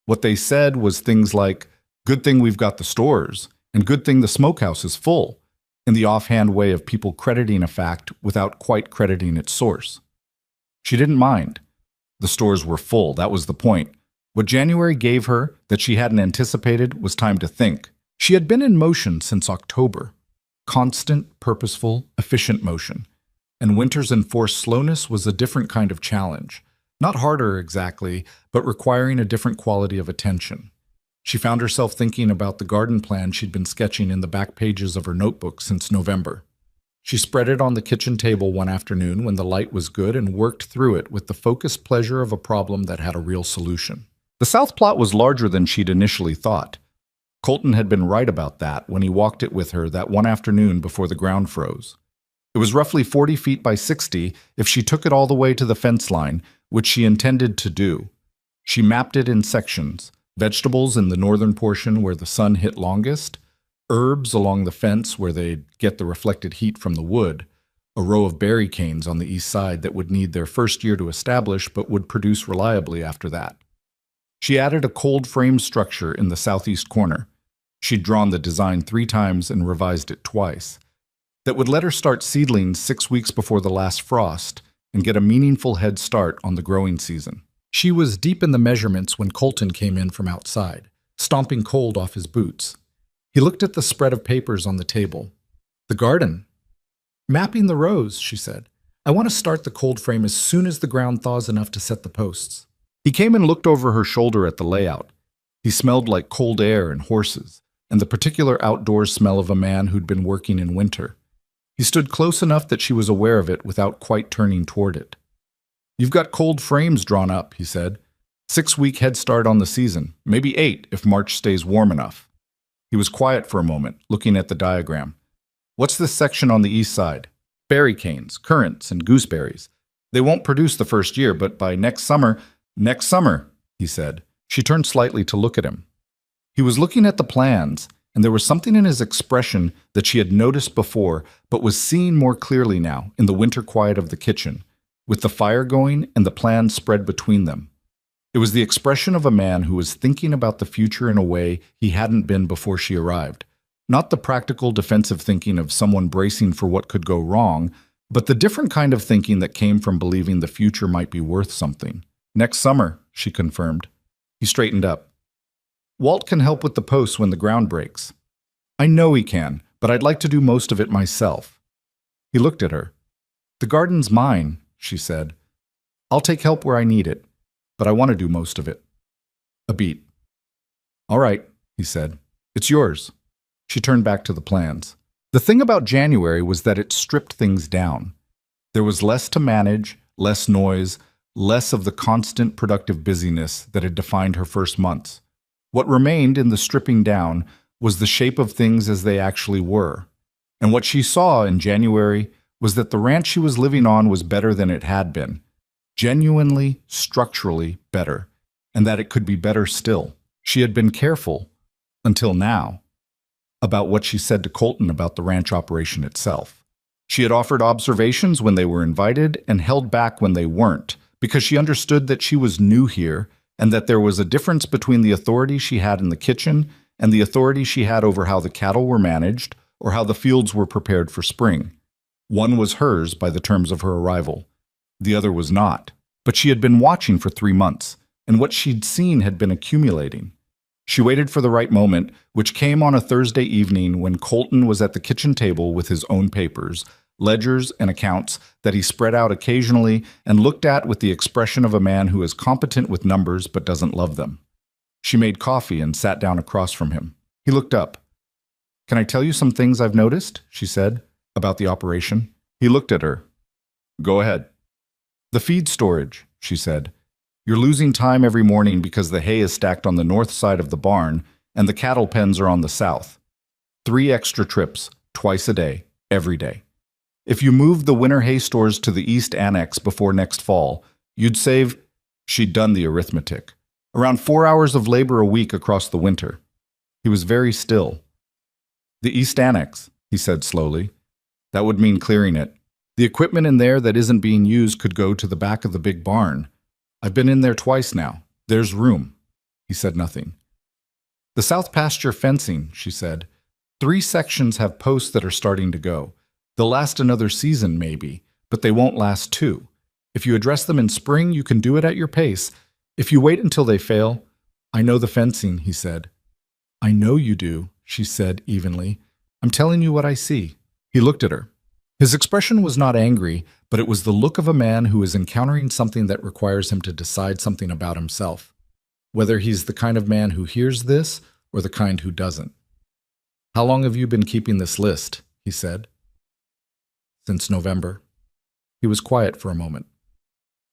What they said was things like, good thing we've got the stores, and good thing the smokehouse is full, in the offhand way of people crediting a fact without quite crediting its source. She didn't mind. The stores were full, that was the point. What January gave her that she hadn't anticipated was time to think. She had been in motion since October. Constant, purposeful, efficient motion. And winter's enforced slowness was a different kind of challenge. Not harder exactly, but requiring a different quality of attention. She found herself thinking about the garden plan she'd been sketching in the back pages of her notebook since November. She spread it on the kitchen table one afternoon when the light was good and worked through it with the focused pleasure of a problem that had a real solution. The south plot was larger than she'd initially thought. Colton had been right about that when he walked it with her that one afternoon before the ground froze. It was roughly 40 feet by 60 if she took it all the way to the fence line, which she intended to do. She mapped it in sections: vegetables in the northern portion where the sun hit longest, herbs along the fence where they'd get the reflected heat from the wood, a row of berry canes on the east side that would need their first year to establish but would produce reliably after that. She added a cold frame structure in the southeast corner. She'd drawn the design 3 times and revised it twice. That would let her start seedlings 6 weeks before the last frost and get a meaningful head start on the growing season. She was deep in the measurements when Colton came in from outside, stomping cold off his boots. He looked at the spread of papers on the table. The garden. Mapping the rows, she said. I want to start the cold frame as soon as the ground thaws enough to set the posts. He came and looked over her shoulder at the layout. He smelled like cold air and horses, and the particular outdoors smell of a man who'd been working in winter. He stood close enough that she was aware of it without quite turning toward it. You've got cold frames drawn up, he said. 6-week head start on the season, maybe 8 if March stays warm enough. He was quiet for a moment, looking at the diagram. What's this section on the east side? Berry canes, currants, and gooseberries. They won't produce the first year, but by next summer, he said. She turned slightly to look at him. He was looking at the plans, and there was something in his expression that she had noticed before, but was seeing more clearly now in the winter quiet of the kitchen, with the fire going and the plans spread between them. It was the expression of a man who was thinking about the future in a way he hadn't been before she arrived. Not the practical defensive thinking of someone bracing for what could go wrong, but the different kind of thinking that came from believing the future might be worth something. Next summer, she confirmed. He straightened up. Walt can help with the posts when the ground breaks. I know he can, but I'd like to do most of it myself. He looked at her. The garden's mine, she said. I'll take help where I need it, but I want to do most of it. A beat. All right, he said. It's yours. She turned back to the plans. The thing about January was that it stripped things down. There was less to manage, less noise, less of the constant productive busyness that had defined her first months. What remained in the stripping down was the shape of things as they actually were. And what she saw in January was that the ranch she was living on was better than it had been. Genuinely, structurally better. And that it could be better still. She had been careful, until now, about what she said to Colton about the ranch operation itself. She had offered observations when they were invited and held back when they weren't, because she understood that she was new here and that there was a difference between the authority she had in the kitchen and the authority she had over how the cattle were managed or how the fields were prepared for spring. One was hers by the terms of her arrival. The other was not. But she had been watching for 3 months, and what she'd seen had been accumulating. She waited for the right moment, which came on a Thursday evening when Colton was at the kitchen table with his own papers, ledgers and accounts that he spread out occasionally and looked at with the expression of a man who is competent with numbers but doesn't love them. She made coffee and sat down across from him. He looked up. Can I tell you some things I've noticed, she said, about the operation? He looked at her. Go ahead. The feed storage, she said. You're losing time every morning because the hay is stacked on the north side of the barn and the cattle pens are on the south. 3 extra trips, twice a day, every day. If you moved the winter hay stores to the east annex before next fall, you'd save, she'd done the arithmetic, around 4 hours of labor a week across the winter. He was very still. The east annex, he said slowly. That would mean clearing it. The equipment in there that isn't being used could go to the back of the big barn. I've been in there twice now. There's room. He said nothing. The south pasture fencing, she said. 3 sections have posts that are starting to go. They'll last another season, maybe, but they won't last 2. If you address them in spring, you can do it at your pace. If you wait until they fail, I know the fencing, he said. I know you do, she said evenly. I'm telling you what I see. He looked at her. His expression was not angry, but it was the look of a man who is encountering something that requires him to decide something about himself, whether he's the kind of man who hears this or the kind who doesn't. How long have you been keeping this list? He said. Since November. He was quiet for a moment.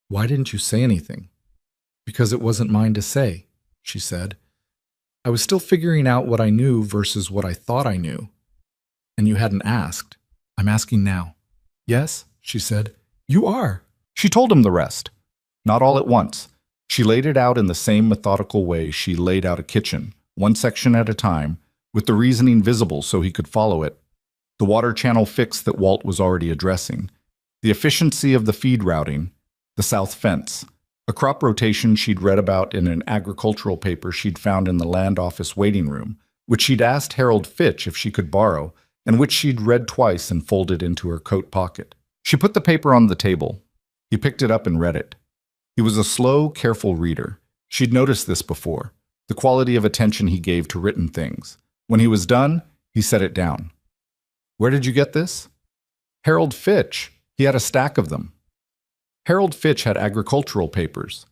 Why didn't you say anything? Because it wasn't mine to say, she said. I was still figuring out what I knew versus what I thought I knew. And you hadn't asked. I'm asking now. Yes, she said. You are. She told him the rest. Not all at once. She laid it out in the same methodical way she laid out a kitchen, one section at a time, with the reasoning visible so he could follow it. The water channel fix that Walt was already addressing, the efficiency of the feed routing, the south fence, a crop rotation she'd read about in an agricultural paper she'd found in the land office waiting room, which she'd asked Harold Fitch if she could borrow, and which she'd read twice and folded into her coat pocket. She put the paper on the table. He picked it up and read it. He was a slow, careful reader. She'd noticed this before, the quality of attention he gave to written things. When he was done, he set it down. Where did you get this? Harold Fitch. He had a stack of them. Harold Fitch had agricultural papers.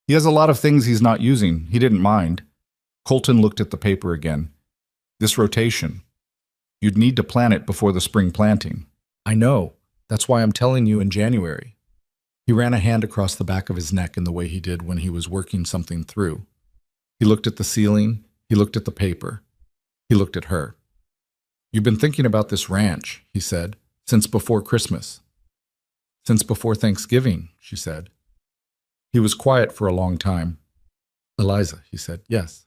He has a lot of things he's not using. He didn't mind. Colton looked at the paper again. This rotation. You'd need to plan it before the spring planting. I know. That's why I'm telling you in January. He ran a hand across the back of his neck in the way he did when he was working something through. He looked at the ceiling. He looked at the paper. He looked at her. You've been thinking about this ranch, he said, since before Christmas. Since before Thanksgiving, she said. He was quiet for a long time. Eliza, he said, yes.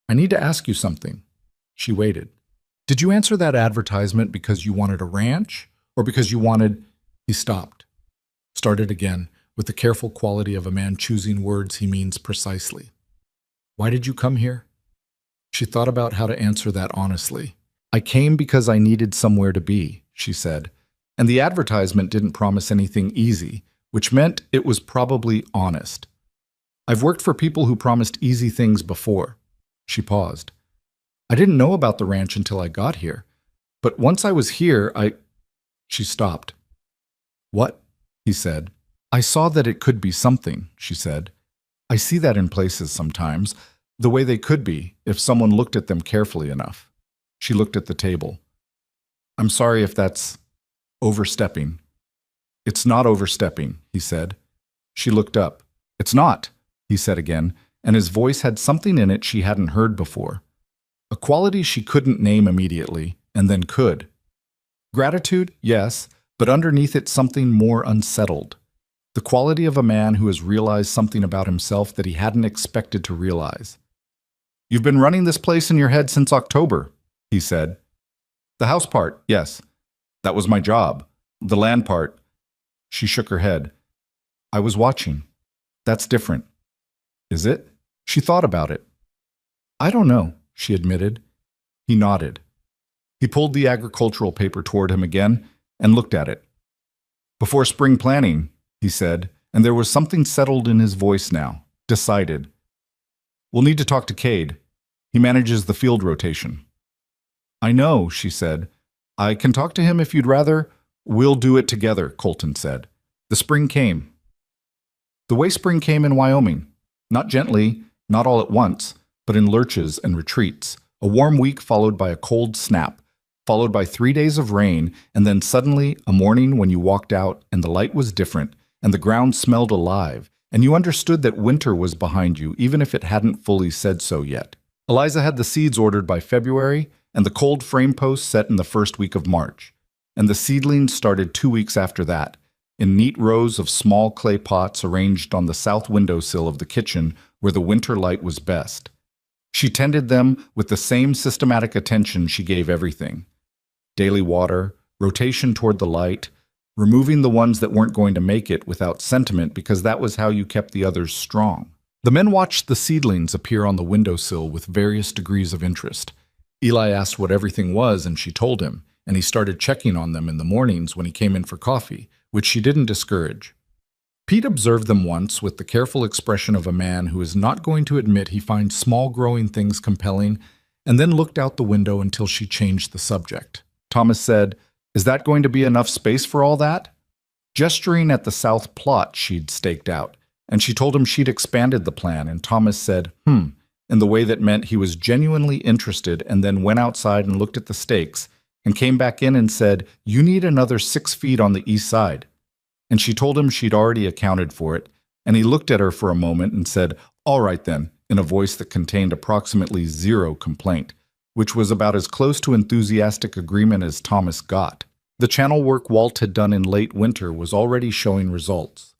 I need to ask you something. She waited. Did you answer that advertisement because you wanted a ranch or because you wanted... He stopped. Started again with the careful quality of a man choosing words he means precisely. Why did you come here? She thought about how to answer that honestly. I came because I needed somewhere to be, she said, and the advertisement didn't promise anything easy, which meant it was probably honest. I've worked for people who promised easy things before. She paused. I didn't know about the ranch until I got here, but once I was here, She stopped. What? He said. I saw that it could be something, she said. I see that in places sometimes, the way they could be if someone looked at them carefully enough. She looked at the table. I'm sorry if that's overstepping. It's not overstepping, he said. She looked up. It's not, he said again, and his voice had something in it she hadn't heard before. A quality she couldn't name immediately, and then could. Gratitude, yes, but underneath it something more unsettled. The quality of a man who has realized something about himself that he hadn't expected to realize. You've been running this place in your head since October, he said. The house part, yes. That was my job. The land part. She shook her head. I was watching. That's different. Is it? She thought about it. I don't know, she admitted. He nodded. He pulled the agricultural paper toward him again and looked at it. Before spring planting, he said, and there was something settled in his voice now, decided. We'll need to talk to Cade. He manages the field rotation. I know, she said. I can talk to him if you'd rather. We'll do it together, Colton said. The spring came. The way spring came in Wyoming. Not gently, not all at once, but in lurches and retreats. A warm week followed by a cold snap, followed by 3 days of rain, and then suddenly a morning when you walked out and the light was different, and the ground smelled alive, and you understood that winter was behind you, even if it hadn't fully said so yet. Eliza had the seeds ordered by February, and the cold frame posts set in the first week of March, and the seedlings started 2 weeks after that, in neat rows of small clay pots arranged on the south windowsill of the kitchen where the winter light was best. She tended them with the same systematic attention she gave everything. Daily water, rotation toward the light, removing the ones that weren't going to make it without sentiment because that was how you kept the others strong. The men watched the seedlings appear on the windowsill with various degrees of interest. Eli asked what everything was, and she told him, and he started checking on them in the mornings when he came in for coffee, which she didn't discourage. Pete observed them once with the careful expression of a man who is not going to admit he finds small growing things compelling, and then looked out the window until she changed the subject. Thomas said, Is that going to be enough space for all that? Gesturing at the south plot she'd staked out, and she told him she'd expanded the plan, and Thomas said, in the way that meant he was genuinely interested, and then went outside and looked at the stakes, and came back in and said, You need another 6 feet on the east side. And she told him she'd already accounted for it, and he looked at her for a moment and said, All right then, in a voice that contained approximately 0 complaint, which was about as close to enthusiastic agreement as Thomas got. The channel work Walt had done in late winter was already showing results.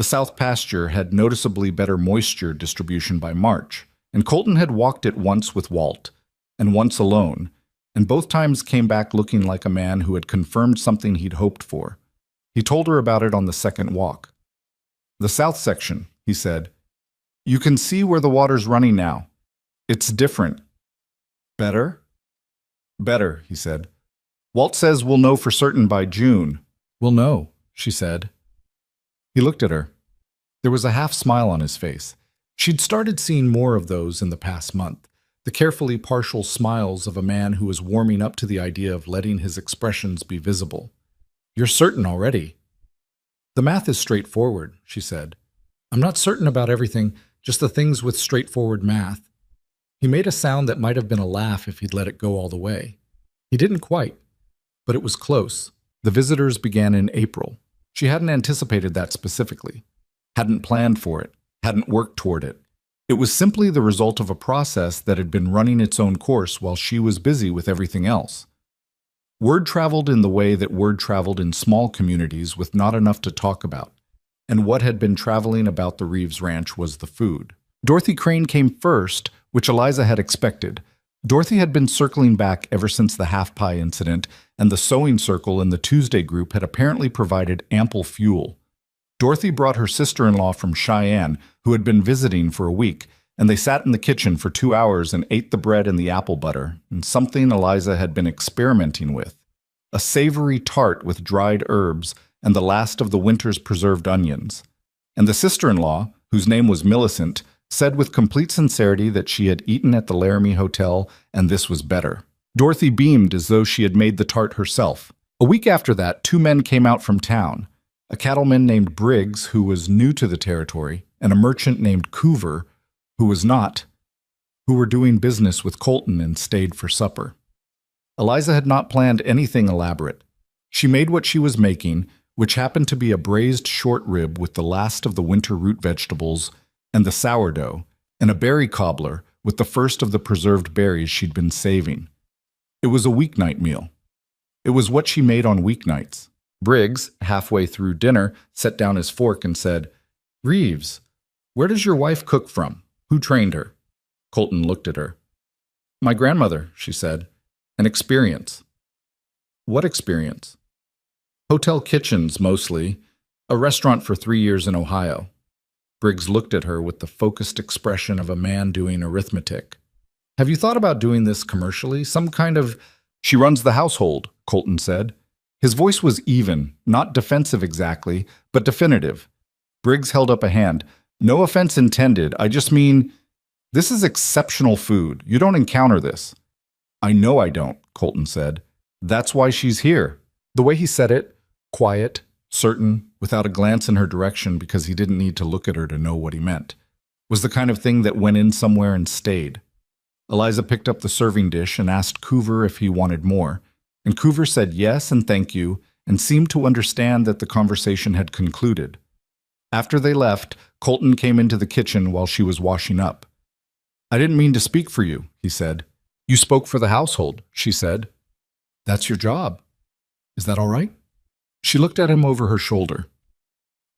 The south pasture had noticeably better moisture distribution by March, and Colton had walked it once with Walt, and once alone, and both times came back looking like a man who had confirmed something he'd hoped for. He told her about it on the second walk. "The south section," he said. "You can see where the water's running now. It's different." "Better?" "Better," he said. "Walt says we'll know for certain by June." "We'll know," she said. He looked at her. There was a half smile on his face. She'd started seeing more of those in the past month, the carefully partial smiles of a man who was warming up to the idea of letting his expressions be visible. "You're certain already." "The math is straightforward," she said. "I'm not certain about everything, just the things with straightforward math." He made a sound that might have been a laugh if he'd let it go all the way. He didn't quite, but it was close. The visitors began in April. She hadn't anticipated that specifically, hadn't planned for it, hadn't worked toward it. It was simply the result of a process that had been running its own course while she was busy with everything else. Word traveled in the way that word traveled in small communities with not enough to talk about, and what had been traveling about the Reeves Ranch was the food. Dorothy Crane came first, which Eliza had expected. Dorothy had been circling back ever since the half-pie incident, and the sewing circle in the Tuesday group had apparently provided ample fuel. Dorothy brought her sister-in-law from Cheyenne, who had been visiting for a week, and they sat in the kitchen for 2 hours and ate the bread and the apple butter, and something Eliza had been experimenting with. A savory tart with dried herbs and the last of the winter's preserved onions. And the sister-in-law, whose name was Millicent, said with complete sincerity that she had eaten at the Laramie Hotel and this was better. Dorothy beamed as though she had made the tart herself. A week after that, 2 men came out from town. A cattleman named Briggs, who was new to the territory, and a merchant named Coover, who was not, who were doing business with Colton and stayed for supper. Eliza had not planned anything elaborate. She made what she was making, which happened to be a braised short rib with the last of the winter root vegetables and the sourdough, and a berry cobbler with the first of the preserved berries she'd been saving. It was a weeknight meal. It was what she made on weeknights. Briggs, halfway through dinner, set down his fork and said, "Reeves, where does your wife cook from? Who trained her?" Colton looked at her. "My grandmother," she said. "An experience." "What experience?" "Hotel kitchens, mostly. A restaurant for 3 years in Ohio." Briggs looked at her with the focused expression of a man doing arithmetic. "Have you thought about doing this commercially? Some kind of—" "She runs the household," Colton said. His voice was even, not defensive exactly, but definitive. Briggs held up a hand. "No offense intended, I just mean, this is exceptional food. You don't encounter this." "I know I don't," Colton said. "That's why she's here." The way he said it, quiet, certain, without a glance in her direction because he didn't need to look at her to know what he meant, was the kind of thing that went in somewhere and stayed. Eliza picked up the serving dish and asked Coover if he wanted more, and Coover said yes and thank you and seemed to understand that the conversation had concluded. After they left, Colton came into the kitchen while she was washing up. "I didn't mean to speak for you," he said. "You spoke for the household," she said. "That's your job. Is that all right?" She looked at him over her shoulder.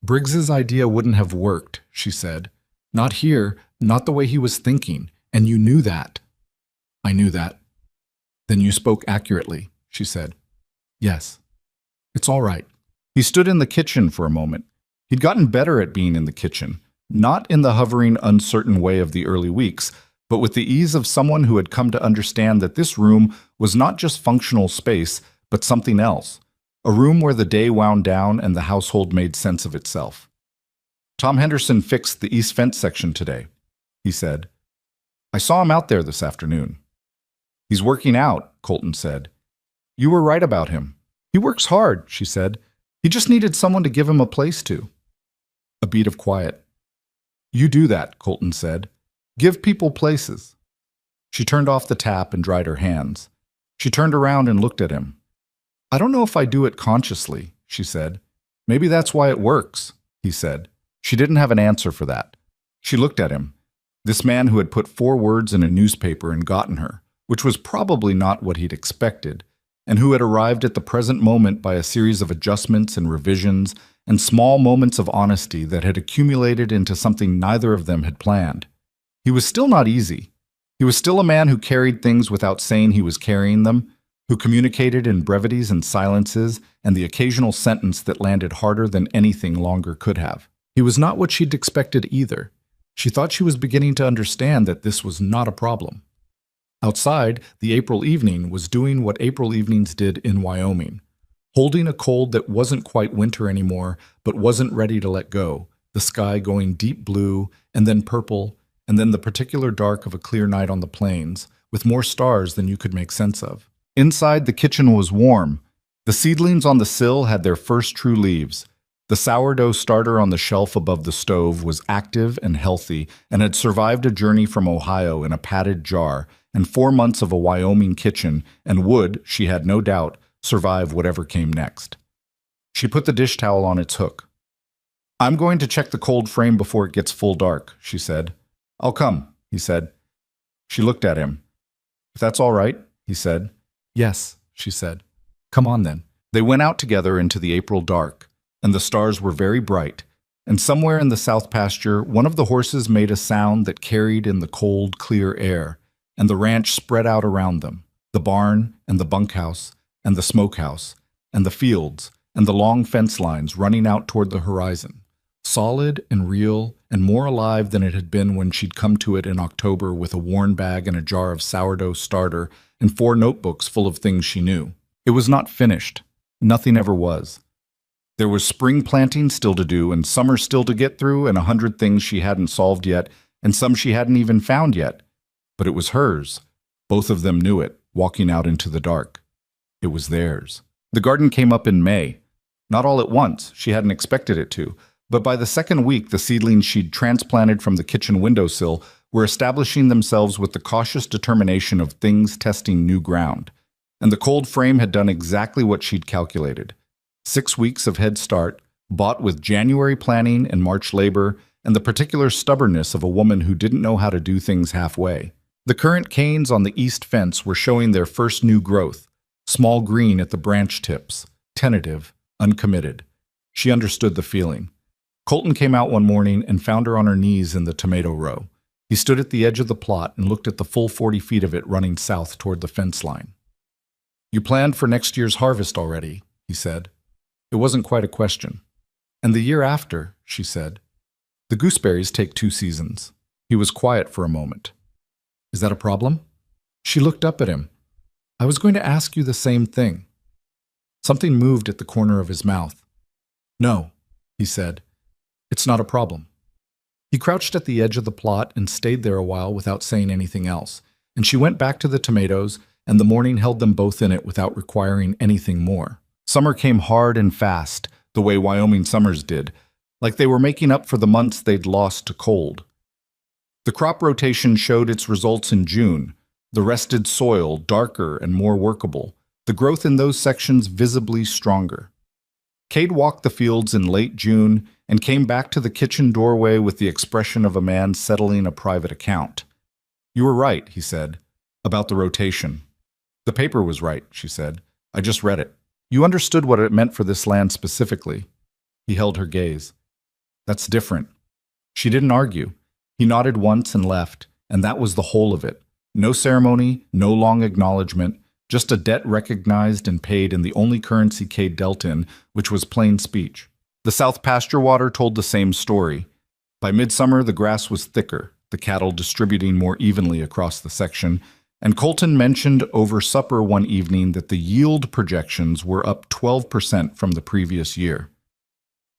"Briggs's idea wouldn't have worked," she said. "Not here, not the way he was thinking, and you knew that." "I knew that." "Then you spoke accurately," she said. "Yes. It's all right." He stood in the kitchen for a moment. He'd gotten better at being in the kitchen, not in the hovering, uncertain way of the early weeks, but with the ease of someone who had come to understand that this room was not just functional space, but something else. A room where the day wound down and the household made sense of itself. "Tom Henderson fixed the east fence section today," he said. "I saw him out there this afternoon." "He's working out," Colton said. "You were right about him. He works hard," she said. "He just needed someone to give him a place to." A beat of quiet. "You do that," Colton said. "Give people places." She turned off the tap and dried her hands. She turned around and looked at him. "I don't know if I do it consciously," she said. "Maybe that's why it works," he said. She didn't have an answer for that. She looked at him, this man who had put 4 words in a newspaper and gotten her, which was probably not what he'd expected, and who had arrived at the present moment by a series of adjustments and revisions and small moments of honesty that had accumulated into something neither of them had planned. He was still not easy. He was still a man who carried things without saying he was carrying them, who communicated in brevities and silences and the occasional sentence that landed harder than anything longer could have. He was not what she'd expected either. She thought she was beginning to understand that this was not a problem. Outside, the April evening was doing what April evenings did in Wyoming, holding a cold that wasn't quite winter anymore, but wasn't ready to let go, the sky going deep blue, and then purple, and then the particular dark of a clear night on the plains, with more stars than you could make sense of. Inside, the kitchen was warm. The seedlings on the sill had their first true leaves. The sourdough starter on the shelf above the stove was active and healthy and had survived a journey from Ohio in a padded jar and 4 months of a Wyoming kitchen and would, she had no doubt, survive whatever came next. She put the dish towel on its hook. "I'm going to check the cold frame before it gets full dark," she said. "I'll come," he said. She looked at him. "If that's all right," he said. "Yes," she said. "Come on then." They went out together into the April dark, and the stars were very bright, and somewhere in the south pasture one of the horses made a sound that carried in the cold, clear air, and the ranch spread out around them, the barn and the bunkhouse and the smokehouse and the fields and the long fence lines running out toward the horizon, solid and real and more alive than it had been when she'd come to it in October with a worn bag and a jar of sourdough starter and 4 notebooks full of things she knew. It was not finished. Nothing ever was. There was spring planting still to do and summer still to get through and 100 things she hadn't solved yet and some she hadn't even found yet. But it was hers. Both of them knew it, walking out into the dark. It was theirs. The garden came up in May. Not all at once, she hadn't expected it to, but by the second week the seedlings she'd transplanted from the kitchen windowsill were establishing themselves with the cautious determination of things testing new ground. And the cold frame had done exactly what she'd calculated. 6 weeks of head start, bought with January planning and March labor, and the particular stubbornness of a woman who didn't know how to do things halfway. The currant canes on the east fence were showing their first new growth, small green at the branch tips, tentative, uncommitted. She understood the feeling. Colton came out one morning and found her on her knees in the tomato row. He stood at the edge of the plot and looked at the full 40 feet of it running south toward the fence line. "You planned for next year's harvest already," he said. It wasn't quite a question. "And the year after," she said. "The gooseberries take 2 seasons." He was quiet for a moment. "Is that a problem?" She looked up at him. "I was going to ask you the same thing." Something moved at the corner of his mouth. "No," he said. "It's not a problem." He crouched at the edge of the plot and stayed there a while without saying anything else, and she went back to the tomatoes, and the morning held them both in it without requiring anything more. Summer came hard and fast, the way Wyoming summers did, like they were making up for the months they'd lost to cold. The crop rotation showed its results in June, the rested soil darker and more workable, the growth in those sections visibly stronger. Cade walked the fields in late June and came back to the kitchen doorway with the expression of a man settling a private account. "You were right," he said, "about the rotation." "The paper was right," she said. "I just read it. You understood what it meant for this land specifically." He held her gaze. "That's different." She didn't argue. He nodded once and left, and that was the whole of it. No ceremony, no long acknowledgement, just a debt recognized and paid in the only currency Cade dealt in, which was plain speech. The south pasture water told the same story. By midsummer, the grass was thicker, the cattle distributing more evenly across the section, and Colton mentioned over supper one evening that the yield projections were up 12% from the previous year.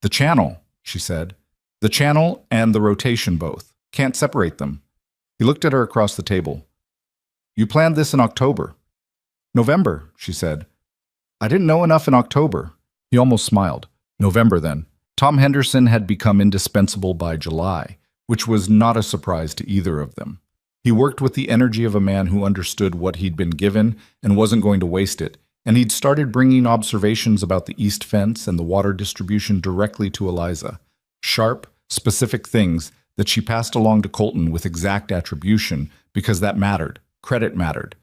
"The channel," she said. "The channel and the rotation both. Can't separate them." He looked at her across the table. "You planned this in October." "November," she said. "I didn't know enough in October." He almost smiled. November, then. Tom Henderson had become indispensable by July, which was not a surprise to either of them. He worked with the energy of a man who understood what he'd been given and wasn't going to waste it, and he'd started bringing observations about the east fence and the water distribution directly to Eliza. Sharp, specific things that she passed along to Colton with exact attribution because that mattered. Credit mattered.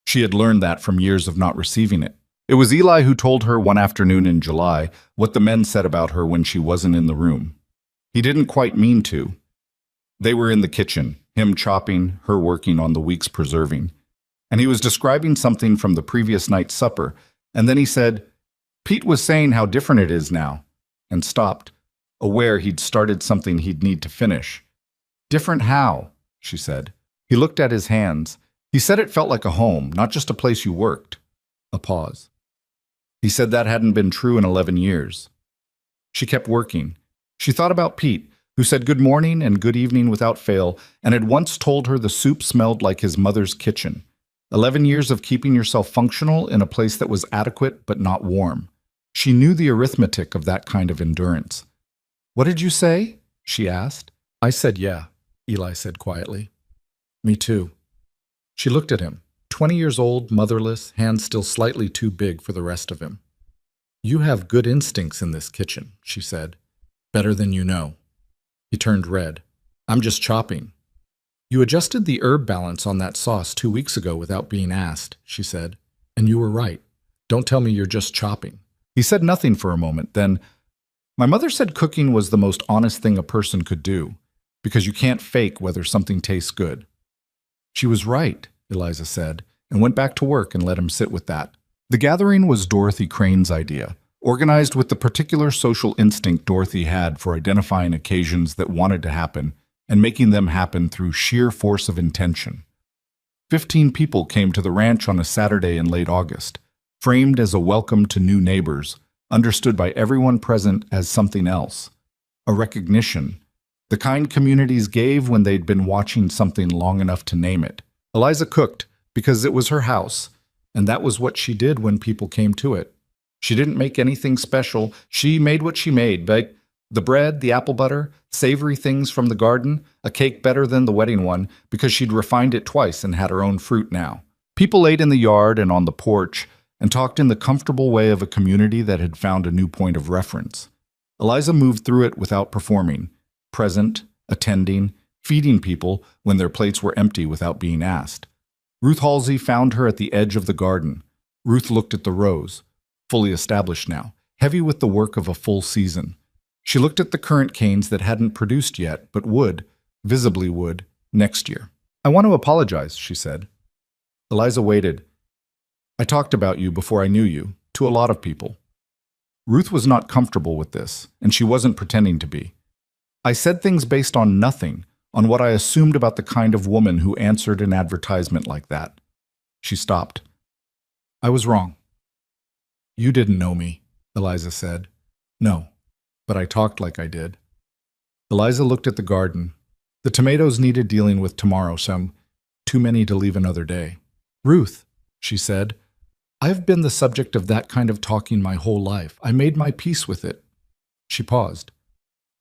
She had learned that from years of not receiving it. It was Eli who told her one afternoon in July what the men said about her when she wasn't in the room. He didn't quite mean to. They were in the kitchen, him chopping, her working on the week's preserving. And he was describing something from the previous night's supper, and then he said, "Pete was saying how different it is now," and stopped, aware he'd started something he'd need to finish. "Different how?" she said. He looked at his hands. He said it felt like a home, not just a place you worked. A pause. He said that hadn't been true in 11 years. She kept working. She thought about Pete, who said good morning and good evening without fail, and had once told her the soup smelled like his mother's kitchen. 11 years of keeping yourself functional in a place that was adequate but not warm. She knew the arithmetic of that kind of endurance. "What did you say?" she asked. "I said yeah," Eli said quietly. "Me too." She looked at him, 20 years old, motherless, hands still slightly too big for the rest of him. "You have good instincts in this kitchen," she said. "Better than you know." He turned red. "I'm just chopping." "You adjusted the herb balance on that sauce 2 weeks ago without being asked," she said. "And you were right. Don't tell me you're just chopping." He said nothing for a moment, then, "My mother said cooking was the most honest thing a person could do, because you can't fake whether something tastes good." She was right, Eliza said, and went back to work and let him sit with that. The gathering was Dorothy Crane's idea, organized with the particular social instinct Dorothy had for identifying occasions that wanted to happen and making them happen through sheer force of intention. 15 people came to the ranch on a Saturday in late August, framed as a welcome to new neighbors, understood by everyone present as something else, a recognition, the kind communities gave when they'd been watching something long enough to name it. Eliza cooked because it was her house, and that was what she did when people came to it. She didn't make anything special. She made what she made, the bread, the apple butter, savory things from the garden, a cake better than the wedding one because she'd refined it twice and had her own fruit now. People ate in the yard and on the porch and talked in the comfortable way of a community that had found a new point of reference. Eliza moved through it without performing, present, attending, feeding people when their plates were empty without being asked. Ruth Halsey found her at the edge of the garden. Ruth looked at the rows, fully established now, heavy with the work of a full season. She looked at the currant canes that hadn't produced yet, but would, visibly would, next year. "I want to apologize," she said. Eliza waited. "I talked about you before I knew you, to a lot of people." Ruth was not comfortable with this, and she wasn't pretending to be. "I said things based on nothing, on what I assumed about the kind of woman who answered an advertisement like that." She stopped. "I was wrong." "You didn't know me," Eliza said. "No, but I talked like I did." Eliza looked at the garden. The tomatoes needed dealing with tomorrow, some too many to leave another day. "Ruth," she said, "I've been the subject of that kind of talking my whole life. I made my peace with it." She paused.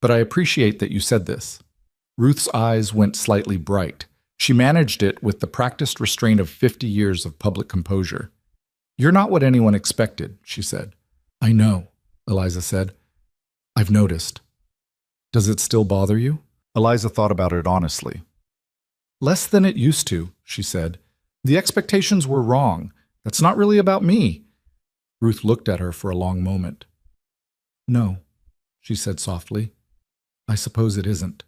"But I appreciate that you said this." Ruth's eyes went slightly bright. She managed it with the practiced restraint of 50 years of public composure. "You're not what anyone expected," she said. "I know," Eliza said. "I've noticed." "Does it still bother you?" Eliza thought about it honestly. "Less than it used to," she said. "The expectations were wrong. That's not really about me." Ruth looked at her for a long moment. "No," she said softly. "I suppose it isn't."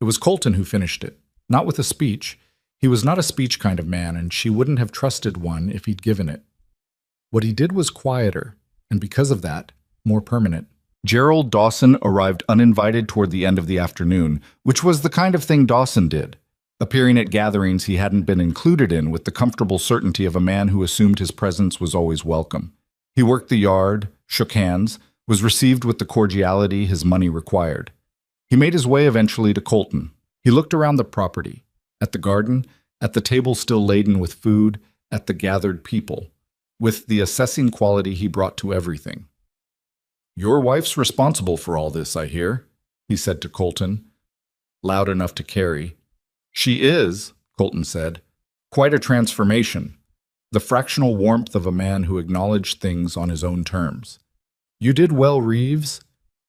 It was Colton who finished it, not with a speech. He was not a speech kind of man, and she wouldn't have trusted one if he'd given it. What he did was quieter, and because of that, more permanent. Gerald Dawson arrived uninvited toward the end of the afternoon, which was the kind of thing Dawson did, appearing at gatherings he hadn't been included in with the comfortable certainty of a man who assumed his presence was always welcome. He worked the yard, shook hands, was received with the cordiality his money required. He made his way eventually to Colton. He looked around the property, at the garden, at the table still laden with food, at the gathered people, with the assessing quality he brought to everything. "Your wife's responsible for all this, I hear," he said to Colton, loud enough to carry. "She is," Colton said, "quite a transformation, the fractional warmth of a man who acknowledged things on his own terms. You did well, Reeves,"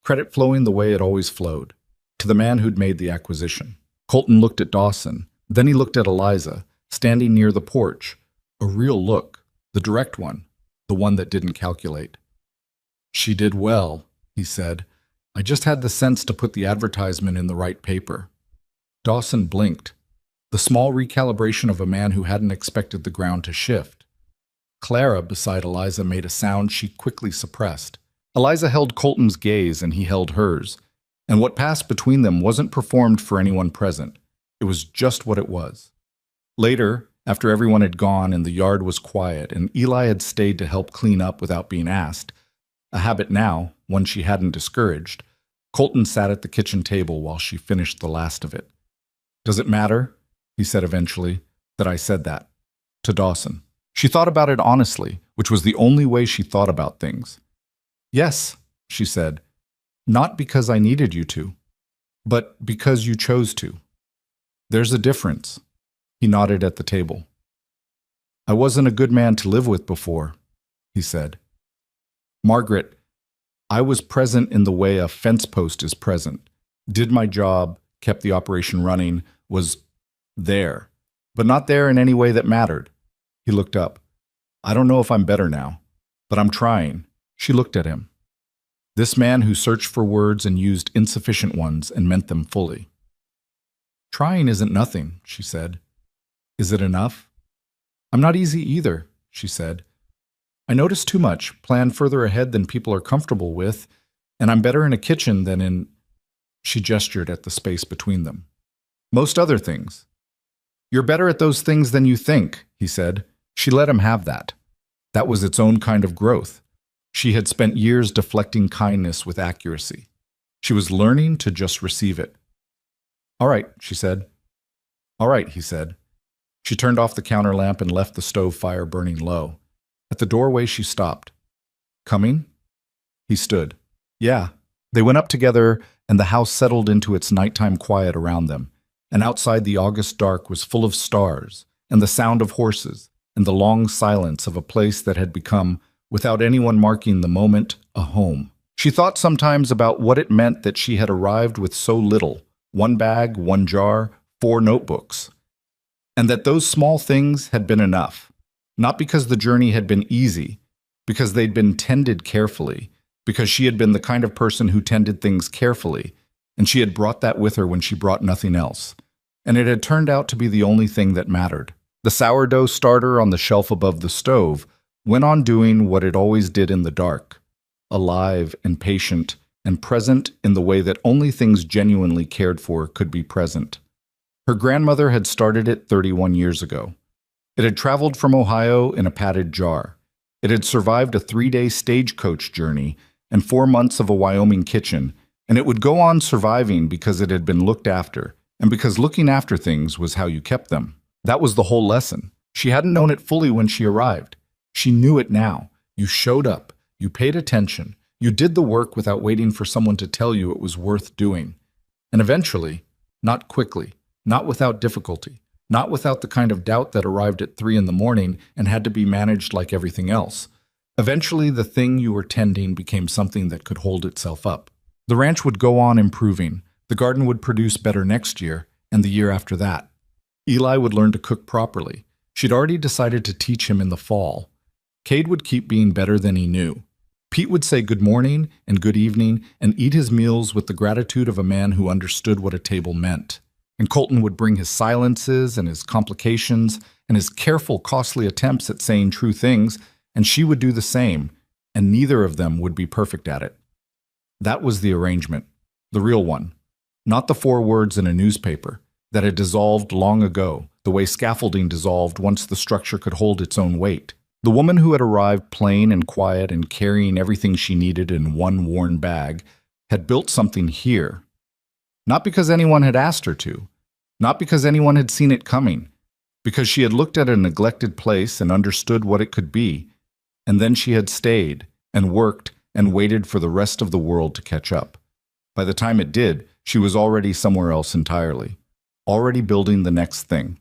credit flowing the way it always flowed, to the man who'd made the acquisition. Colton looked at Dawson. Then he looked at Eliza, standing near the porch. A real look, the direct one. the one that didn't calculate. "She did well," he said. "I just had the sense to put the advertisement in the right paper." Dawson blinked, the small recalibration of a man who hadn't expected the ground to shift. Clara, beside Eliza, made a sound she quickly suppressed. Eliza held Colton's gaze and he held hers, and what passed between them wasn't performed for anyone present. It was just what it was. Later, after everyone had gone and the yard was quiet and Eli had stayed to help clean up without being asked, a habit now, one she hadn't discouraged, Colton sat at the kitchen table while she finished the last of it. "Does it matter," he said eventually, "that I said that?" To Dawson. She thought about it honestly, which was the only way she thought about things. "Yes," she said, "not because I needed you to, but because you chose to. There's a difference." He nodded at the table. "I wasn't a good man to live with before," he said. "Margaret, I was present in the way a fence post is present. Did my job, kept the operation running, was there, but not there in any way that mattered." He looked up. "I don't know if I'm better now, but I'm trying." She looked at him. This man who searched for words and used insufficient ones and meant them fully. "Trying isn't nothing," she said. "Is it enough?" "I'm not easy either," she said. "I notice too much, plan further ahead than people are comfortable with, and I'm better in a kitchen than in—" She gestured at the space between them. "Most other things." "You're better at those things than you think," he said. She let him have that. That was its own kind of growth. She had spent years deflecting kindness with accuracy. She was learning to just receive it. "All right," she said. "All right," he said. She turned off the counter lamp and left the stove fire burning low. At the doorway, she stopped. "Coming?" He stood. "Yeah." They went up together, and the house settled into its nighttime quiet around them. And outside, the August dark was full of stars, and the sound of horses, and the long silence of a place that had become, without anyone marking the moment, a home. She thought sometimes about what it meant that she had arrived with so little, 1 bag, 1 jar, 4 notebooks, and that those small things had been enough. Not because the journey had been easy, because they'd been tended carefully, because she had been the kind of person who tended things carefully, and she had brought that with her when she brought nothing else. And it had turned out to be the only thing that mattered. The sourdough starter on the shelf above the stove went on doing what it always did in the dark, alive and patient and present in the way that only things genuinely cared for could be present. Her grandmother had started it 31 years ago. It had traveled from Ohio in a padded jar. It had survived a 3-day stagecoach journey and 4 months of a Wyoming kitchen, and it would go on surviving because it had been looked after, and because looking after things was how you kept them. That was the whole lesson. She hadn't known it fully when she arrived. She knew it now. You showed up. You paid attention. You did the work without waiting for someone to tell you it was worth doing. And eventually, not quickly, not without difficulty, not without the kind of doubt that arrived at 3 in the morning and had to be managed like everything else. Eventually, the thing you were tending became something that could hold itself up. The ranch would go on improving. The garden would produce better next year, and the year after that. Eli would learn to cook properly. She'd already decided to teach him in the fall. Cade would keep being better than he knew. Pete would say good morning and good evening and eat his meals with the gratitude of a man who understood what a table meant. And Colton would bring his silences and his complications and his careful, costly attempts at saying true things, and she would do the same, and neither of them would be perfect at it. That was the arrangement, the real one, not the 4 words in a newspaper that had dissolved long ago, the way scaffolding dissolved once the structure could hold its own weight. The woman who had arrived plain and quiet and carrying everything she needed in 1 worn bag had built something here. Not because anyone had asked her to, not because anyone had seen it coming, because she had looked at a neglected place and understood what it could be, and then she had stayed and worked and waited for the rest of the world to catch up. By the time it did, she was already somewhere else entirely, already building the next thing.